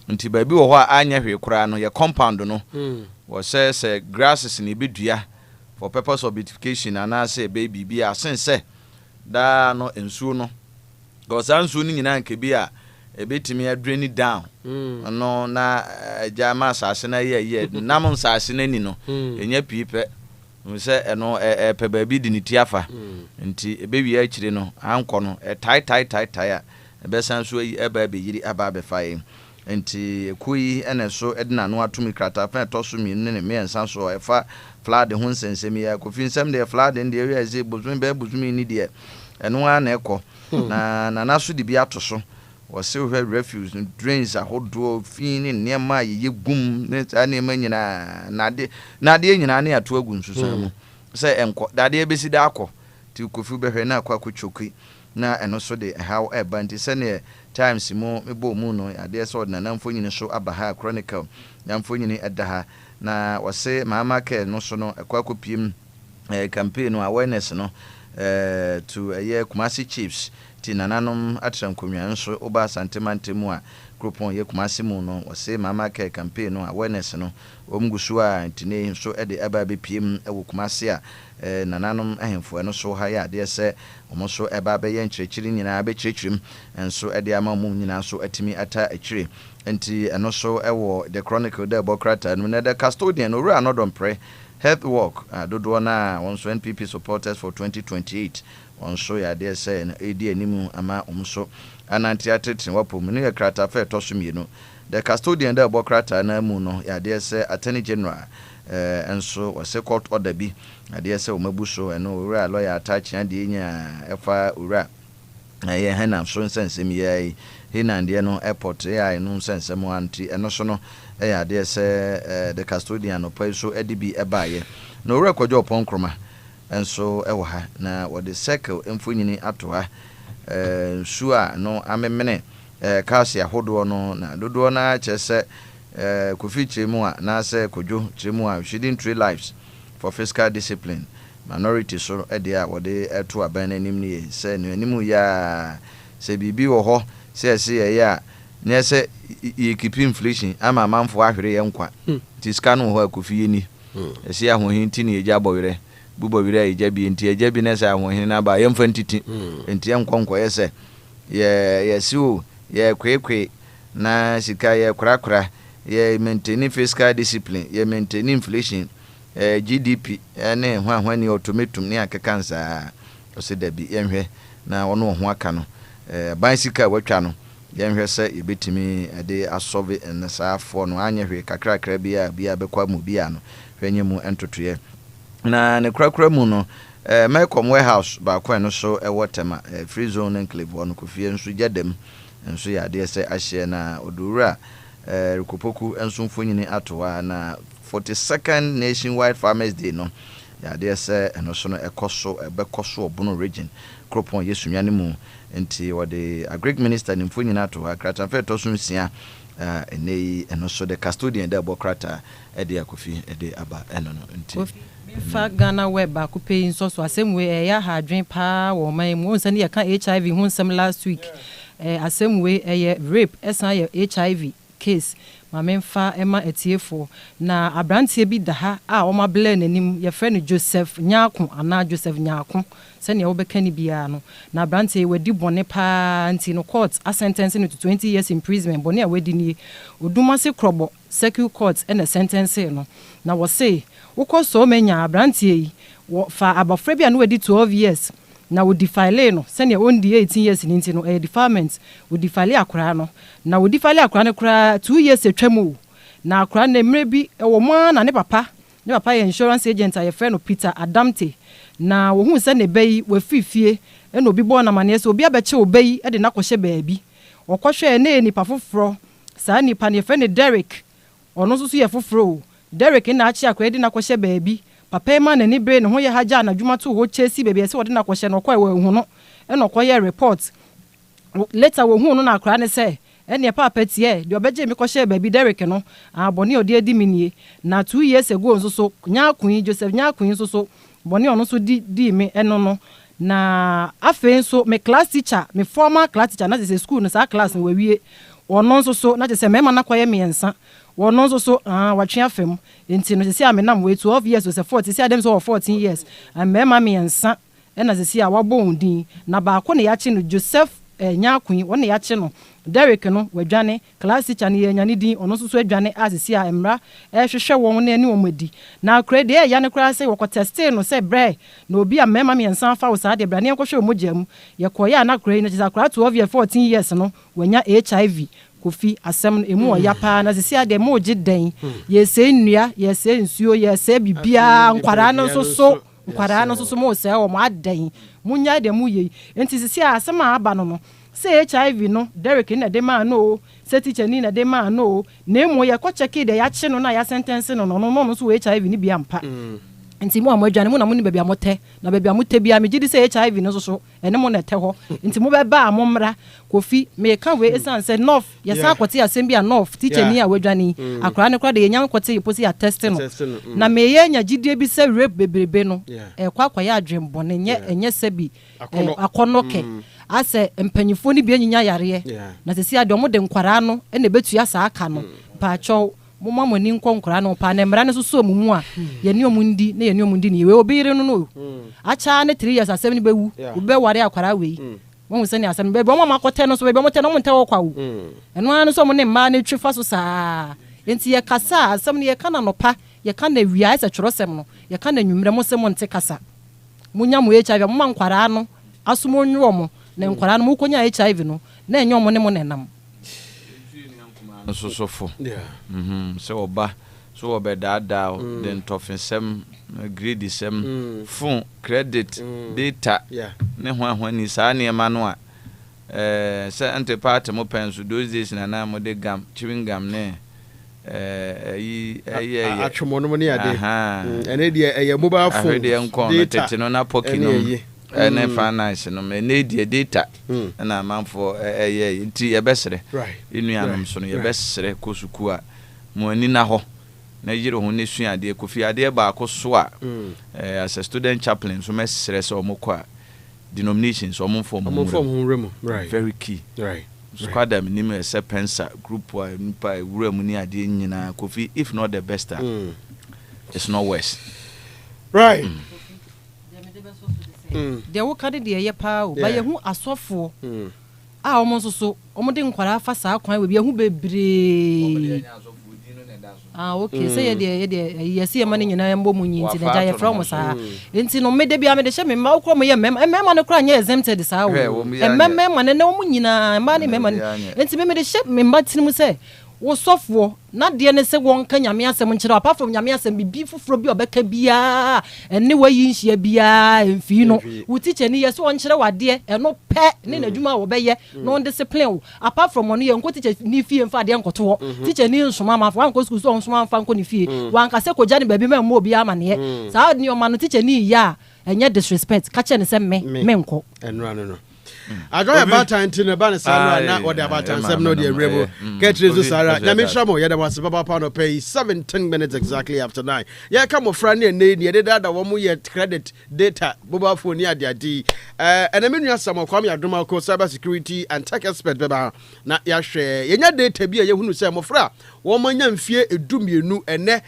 nti ba bi wo ho a anya hwe kura no ya compound no was say grasses ni bidua for purpose of beautification and I say baby be a sense da no ensuo no because ansuo ni nyina nke bi a ebetimi drain it down no na jama sase na ye nam nsase na ni no enya pipe nse eno pe ba bi di ni tiafa nti ebewi a kire no anko no tai a ebesan so yi eba be yiri aba be fae enti kuyi ene so edina no atumi krata fa to so mi ne me ensa so efa flood ho nsensem ya Kofi nsem de flood de area eze bozumi be bozumi ni de eno a na ekọ na so de bi ato so wose hwe refuse drains ahodo fini niema ye gum ne anema nyina na de nyina ne ato agu nsusan mu se enko dade besi da akọ ti Kofi behwe na akọ akọchoki na eno so de how ebanti se ne times mo mebo mu no ade so na namfo nyine so abaha chronicle namfo nyine edaha na wose mama ke no so no ekwa kopiem campaign awareness no to Kumasi Chiefs ti nananom atram konwa nso oba santemante mu a groupon ye Kumasi mu no wose mama ke campaign no awareness no omgusu a ntine so ede aba be piem ewo Kumasi a nananom ahemfo no so ha ya de se omo so eba be ye nkyerɛkyerɛ nyina be kyerɛkyerɛm enso ede ama mu nyina so atimi ata akyire enti eno so ewo the chronicle de bokrata no na the custodian owura no dompre health work dodo na onso NPP supporters for 2028 onso ya de say na edi animu ama omso ananti atetin wapom ne krata fa toso mienu the custodian de bokrata na mu no ya de say attorney general enso wase court order bi ya de say omabuso eno owura lawyer attach ya de nya efa owura ye hana so nsensem ye hinande no airport ya no nsensem anti eno so no ya de say the custodian no pay so edibi ebaye no owura kwadwo opon kroma enso ewo ha na wode circle emfonyini ato ha sua no amemene kasi ahodo no na dodo na chese Kofi chemu a na se kodwo chemu a shouldn't trade lives for fiscal discipline minority so edia wode eto aban anim ne se no anim ya se bibi wo ho se ya ne se ye keep inflation ama manfo ahwere ye nkwa tiska no ho Kofi yeni ese ahohinti ne eja bowere bubowere eja bi enti eja bi ne se ahohin na ba yemfa ntiti enti enkonko ye se ye siwo ye kwekwe na sika ye kurakura ye maintain fiscal discipline ye maintain inflation GDP ene hwahwani automatum ne akekansa osedabi yenhwe na ono ho aka no bicycle watwa no yenhwe se yebetimi ade asolve en saafo no anyehwe kakrakra bia bekwa mu bia no hwenye mu entotoye na ne kurakura mu no Melcom warehouse ba kwa no so ewotema free zone enclave ono Kofi enso gyadam enso ya de se ahye na odura Rukopoku enso mfonyini atowa na 42nd Nationwide Farmers Day no ya de se eno so no ekoso ebekoso obono region kropon yesunwane mu enti wode agric minister ni mfonyini atowa krata fe to so nsia enei eno so the custodian de bokrata ede Kofi ede aba eno no enti fa Ghana web akupe nso so asemwe ya ha adwen pa wo man mu nsa ne ya ka HIV hu nsem last week asemwe rape esan ya HIV case mamemfa ema etiefo na abrantie bi da ha a o mabele nanim ye friend Joseph Nyako ana Joseph Nyako se ne obeka ni bia no na abrantie wadi bone pa anti no court a sentence no to 20 years imprisonment bone a wadi ni odumase krobo circuit court and a sentence no na wo say wukọ so menya abrantie yi fa abofra bia no wadi 12 years na wo defile no se ne on di 18 years ni nti no defilement wo defile akora no na wo defile akora ne kora 2 years atwamu na akora na mre bi wo mo na ne papa ye insurance agent a ye friend Peter Adamte na wo hu se ne bayi wa fifie e no bi bo na mane se obi abeche obayi e de na kohye baabi okohwe ne nipa foforo sa nipa ne friend Derek ono so ye foforo Derek na achi akora de na kohye baabi papa ma na ni bre ne ho ye haja na dwuma to ho chesi baabi se wode na kohye no kwa hu no e no koye report later wo hu no na akora ne se ene papa tie de obeje mi kohye baabi Derek no abone odi adi minie na 2 years ago nso so Nyakun Joseph Nyakun nso so bone ono so di me eno no na afen nso me class teacher me former class teacher na say school no sa class no wawie ono nso so na say mema na koye miensa wono nso so watwe afem enti no sisi amenam we 12 years so 40 sisi adem so 14 years mema miensa ena sisi a wabɔ undin na baako ne yache no Joseph Nyakun wona yache no Derek no wadwane class teacher ne yanyane din ono nso so adwane asisi a emra hwehwɛ wɔn na ani wɔmadi na krede ya ne kra sɛ wɔkɔ teste no sɛ bre na obi a mema miensa fa wo saa de brane nkɔhwɛ omogya mu yɛkɔyɛ na kra ne sɛ kra 12 years 14 years no wanya HIV Kofi asem emu oya pa na sisi ade mo gye den ye se nnua ye se nsuo ye se bibia nkwara no so nkwara no so mo se o mo adan munya de mu ye enti sisi asem aba no say HIV no Derek na de man no say teacher ni na de man no na emu ye ko check de ya che no na ya sentence no so HIV ni bi ampa nti mo amadwane mo na mo ni baabi amote na baabi amote bia me gidi say HIV no so ene mo na te ho nti mo be ba amomra Kofi me kan we esan say north yes akote asem bia north teacher ni awadwane akra ne kra de yenya kote yiposi ya test no na me ye nya gidi bi say rape bebrebe no kwa ya adwembone enye sebi akonoke ase mpanyifo ni bia nyinya yare na sesi ade mo de nkwara no ene betu ya sa aka no pa cho mo mani nkɔ nkora no pa na mmara ne so so mu a ye ne omundi na ye ne omundi ni we obire no acha ne 3 years asɛm ne bewu ube ware akwara we mo se ne asɛm be mo makote no so be mo te no mo nte wo kwa wo eno an so mo ne mma ne twifa so saa enti ye kasa asɛm ne ye kana no pa ye kana wia ise tworosɛm no ye kana nwumre mo se mo nte kasa munya mo HIV mo mankwara no asomo nwo mo na nkwara no mo konya HIV no na enyo mo ne mo nenam so fo so oba so obedada den tofensem grade sem phone credit data ne ho ni sa ne ma no a se ante part mo penso those days na mo de gam chewing gum ne atwomo no ne ade ene de mobile phone data no na pocket no ene finance no me need data na manfo nti yebesere enuanom so no yebesere kosuku a mo ani na ho na yire ho ne sua ade Kofi ade ba ko so a as a student chaplain so mesere so mo kwa denominations so mo form very key squad am ni me se pensa group wa nipa wura mu ni ade nyina Kofi if not the best it's not worse de wo kade de ye pa o ba ye hu asofo a omo so omo de nkwara fa saa kwan we bi hu bebre okay say ye de ye se ma ne nyina mbo mu nyinti na ja ye from saa enti no me de bia me de hye me ma okro mo ye mema no kra nya exempted saa o mema ne no mu nyina ma ne mema enti me de hye me ma tinimu se wo sofo na de ne se won ka nyame asem nkyere apart from nyame asem bibi fufuro bi obeka bia enne wayi nhia bia emfi no wo teacher ni yes won kyere wade eno pe ne nadwuma wo beye no discipline apart from ono ye nko teacher ni fie mfa de nkoto ho teacher ni nsoma ma fa nko school so nsoma mfa nko ni fie wan ka se ko jani baby ma mo bia ma ne saa ni o ma no teacher ni ya enye disrespect ka che ne se me nko enra no I don't about time to the banner, not what about time, 7 no dear rebel. Get to Sarah. Yamishamo, Yada was Baba Pano pay 17 minutes exactly after 9. Yeah, come on, friend, and need that one more yet credit data, mobile phone, yeah, D. And I mean, you have some of Kwame Adarkwah cyber security and tech expert, Baba. Not your share. Yenya data be a Yahoo Sam of Fra. Woman young fear a doom you knew and ne.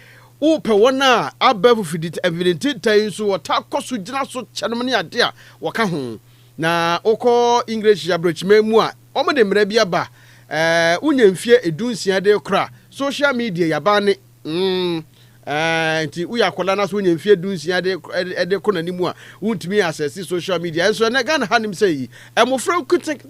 O pe wana abefu fidit evident time so attack so jina so chanmani adia waka ho. Na oko English abrochime mu a omo de mra bia ba unya mfie edunsia de kra social media yaba ne nti uya kola na so unya mfie edunsia de kona ni mu a untimi access social media enso na Ghana hanim sei emofra kutek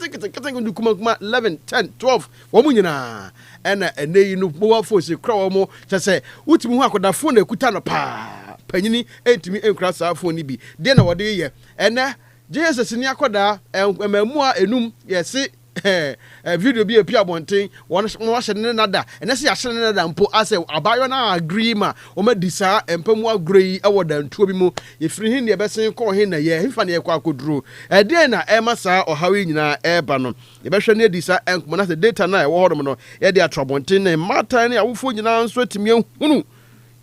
ndukuma 11 10 12 wo mu nyina ena eneyi no mo force kra wo mo chese utimi hu akoda phone ekuta no pa panyini entimi enkra sa phone ni bi de na wode ye ena Jesus ni akoda emamua enum yesi video bi epia bonten won hye ne nada ene se hye ne nada mpo ase abayo na agree ma o ma disa empamu agree e woda ntuo bi mu yefiri hin ne besen ko hin na ye himfa ne ye kwa akoduro de na e ma sa ohawe nyina e ba no ye behwe ne disa enkomo na se data na e wo hodom no ye de atrobonten na mata ne awofo nyina nso atimi hunu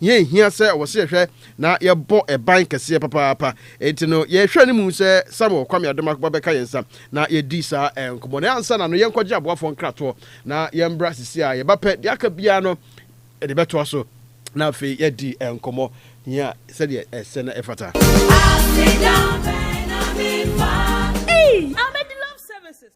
ye hia se wo se hwe na ye bo e ban kese papa enti no ye hwe ne mu se Samuel Kwame Adarkwah beka yensa na ye di sa enkomo na ansa na no ye nkwaje aboafo nkrato na ye mbra sisi a ye bape de aka bia no e de beto so na fe ye di enkomo nya se de ese na efata. Hey, I'm at the love services.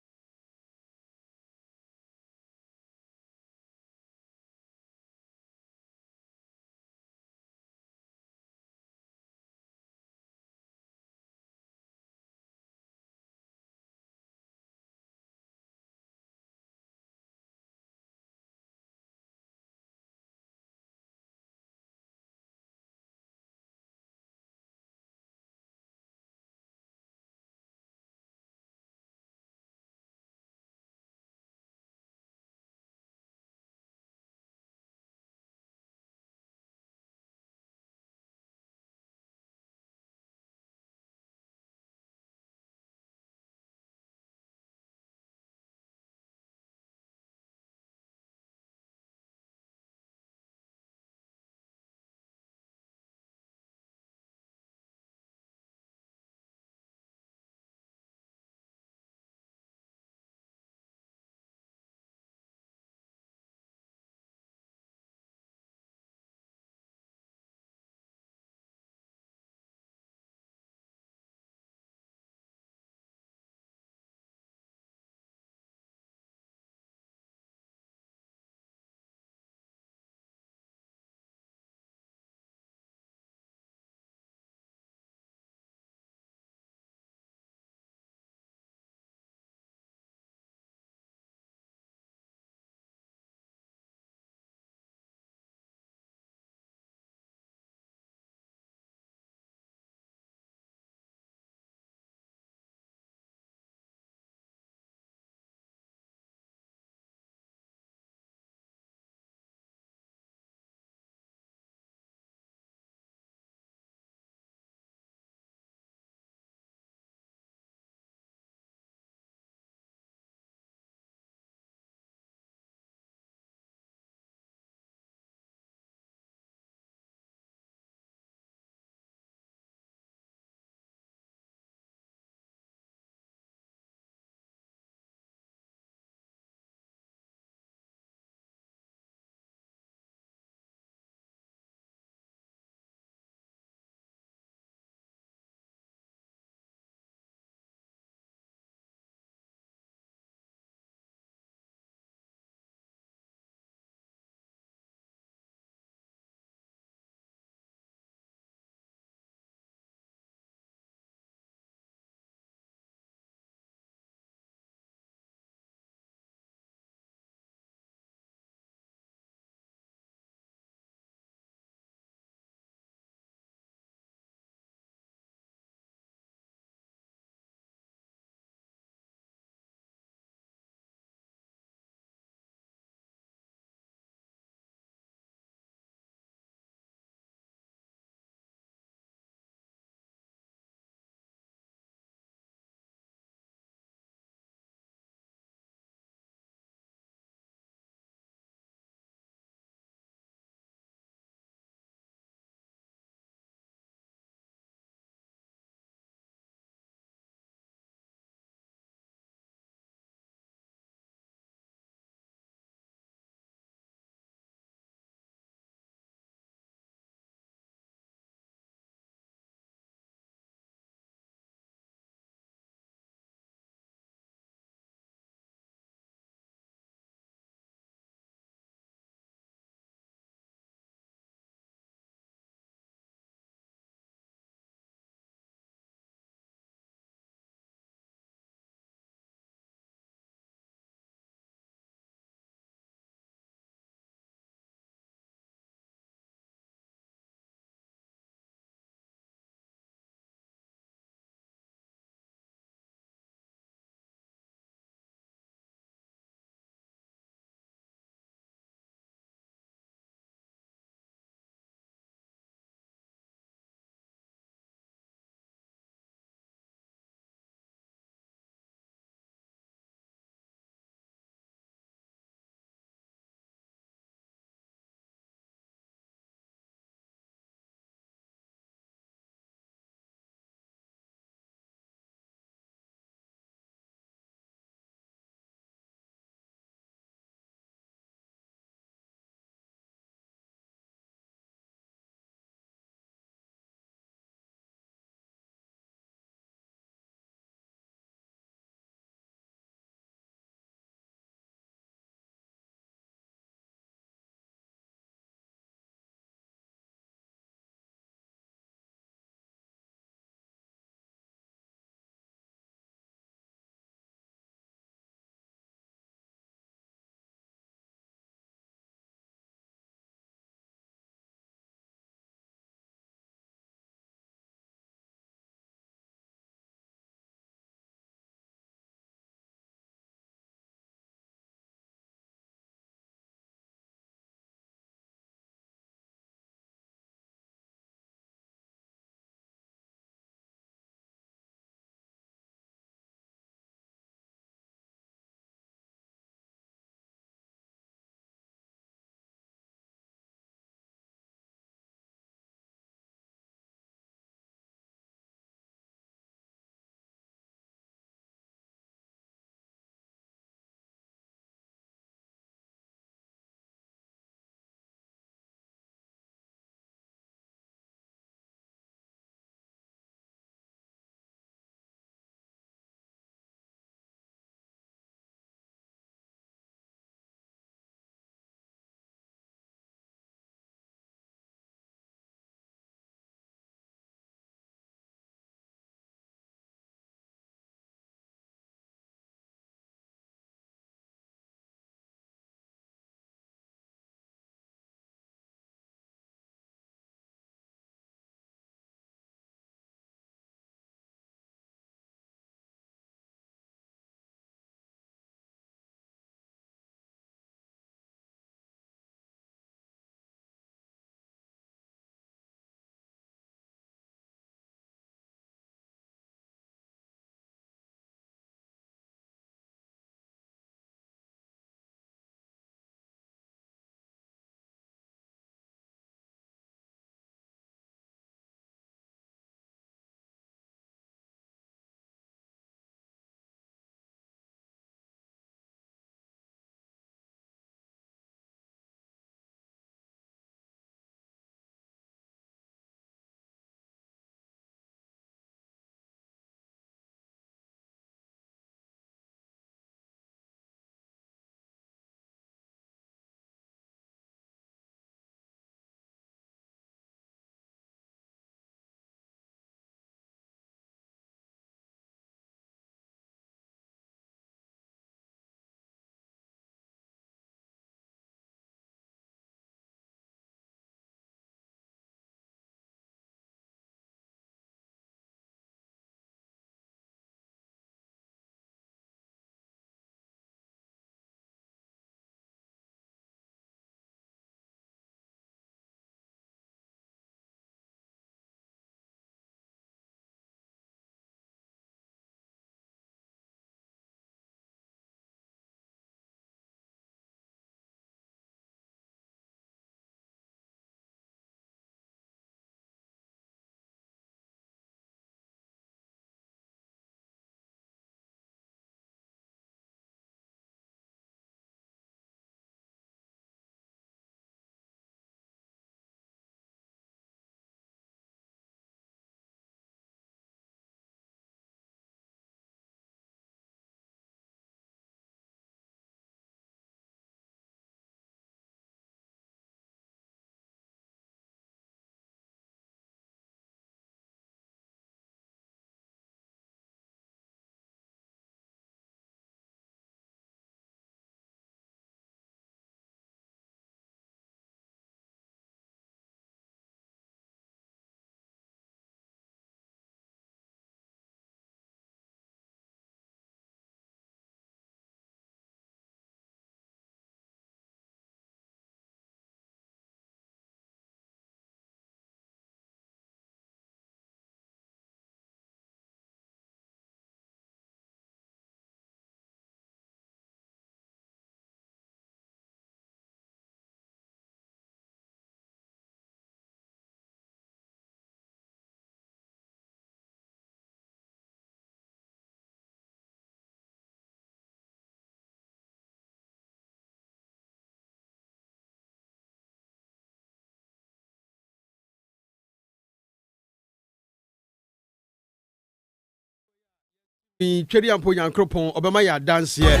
tweri ampo yankropon obema ya dance ye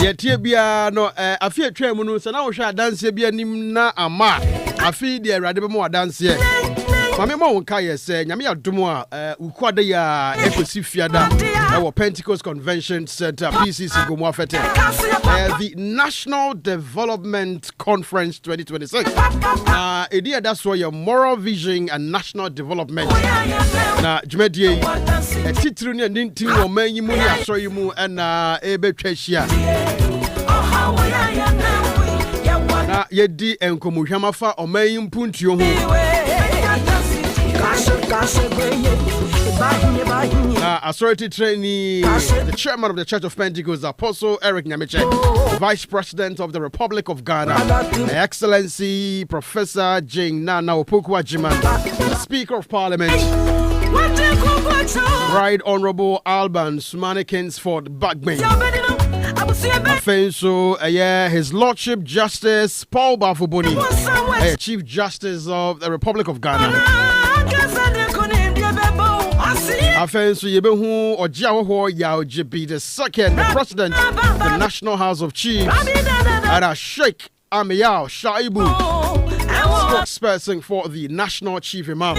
ye tie bia no afi atwa mu no se na wo hwe dance bia nim na ama afi de awrade bema wa dance ye mame ma won ka ye se nyame adom a ukwade ya ekosi fiada e Pentecost Convention Center PCC gomu afete the National Development Conference 2026 edi that's why your moral vision and national development na jumedie titru ne ntin wo manyi mu ya so yi mu na ebetwa hia na yedi enkomuhwama fa omanyi mpuntuo ho authority trainee, the chairman of the Church of Pentecost, Apostle Eric Nyametease, Vice President of the Republic of Ghana, Her Excellency Professor Jane Nana Opokwa Jiman, Speaker of Parliament, Right Honorable Alban Sumane Kingsford Bagman, His Lordship Justice Paul Bafuboni, Chief Justice of the Republic of Ghana. Afenso yebehu ojiaho ya ojibi the second president of the National House of Chiefs Ada Sheikh Amiyao Shaibu, spokesperson for the National Chief Imam.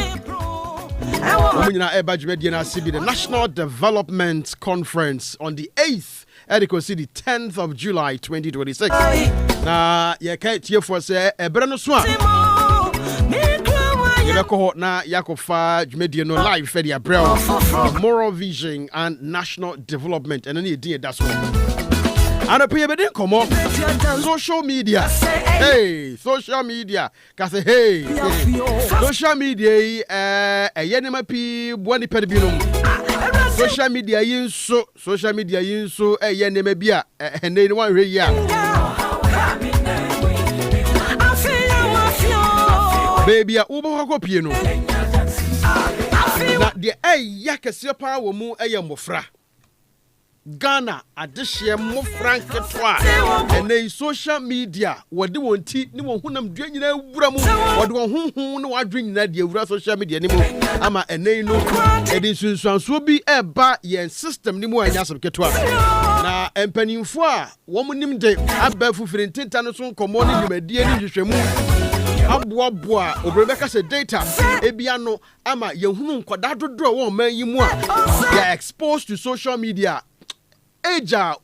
The National Development Conference on the 8th the 10th of July 2026. Na ye kai tie for say ebere no so na yakofa jumedie no live for the moral vision and national development and any idea that's one. And pay be den komo social media. Hey, social media. Ka say hey. Social media yenema pi boni pedibinum. Social media yinso yenema bia ene ni wan hwe ya. Baby, ubo ko pie no. Na de yakese pa wo mu mofra. Ghana adehye mofra nketwa. Ene social media wode wonti ni won hunam dua nyina wura mu. Wode won hunhun ni wadwe nyina de wura social media ni mu. Ama ene no edi sunsuanso bi eba yen system ni mu anya ketwa. Na empanimfo a wo mu nim de aba fufiri ntinta no so nkomo ni dwumadie ni hwehwemu. Aboa obrebeka se data ebia no ama yehunu nkoda dodoro wo man yi mu a ya exposed to social media eja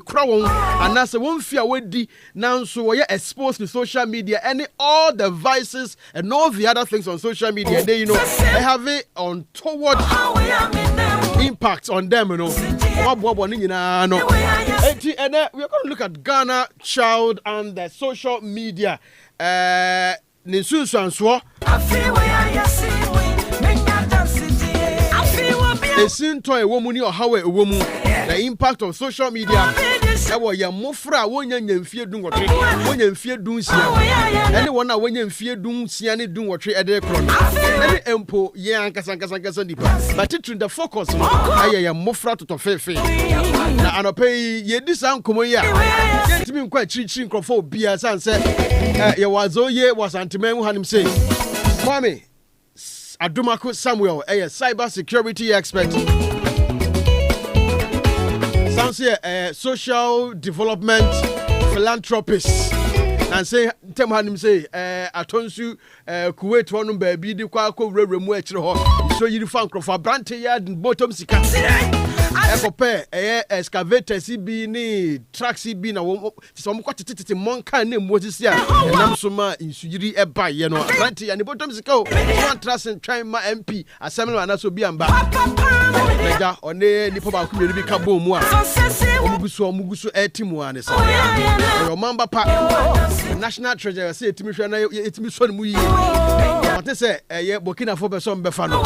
kra won anase won fia wadi nanso wo ya exposed to social media and all the vices and all the other things on social media they they have it on toward impact on them no aboa ni nyina no and we are going to look at Ghana child and the social media Ninsuanso Esinto ewomuni or how ewomu the impact of social media ewo ya mofra wonya nyamfie dun wotwe wonya mfie dun sia anyone na wonya mfie dun sia ne dun wotwe ede kro any empo ye ankasa dipa but it the focus no aye ya mofra toto fefe na anopa ye disa nkomo ya yentimi nkwa chirichiri nkrofo bia sanse ye wazo ye wasanteman hanim say mami Adumako Samuel a cyber security expert. Sounds here social development philanthropist. And say him say atonsu Kuwait one baby di kwa ko remu echire ho so yiri fan krofa brante yard bottom sika ekope excavator CB ni track CB na so mo kwatete monka na mozisi a nam so ma insuyiri eba ye no brante ya ni bottom sika o one trust and try ma MP assembly na so bi amba lega one ni po ba ku bi ka bom mu a omuguso etimu ane so o mamba pa National Treasury say etimi hwe na etimi so mu yi what say ye Burkina Faso person be fa no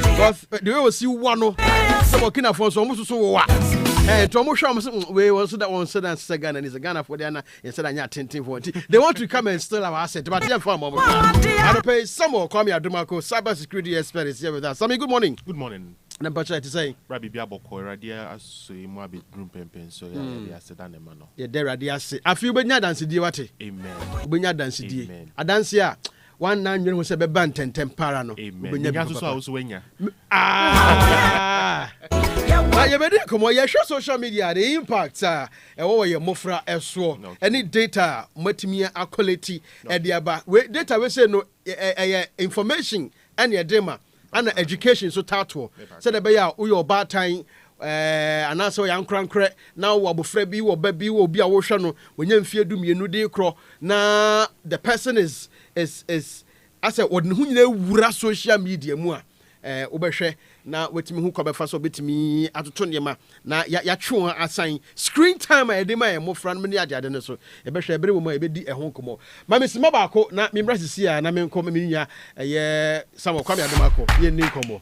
because the way we see one no Burkina Faso so so wa to mo hwe we was that one said and Ghana and is Ghana for there na instead anya tintin for they want to come and steal our asset but they farm mo I don't pay some more come here Adumako cyber security expert is here with us. Sami, good morning. Good morning. Number try to say Rabbi Biaboko radia aso mu abi group pempen so ya aseda ne ma no. Ye there radia ase. Afi ubenya dance die wate. Amen. Ubenya dance die. Adanse a one nine you say be ban 10 para no you better come on, social media, the impact, your mofra eswo, any data, matimia, quality, ediaba, data we say no information, and your dema, and education, so tato, said the bear, your bad time. And also young crankre now wabu frebi or baby will be a ocean when you fear do me no day craw. Now the person is I said what who you social media more obeshe na wetimi hu kwabe faso betimi atotonema na ya twa assign screen time e de ma e mo fran me ne ade ne so e behwe ebere wo ma e bedi e ho komo ma mesima ba ko na me mrasisi a na me nko me nya ye samo kwame ademako ye ni komo.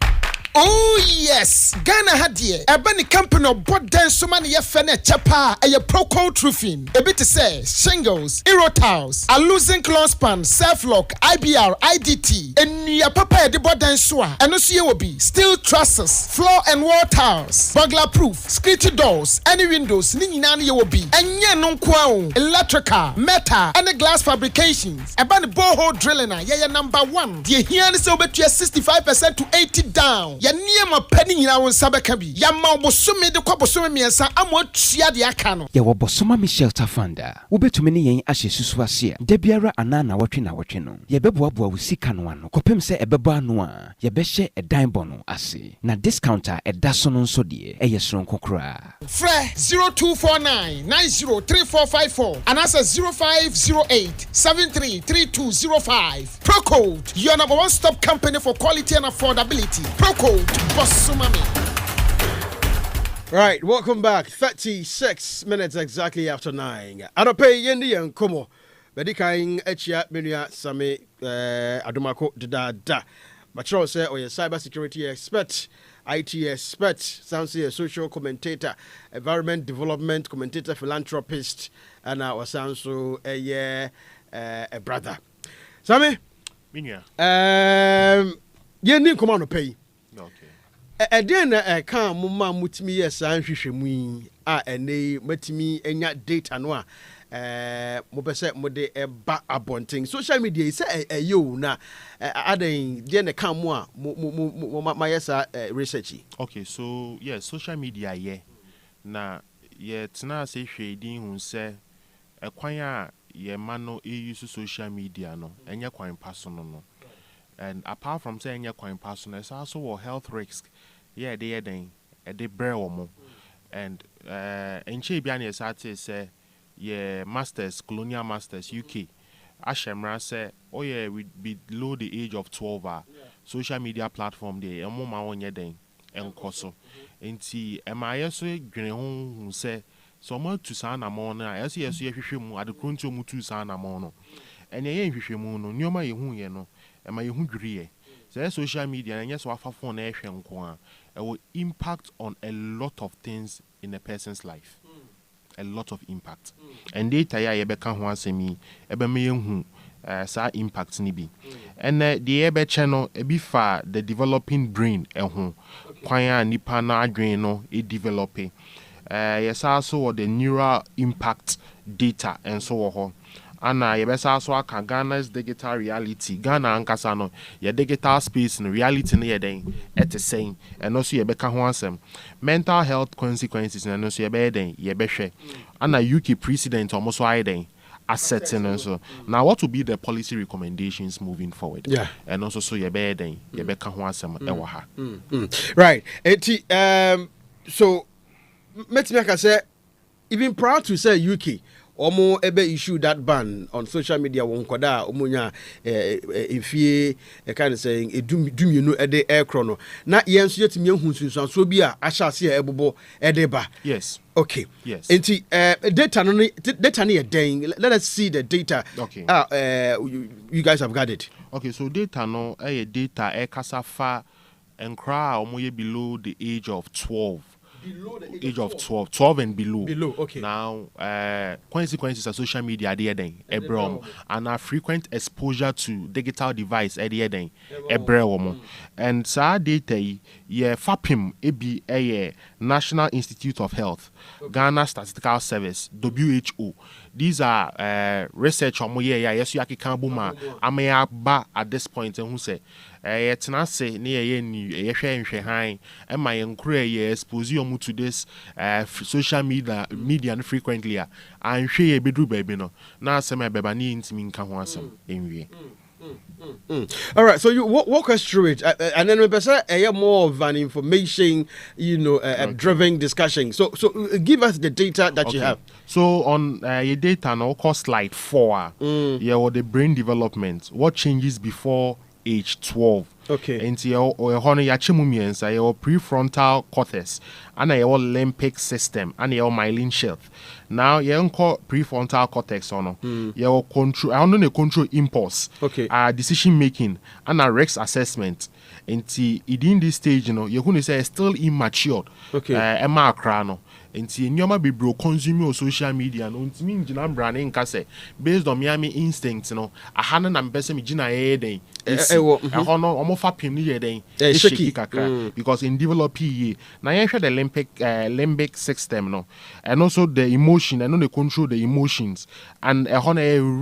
Oh yes, Ghana hadie. Ebani company of boden so many ye fene chapa a pro coat roofing. A bit to say shingles, Euro tiles, a losing clothespan, self-lock, IBR, IDT, and ya papa de boden soa. And also you will be steel trusses, floor and wall tiles, burglar proof, screechy doors, any windows, nini you will be. And ye non kwao, electrical, metal, and the glass fabrications. Ebani borehole drilling, ye number 1. Ye here is over to 65% to 80 down. Ya niema penny nyina won sabeka bi ya ma obosome de kwabosome miensa amotua de aka no ya wobosoma mi shelter funda wobetumi ne yen ahye susu ase a da biara ana na wotwe no ye beboaboa wo sika no ano kopem se ebebo ano a ye behye edan bono ase na discounter edaso no nso de eye soronko kra fre 0249 903454 and asa 0508 733205 Procode, your number one stop company for quality and affordability. Procode. Right, welcome back. 36 minutes exactly after 9. Anopa yendi yankomo. Bedikain echia menua same adomako da. Macho say or cyber security expert, IT expert, sounds a social commentator, environment development commentator, philanthropist, and our sounds so a brother. Same Minya. Yendi komo no pay. Okay. Ka mumma mutimi yes anhwehwemu yi a ene matimi enya data no a mo pese mo de ba abonten social media is yo na aden de ne ka mo a mo yes research. Okay, so yes, social media na ye tena se hwedin hu se ekwan a ye ma no use social media no enya kwan paso no. And apart from saying your coin personal, it's also a health risk. Yeah, they brew and in Chibiani say yeah, masters, colonial masters, UK. Ashemra say, oh yeah, we below the age of 12 social media platform there, and more on your day and coso. And see, am I also green who say so much to san amon? I see a at the cruncho mutu san amono. And ye ain't fishimuno, Nyoma you know. Am I hungry? So social media and yes, what phone it will impact on a lot of things in a person's life. A lot of impact. And data ya yebeka ho asemi ebe me hu sa impact ni bi. And the ebe channel ebi fa the developing brain ho kwan a nipa na adwen no e develop. Yes also the neural impact data and so on. And yebesa so aka Ghana's digital reality Ghana ankasa no ye digital space no reality no ye den ete saying and also yebeka ho asem mental health consequences and also yebe den yebehwe and UK president almost why den assetting and so now what will be the policy recommendations moving forward and also so yebe den yebeka ho asem e wo ha right so me can say even proud to say UK Omo ebe issue that ban on social media won koda omunya efie kind of saying edumi no ede aircrono na yenso yetimi ehun sunsuanso bi a ahyase ebobo ede ba. Yes. Okay. Yes. Enti data no den. Let us see the data. Okay. You guys have got it. Okay, so data no data kasa fa enkra omoye below the age of 12. Below the age of 12 and below. Below, okay. Now, consequences of social media at the end, and frequent exposure to digital device at the end, and sa data ye FAPIM National Institute of Health, Ghana Statistical Service, WHO. these are research on yeah yes you can boom ba at this point and who say yetena se ne ye ni ye hwe nhwe han e ma ye nkura ye expose you to this social media frequently and hwe ye bedru baby no na asem e beba ni ntimi nka ho asem enwie. All right, so you walk us through it, and then we say more of an information, driven discussion. So give us the data that you have. So on your data now, call slide 4. Or the brain development. What changes before age 12? Okay. And your prefrontal cortex and your limbic system and your myelin sheath. Now you call prefrontal cortex your control. I don't know control impulse. Okay. Decision making and a risk assessment. Until in this stage, you're going to say still immature. Okay. Emma Crano. Nti nyoma be bro consume social media no ntimi ngina brane nka se based on me instinct no ahana na mpese me gina den ho no omo fa pim ni ye den shaky kakra because in develop na yen hwe the limbic system no and also the emotion and they control the emotions and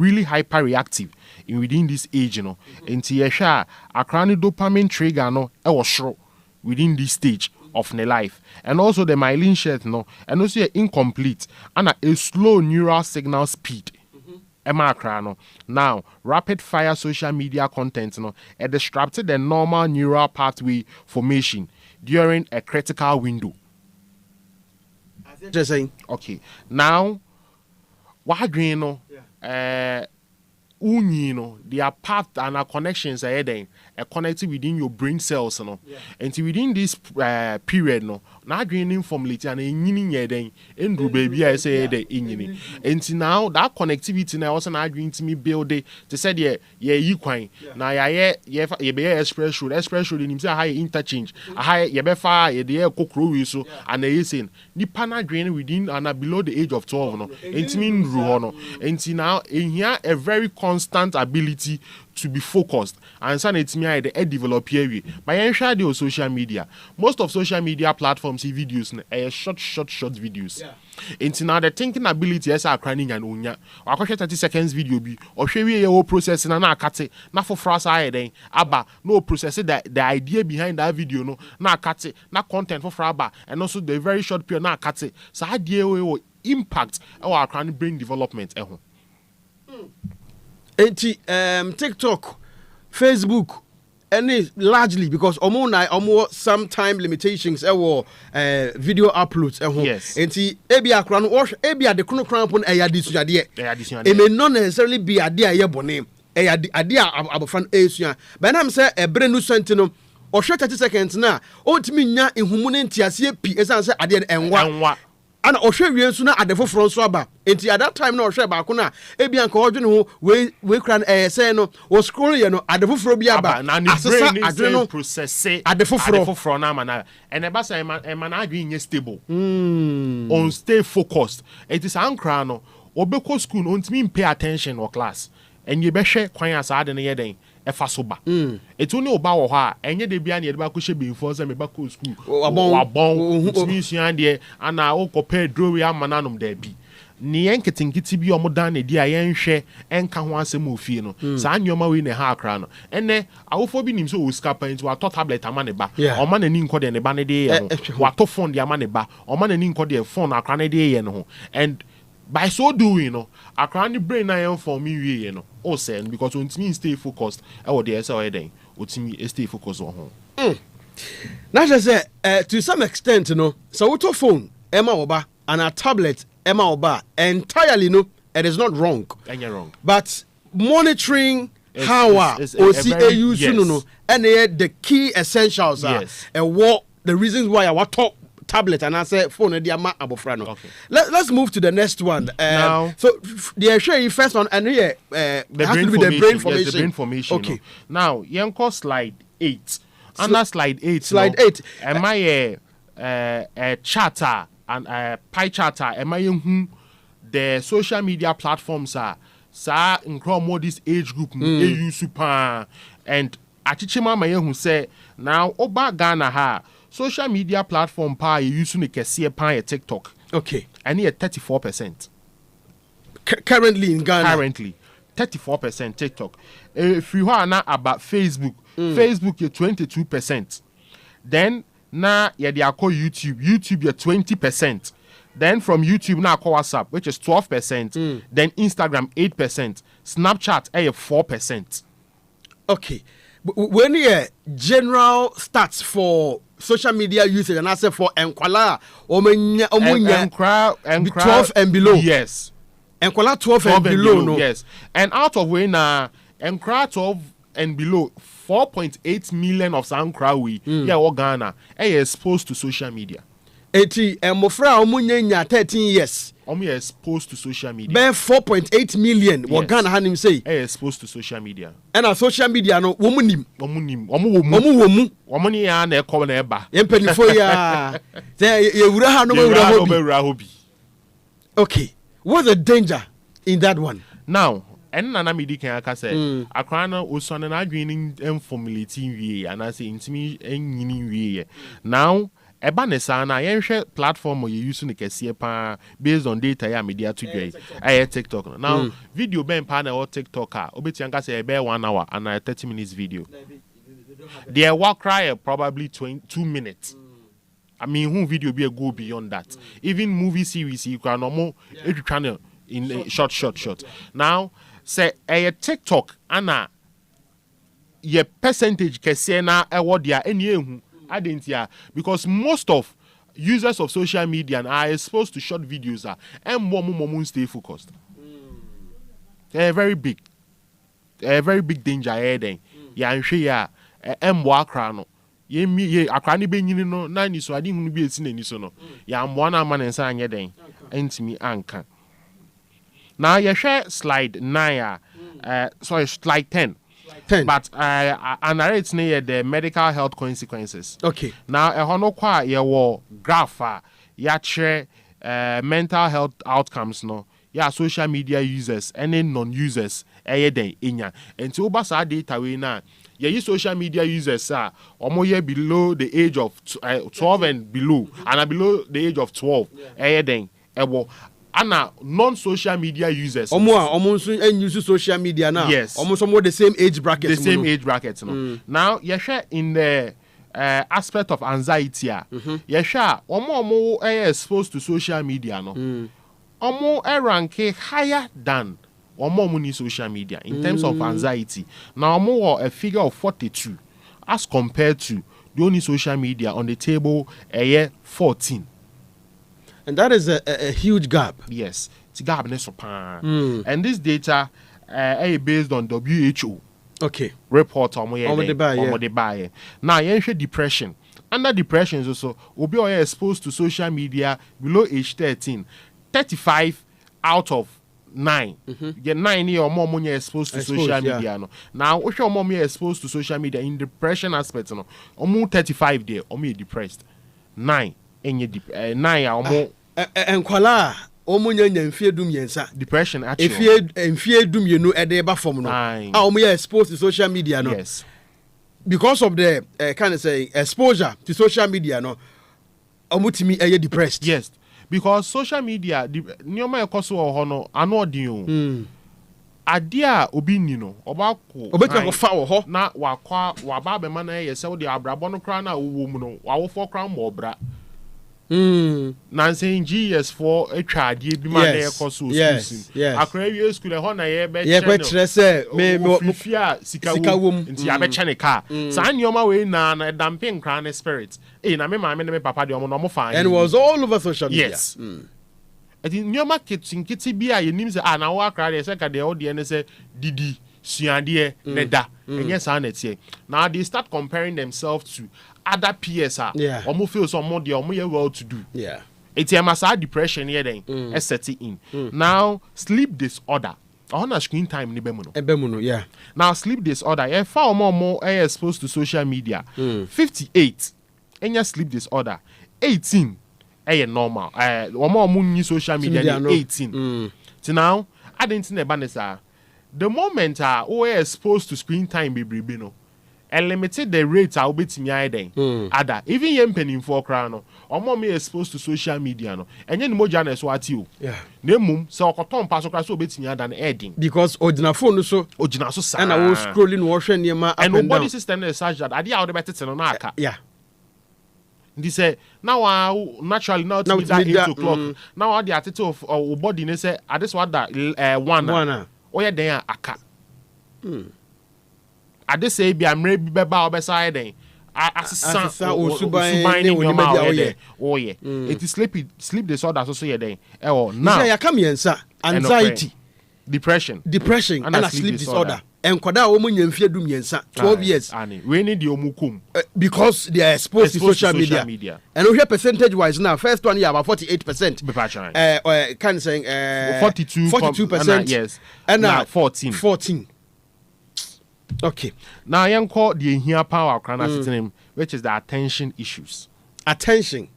really hyper reactive in within this age nti ye hwe akra ni dopamine trigger no e wo shoro within this stage of the life, and also the myelin sheath and also incomplete and a slow neural signal speed. Now, rapid fire social media content it disrupted the normal neural pathway formation during a critical window. Just saying. Okay. Now, what do you know? Their path and our connections are connected within your brain cells, and within this period, now draining from later and in baby I say the and now that connectivity now also not going to me build it to say you quine now you be express road in himself high interchange high you be far the cockroach so and they saying the pana drain within and below the age of 12 and mean and now in here a very constant ability to be focused and sanity me the develop here by ensure the social media. Most of social media platforms see videos short videos. Into now the thinking ability is our crying and unya or 30 seconds video be or show you your processing and na kate na for frasa then aba no process the idea behind that video no na kate na content for fraba and also the very short period na kate so idea will impact our crying brain development TikTok, Facebook, and largely because almost some time limitations video uploads yes and ebia crown wash ebia the crown pon e may not necessarily be idea bone idea abofan esua but am say e bre no sentino o 30 seconds na o timi nya ehumu ne ntiase pi esan say ade enwa ana ohwe wie nso na adefo fro nso aba enti at that time na ohwe ba ko na ebia nka odwene ho we kra say no o scroll ye no adefo fro bi aba asesa adwene no process adefo fro na mana and e ba say e man adwene nye stable on stay focused it is ankra no obekọ school no ntimi pay attention or class and you be hwe kwan asa ade ne ye den efa so ba etu ne oba wo ha enye de bia ne de ba ko hye before say me ba ko school wabon ntimi suan de ana o ko pay draw ya mananum da bi ne yenketinkiti bi omodan ne di a yenhwe enka ho asem ofie no saa nyoma we ne ha akra no ene awofo bi nim so o scapa into wa tablet amane ba o ma na ni nko de ne ba ne de ye no wa to phone de amane ba o ma na ni nko de phone akra ne de ye no and by so doing akra ni brain na yen for me wie no o say because on me stay focused e wo de say den o timi stay focused on ho na just say to some extent so auto phone ema oba and a tablet ema oba entirely it is not wrong but monitoring how or see use and the key essentials and what the reasons why our top tablet and I say phone let's move to the next one. Now, so the share first one and here the brain formation. Yes, the brain formation. Okay. Now, yanko slide 8. Under slide 8. Slide 8. Am I a charter and a pie charter? Am I the social media platforms are sa more this age group EU super and achichima maye who say now oba Ghana ha social media platform pa you use ne kese pa TikTok. Okay. And here 34%. currently in Ghana. Currently, 34% TikTok. If you are now about Facebook, Facebook is 22%. Then now they are called YouTube. YouTube is 20%. Then from YouTube now call WhatsApp, which is 12%. Then Instagram 8%. Snapchat 4%. Okay. When you general stats for social media usage and I say for Enkwala, 12 and below. Yes. Enkwala 12 and below, no. Yes. And out of when Enkwala 12 and below, 4.8 million of Sankra we Ghana are exposed to social media. 80 and Mofra Omunya 13 years. Exposed to social media. Bear 4.8 million. What Ghana had him say? Exposed to social media. And our social media no woman. Omuni ya na ekọ na eba. Empeni for ya. Okay. What's the danger in that one? Now, and nana midi kan aka say akra na osone na adwin formulating wie and I say intimi enyini wie. Now eba ne sa na yenhwe platform you use ne kese pa based on data ya media to joy TikTok. Now video ben pa na o TikTok a obeti anka say be 1 hour and 30 minutes video. Their work cry probably 2 minutes. I mean, who video be a go beyond that. Even movie series you can normal channel in short. Now say a TikTok ana ye percentage kese na ewo dia eni ehu because most of users of social media are exposed to short videos and more stay focused. A very big danger here then. Ya nhwe ya embo akra no. Ye akra ni benyini no na ni so ade hunu bi esi na ni so no. Ya mbo na ama nensa anye den. Entimi anka. Now you share slide 9 slide 10. But I narrate near the medical health consequences. Okay. Now a hono kwa ye wo graph ya share mental health outcomes no. Yeah, social media users any non-users den inya. Until basa data we na you use social media users omo ye below the age of 12 and below and below the age of 12 den ebo ana non-social media users almost use social media now. Yes, almost the same age bracket. The same age bracket no. Now you share in the aspect of anxiety you share omo exposed to social media no omo rank higher than omo ni social media in terms of anxiety. Now omo a figure of 42 as compared to the only social media on the table 14. And that is a huge gap. Yes, it's a gap. And this data is based on WHO. Okay. Report on the buy. Now, you depression. Under depression is also will be exposed to social media below age 13. 35 out of 9. You get 9 years or more money exposed to social media. No. Now, if you're more exposed to social media in depression aspect, no, almost 35 there, or depressed. 9. 9 or more. And kwala omunya mfie dum yensa depression actually mfie dum yenu edeba form no omuya exposed to social media no. Yes, because of the kind of say exposure to social media no omutimi depressed. Yes, because social media nyoma ekoso ho no ano odin adia obi ni no oba ko obeti ko fa wo ho na wakwa waba be man yese wo de abrabo no kra na wo mu no wawo fo kra mo bra Nancy GS for a child, you be my school. Yes. I create school a honor, me Sika womb, and Yabe car. Sign your way now, a dumping crown spirit. In a me papa, the normal fine. And it was all over social media. Yes. I think your market in Kitty Bia, your names are now walk right a second, the audience say, Didi, Siandie, Neda, and yes, I say. Now they start comparing themselves to other peers almost feel some more well to do. Yeah. It's a massive depression here then setting in. Now sleep disorder. On a screen time ni bemuno. Yeah. Now sleep disorder. If far more exposed to social media. 58. Any sleep disorder. 18. Normal. One more social media. 18. So now I didn't know the moment we are exposed to screen time baby no. and limited the rates I'll be to me Ada even young penny for crown or me exposed to social media no and then more journalists what you name so cotton pass across so bit me than adding because ordinary phone so and I was scrolling washing near my and nobody system is such that idea out the better than Naka. Yeah. They say now naturally now it's 8:00 now all the attitude of body they say I just want that one oh yeah then aka I just say be I'm ready be ba obeside then asesa osuban oh yeah it is sleep disorder so yeah then now you come here sir anxiety depression and sleep disorder and kwada wo munya mfie dum yensa 12 years we need the omukum because they are exposed to social media and we hear percentage wise now first one year about 48% can saying 42% yes and now 14 okay now I am called the here power crana which is the attention issues attention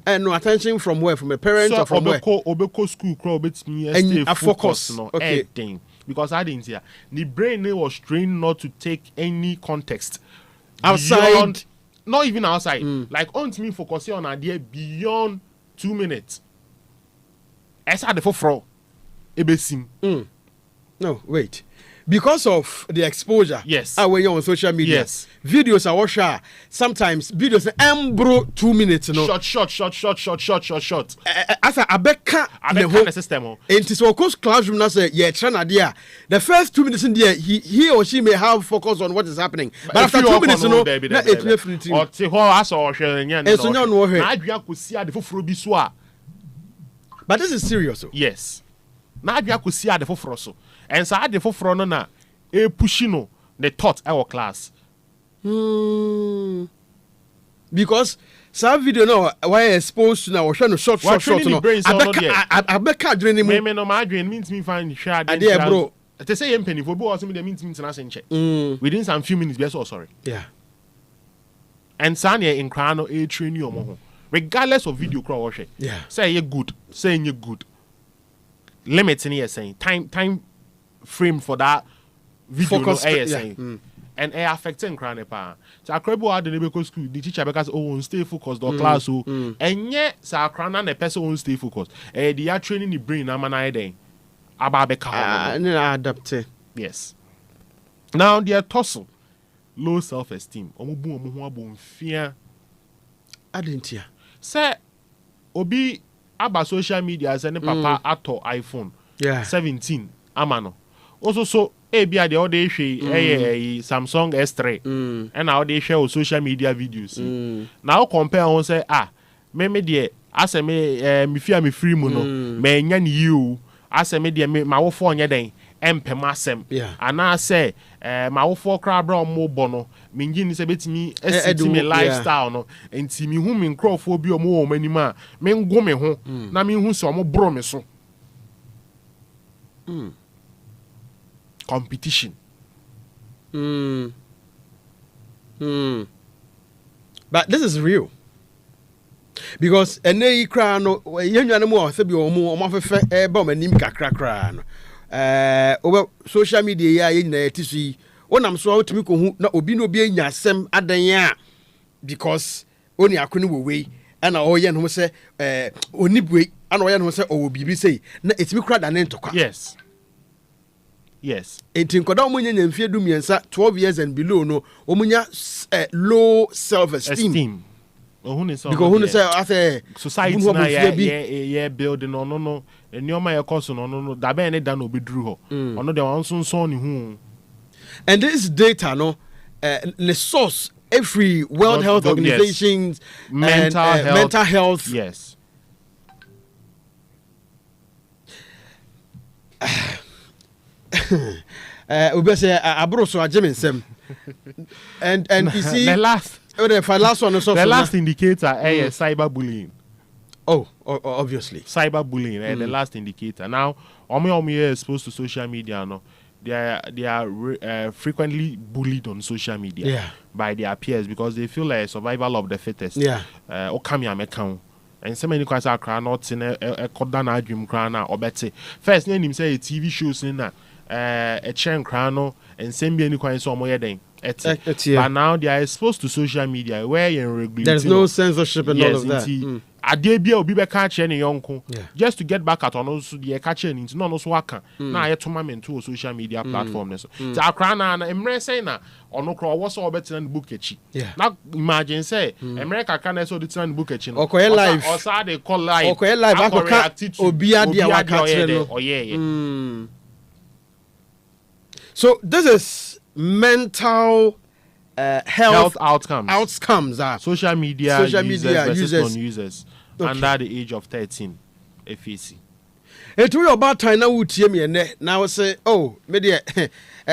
and no attention from where from a parent so or from where obeko school crowd bet me and focus no okay thing because I didn't hear the brain was trained not to take any context outside beyond, not even outside like on me focusing on idea beyond 2 minutes esa the for ebesim no wait because of the exposure yes when you're on social media yes videos are watch sometimes videos embro 2 minutes no short as a abeka the system it is of course classroom now say yeah try there the first 2 minutes in there he or she may have focus on what is happening but after 2 minutes no it's definitely or te ho aso ohwe nya no so nya no ohwe na adua kosi ade foforo bi so a but this is serious so yes na adua kosi ade foforo so and so ade foforo no na e push no the thought our class because some video no why exposed to now we no short no abeka dream me no my dream means me find share and there bro they say penny for bo me means na senche within some few minutes be so sorry yeah and sanya in crano e train you omo ho regardless of video crowd watch yeah say you good limit in here saying time frame for that video focus, and affecting crane pa so akrabo ad na be school the teacher because stay focused or class so and yet sa crana na person won't stay focused they are training the brain na man then aba be ka adapt yes now they are tussle low self-esteem omo ho abon fear adentia say obi aba social media say ne papa ato iPhone 17 amano also so bia de all dey hwe Samsung S3 and now they share social media videos now compare on say me de ase me fia me free mu no me nya ne you ase me de ma wo fo onye den empem asem ana say ma wo fo kra bra mo bo no me ngi ni se betimi asiti me lifestyle no enti me hu me nkrofo bi omo wo mani ma me ngo me ho na me hu se omo bro me so competition but this is real because ene kra no yenwa mo se bi omo afefe ba manim kakra kra no over social media ya nyina yetisu wonam so otimi ko hu na obi no obi anya asem adan a because oni akoni we ana oye no se oni bue ana oye no se owo bibi sei na etimi kra da ne ntokwa yes nkoda omunya nyamfie du miensa 12 years and below no omunya low self esteem because who say as society na yeah building no enioma ye course no da be ne da no beduru ho ono de wan sonson ni hu and this data no the source every World Health Organizations mental health yes we say abro so agem and you see the last one also the last indicator is cyberbullying. Obviously cyberbullying the last indicator. Now omo is exposed to social media no they are frequently bullied on social media by their peers because they feel like survival of the fittest okami ameka and so many quite are not in a cordana dream crana or better first name say TV shows in a chain crano and send me any quite so more then But now they are exposed to social media where you regulate. There's no censorship and all of that. Adebia obi be catch any yonko just to get back at on also the catch any no no so waka na ye tournament to social media platform so akra na emre say na ono kro wo so better than book echi na imagine say emre kaka na so the than book echi no okoye live or say they call live okoye live akoka obi ade waka kire no so this is mental health outcomes are social media users non-users under the age of 13 FAC. It will about time now would hear me and now say, oh, media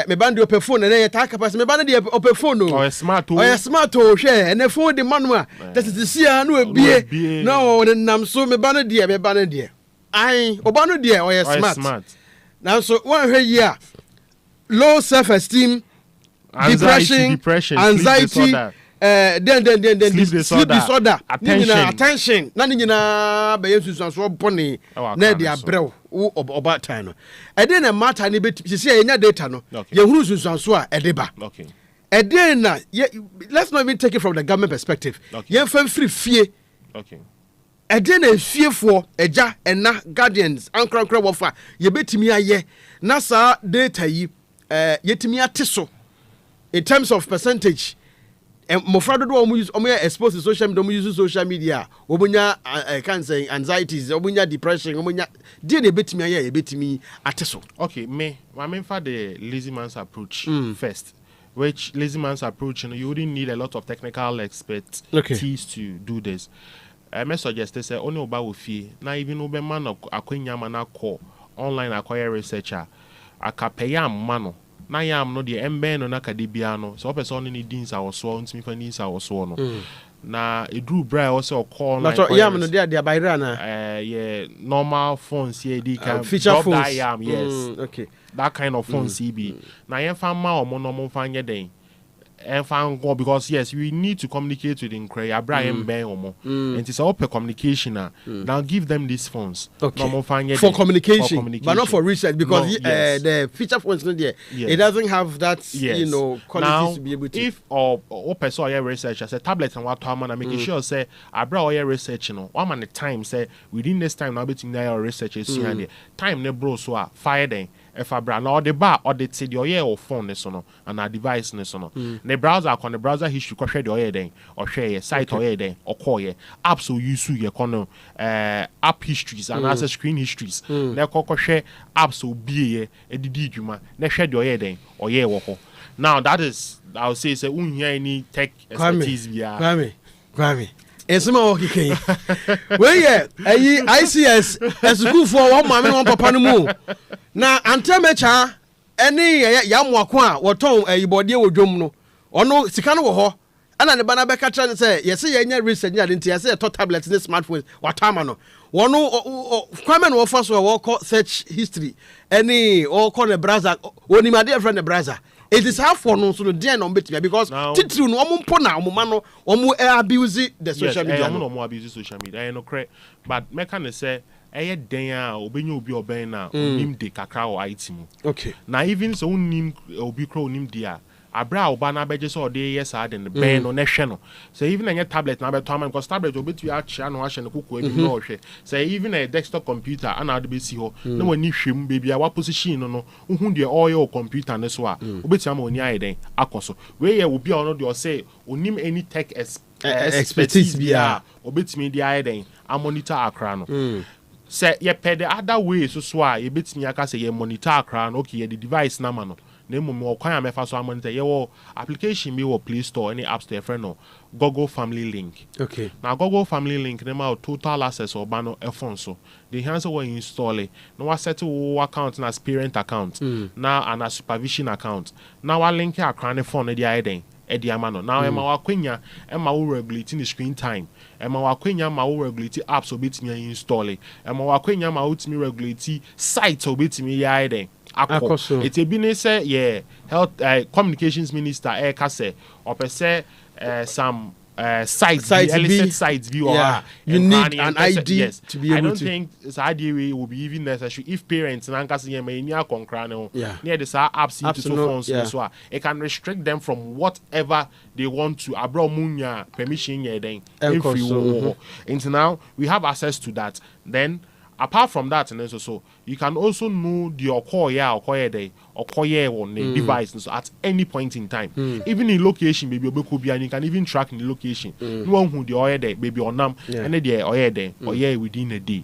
me band open phone and then attack us, me band open phone or smart share and the phone the manual that is the see be no then so me band dear I obano dear or smart now so 1 year low self-esteem, depression, anxiety, then sleep disorder, attention. None in a basis so pony, Nadia Brew, about time. I didn't matter any bit, you see, any data no, your rules is on swa, a deba. Okay. And then, let's not even take it from the government perspective. You're free fear. Okay. And then a fear for a ja and na guardians, uncle wafa, you bet me a ye, Nasa data ye, yet me a tisso. In terms of percentage, and Mofrado do use exposed to social media, use social media, Obunya, I can't say anxieties, Obunya depression, Obunya, did a bit me a bit me at so. Okay, my main for the lazy man's approach first, which lazy man's approach, you wouldn't need a lot of technical expertise to do this. I may suggest they say only about with fee, not even over man of Aquina call online acquire researcher, a capayam mano. Na yam no de emben no na kadebia no so person ni dins a woso ntimi fa dins a woso no na edru bra wo se call na yam no de bayra na yeah normal phones here di can feature phones that yam yes okay that kind of phone CB na yen fa ma omo no mo fa nye den and found go because yes we need to communicate with Incre Abraham Ben Omo and it's open communication now give them these phones for communication but not for research because no, yes. The feature phones not there it doesn't have that quality now, to be able to if or person or research as a tablet and what time and making sure say Abra or research one man the time say within this time now between your research is time ne bro so fire then if I brand or the bar or the CD or yeah or phone so and our device so the browser on the browser history ko share the then or share site or then or call ye apps so use you kono app histories and as screen histories na ko share apps so be e didi dwuma na share the then or yeah wo now that is I would say unhia any tech expertise bia Grammy Esuma okike. We ye ICS school for one mama one papa no mu. Na antemecha eni yamwako a woton ayibode wodwom no. Ono sika no wo ho. Ana ne bana beka tra say yesi ye nya research nya nti yesi to tablet ne smartphones watama no. Wono kwame no fa so wo call search history. Eni o call the browser oni my dear friend the browser. It is half for no so the dear no betime because titru no ompo na omma no omo abuse the social media. Yes, no abuse social media. No correct. But me can say eye den a obenye obi oben na onim de kakra o IT mu. Okay. Na even so onim obi kro onim dia abra oba na beje so de yes den ben no na hwe no. So even any tablet na beto am because tablet obetu a chia no ahye no kokko ebi no hwe. So even a desktop computer ana de be si ho na wani hwem baby a wa position no hu de oil computer ne so a obetu am oni aye den akoso. We ye obi a no de o say onim any tech expertise bia obetimi de aye den a monitor akra no. Say ye pay the other way so a ye betimi aka say ye monitor akra no okay ye the device na ma no. Na mo kwan amefa so amonitor ye wo application bi wo Play Store any app store friend no Google Family Link. Okay. Now Google Family Link na ma total access or ba no phone so. The hands we install it. No wa set wo account na parent account. Now and a supervision account. Now wa link akra ne phone dey aiden. Edi amano. Now e ma wa kwenya e ma wo regulate the screen time. E ma wa kwenya ma wo regulate apps obetimi install it. E ma wa kwenya ma wo timi regulate site obetimi ya aiden. It's a business health communications minister kase or per se some sites illicit sites be or you need an ID to be able to. I don't think this idea will be even necessary if parents and uncles may near concrano near the apps into so phones so it can restrict them from whatever they want to abroad munya permission then if you into now we have access to that. Then apart from that, and so you can also know the okoye on the device so at any point in time. Even in location, maybe and you can even track in the location. No one who the oil there, maybe on them, and the oil there, or within a day.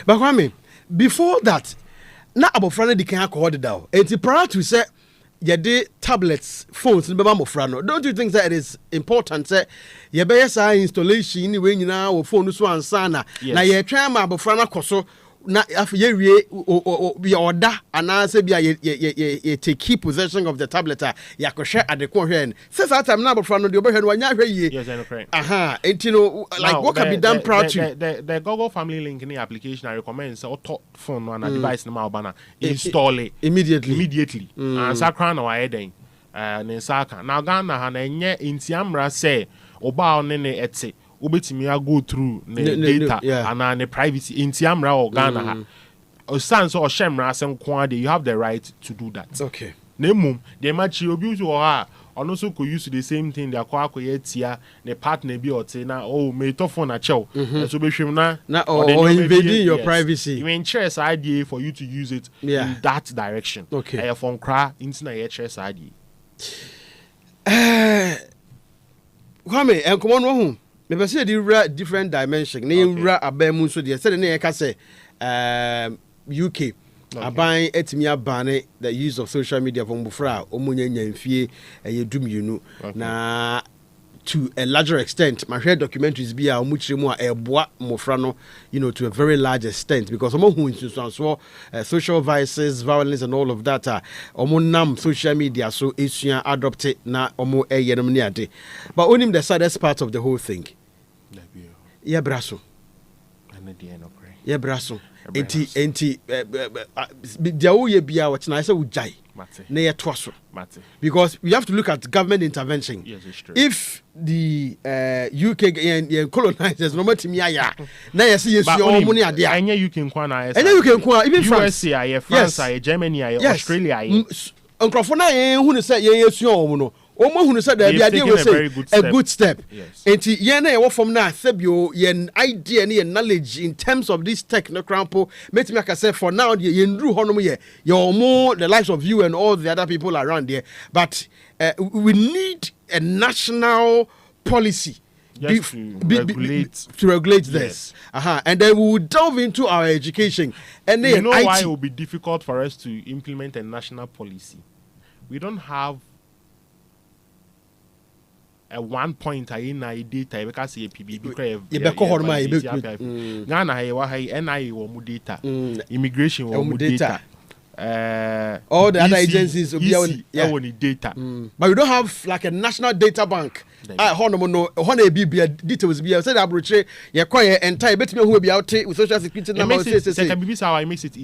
But Kwame, before that, now about Friday they can't call it down. It's prior to say the tablets, phones, don't you think that it is important that you better installation when you now phone so and sana now you try my bofrana koso na afye we order and I say be take keep possession of the tablet ya ko share adekon hwe since that time na bofrana de obehwe no anya hwe ye yes I know correct and you know like now, what can be done proud to the Google Family Link in the application I recommend say auto phone on a device na bana install it immediately and sakran na wa den ne saka na Ghana ha na enye intiamra say oba on ne ete obetimi go through the data and the privacy intiamra or Ghana ha o sans or shemra asem kwade you have the right to do that. Okay. Nemum the match obi to ha ono so ko use the same thing they akwa tia the partner bi ote na me to phone na chew so be hwem na or invading your privacy. You mean choice idea for you to use it in that direction. Okay. Phone cra into na your choice idea. Kwame and come on home. Me say the different dimension. Na yura abemu so de say na yeka say UK aban etimi abane the use of social media for mbufra omunya nyamfie eyedum na to a larger extent my share documentaries be a omuchiremu a eboa mofra no to a very large extent because omo hu so social vices, violence and all of that omo nam social media so esua adopt it na omo eyenom ni ade but onim the saddest part of the whole thing yeah braso yeah braso enti diawo ye bia what na say ujai na ye toaso because we have to look at government intervention. Yes, it's true. If the UK and colonizers no matimi aya na ye say yes your money ade anya UK kwa na anya UK kwa even France France Germany Australia nkrofo na ye hu ne say ye yesu omo no omo hu ne say da bia dey we say a good step enti ye na ye wo from na sabio ye idea and ye knowledge in terms of this tech no crampo metimi aka say for now ye ndru honom ye omo the lives of you and all the other people around there but we need a national policy to regulate this. And then we will delve into our education. And you know why it will be difficult for us to implement a national policy? We don't have a 1 point in data because a PBB Ghana data immigration data all the other agencies will be data but we don't have like a national data bank details be said abroche ye kwye entire betime hu be out with social security number it makes it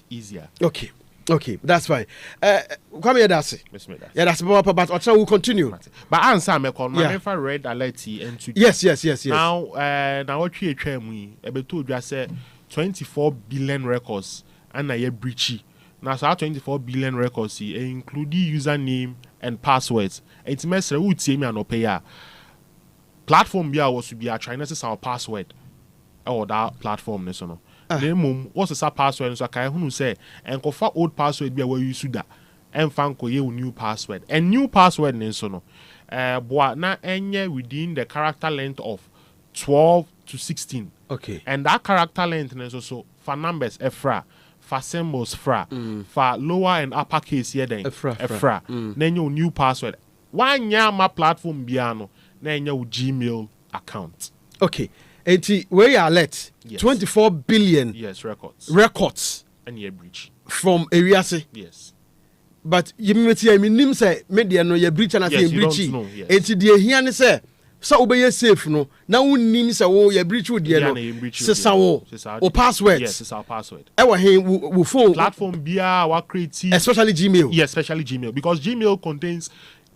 easier. Okay, that's fine. Come here, that's it. Yeah, that's but Ocha will continue. But answer me call my red alert and yes. Now what we told you say 24 billion records and a breachy. Now so 24 billion records including username and passwords. It's message would say me and pay platform bia was to be a China say our password or that platform no. Then what's the password so kai who say and go for old password be where you suda and fan ko ye new password and new password so no boa na enye within the character length of 12 to 16. Okay. And that character length is also for numbers efra for symbols for lower and upper case here then efra then your new password one year my platform biano then your Gmail account. Okay. Where you alert 24 billion records and ye breach from areas. Yes. But you mean say media no ye breach and say breach. Enti dey here say so obey safe no na wonnim say wo ye breach wo dey no sesa wo password. Yes, it's our password. E wa hen wo phone platform bia wa create especially Gmail. Yes, especially Gmail because Gmail contains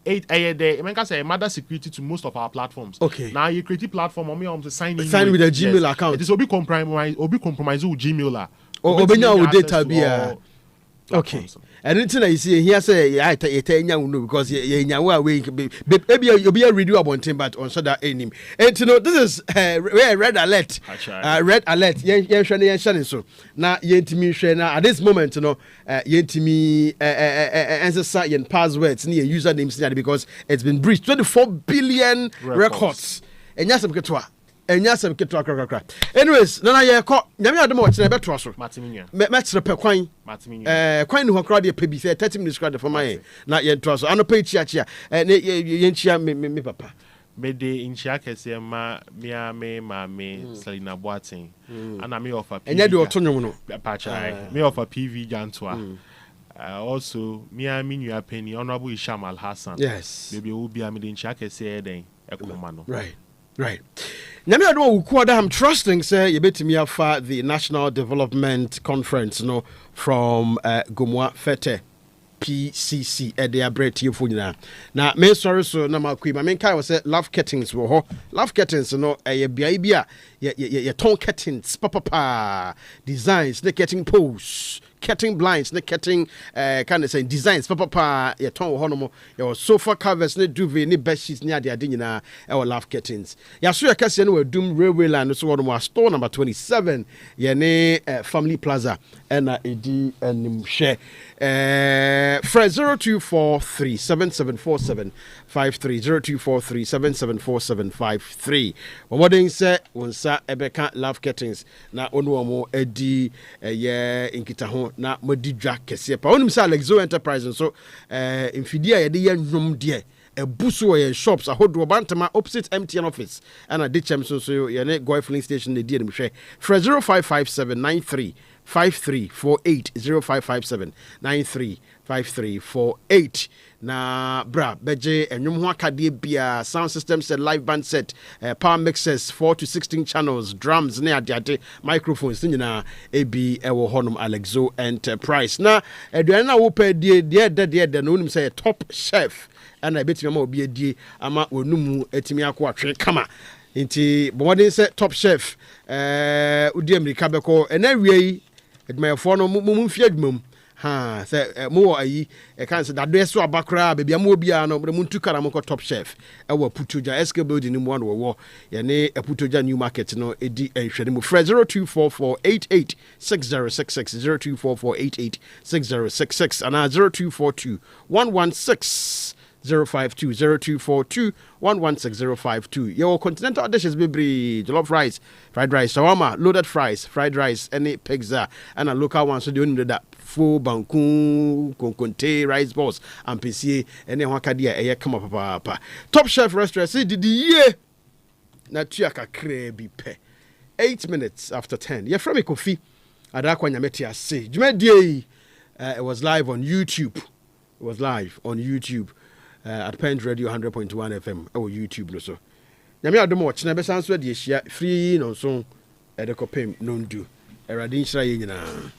I mean, say mother security to most of our platforms. Okay. Now you create a platform, I'm to sign in. Sign with a Gmail account. It is obi compromise with Gmail. Or with data be okay. And until I see here say I tell you because maybe you'll be a review about him, but on so that name. And you know this is red alert. Red alert. Yeah, so now yentimi share now at this moment, you know, yentimi answer yen passwords near usernames because it's been breached 24 billion records. And yes, I'm getting and yes, I'm getting to anyways, Nana, yeah, Yami Adamo, it's never to us. Match the Pequine, Quine who cried a PB 30 minutes credit for my not yet to us. I know pay chia, and yenchia me papa. Mede in Chiakese, me, Selina Boating, and I may offer and yet do autonomous patch, me offer PV Jantua. Also, me, I mean, you are penny, Honorable Isham Al Hassan. Yes, maybe will be a mid in Chiakese, then a commando. Right. Nyame adom ukuada I'm trusting say you betimi afa the National Development Conference no from Gomwa Fete PCC at the abreti funyina. Na me sorry so na makui ma menkai was say love curtains wo ho. Love curtains no bia bia ye ton curtains papa designs the curtain posts curtain blinds the curtain kind of say designs papa ye ton ho no mo your sofa covers ne duvet ne bed sheets ne ade nyina e wo love curtains ya so ya kase ne wadum railway line so wo store number 27 ye ne Family Plaza na edi anim hwe Fred 0243774753 0243774753 Wamodin say wonsa ebeka love curtains na onu omo edi ye inkita ho na modi dwa kese pa onum say Alexo Enterprise so mfidi a ye de ye nnum de ebuso ye shops ahodo bantama opposite MTN office and a dichem so ye ne Goy filling station de die dem hwe Fred 055793 5348 0557935348 na bra beje enwom ho akade bia sound system set live band set power mixers 4 to 16 channels drums ne ade microphones nyina ebi ewo honum Alexo Enterprise na aduane na wo pa die de no nim say top chef and I bet you ma obi adie ama onumu etimi akọ atwe kama nti bomodin say top chef udi America beko enawie my phone mum fiad mum ha say mo ayi e kan say dado eso abakra bebia mo bia no mu ntukara mo top chef e wa putoja SK building mu one wo ye ne putoja new market no edi enhwede mu 0244886066 0244886066 and 0242116052 0242116052 your continental dishes be jollof rice, fried rice, shawarma, loaded fries, fried rice, any pizza, and a local one so the only that full banku konkonte rice balls and pc any wakadia e come up papa top chef restaurant see the year na tuaka krebi pe 8 minutes after 10 you're from Kofi Adarkwah Nyametease Jumedie it was live on YouTube at Pent Radio 100.1 FM or YouTube no so. Nyame adom watch na besan so de hia free no so e de kopem no ndu. Erade nhira ye nyina.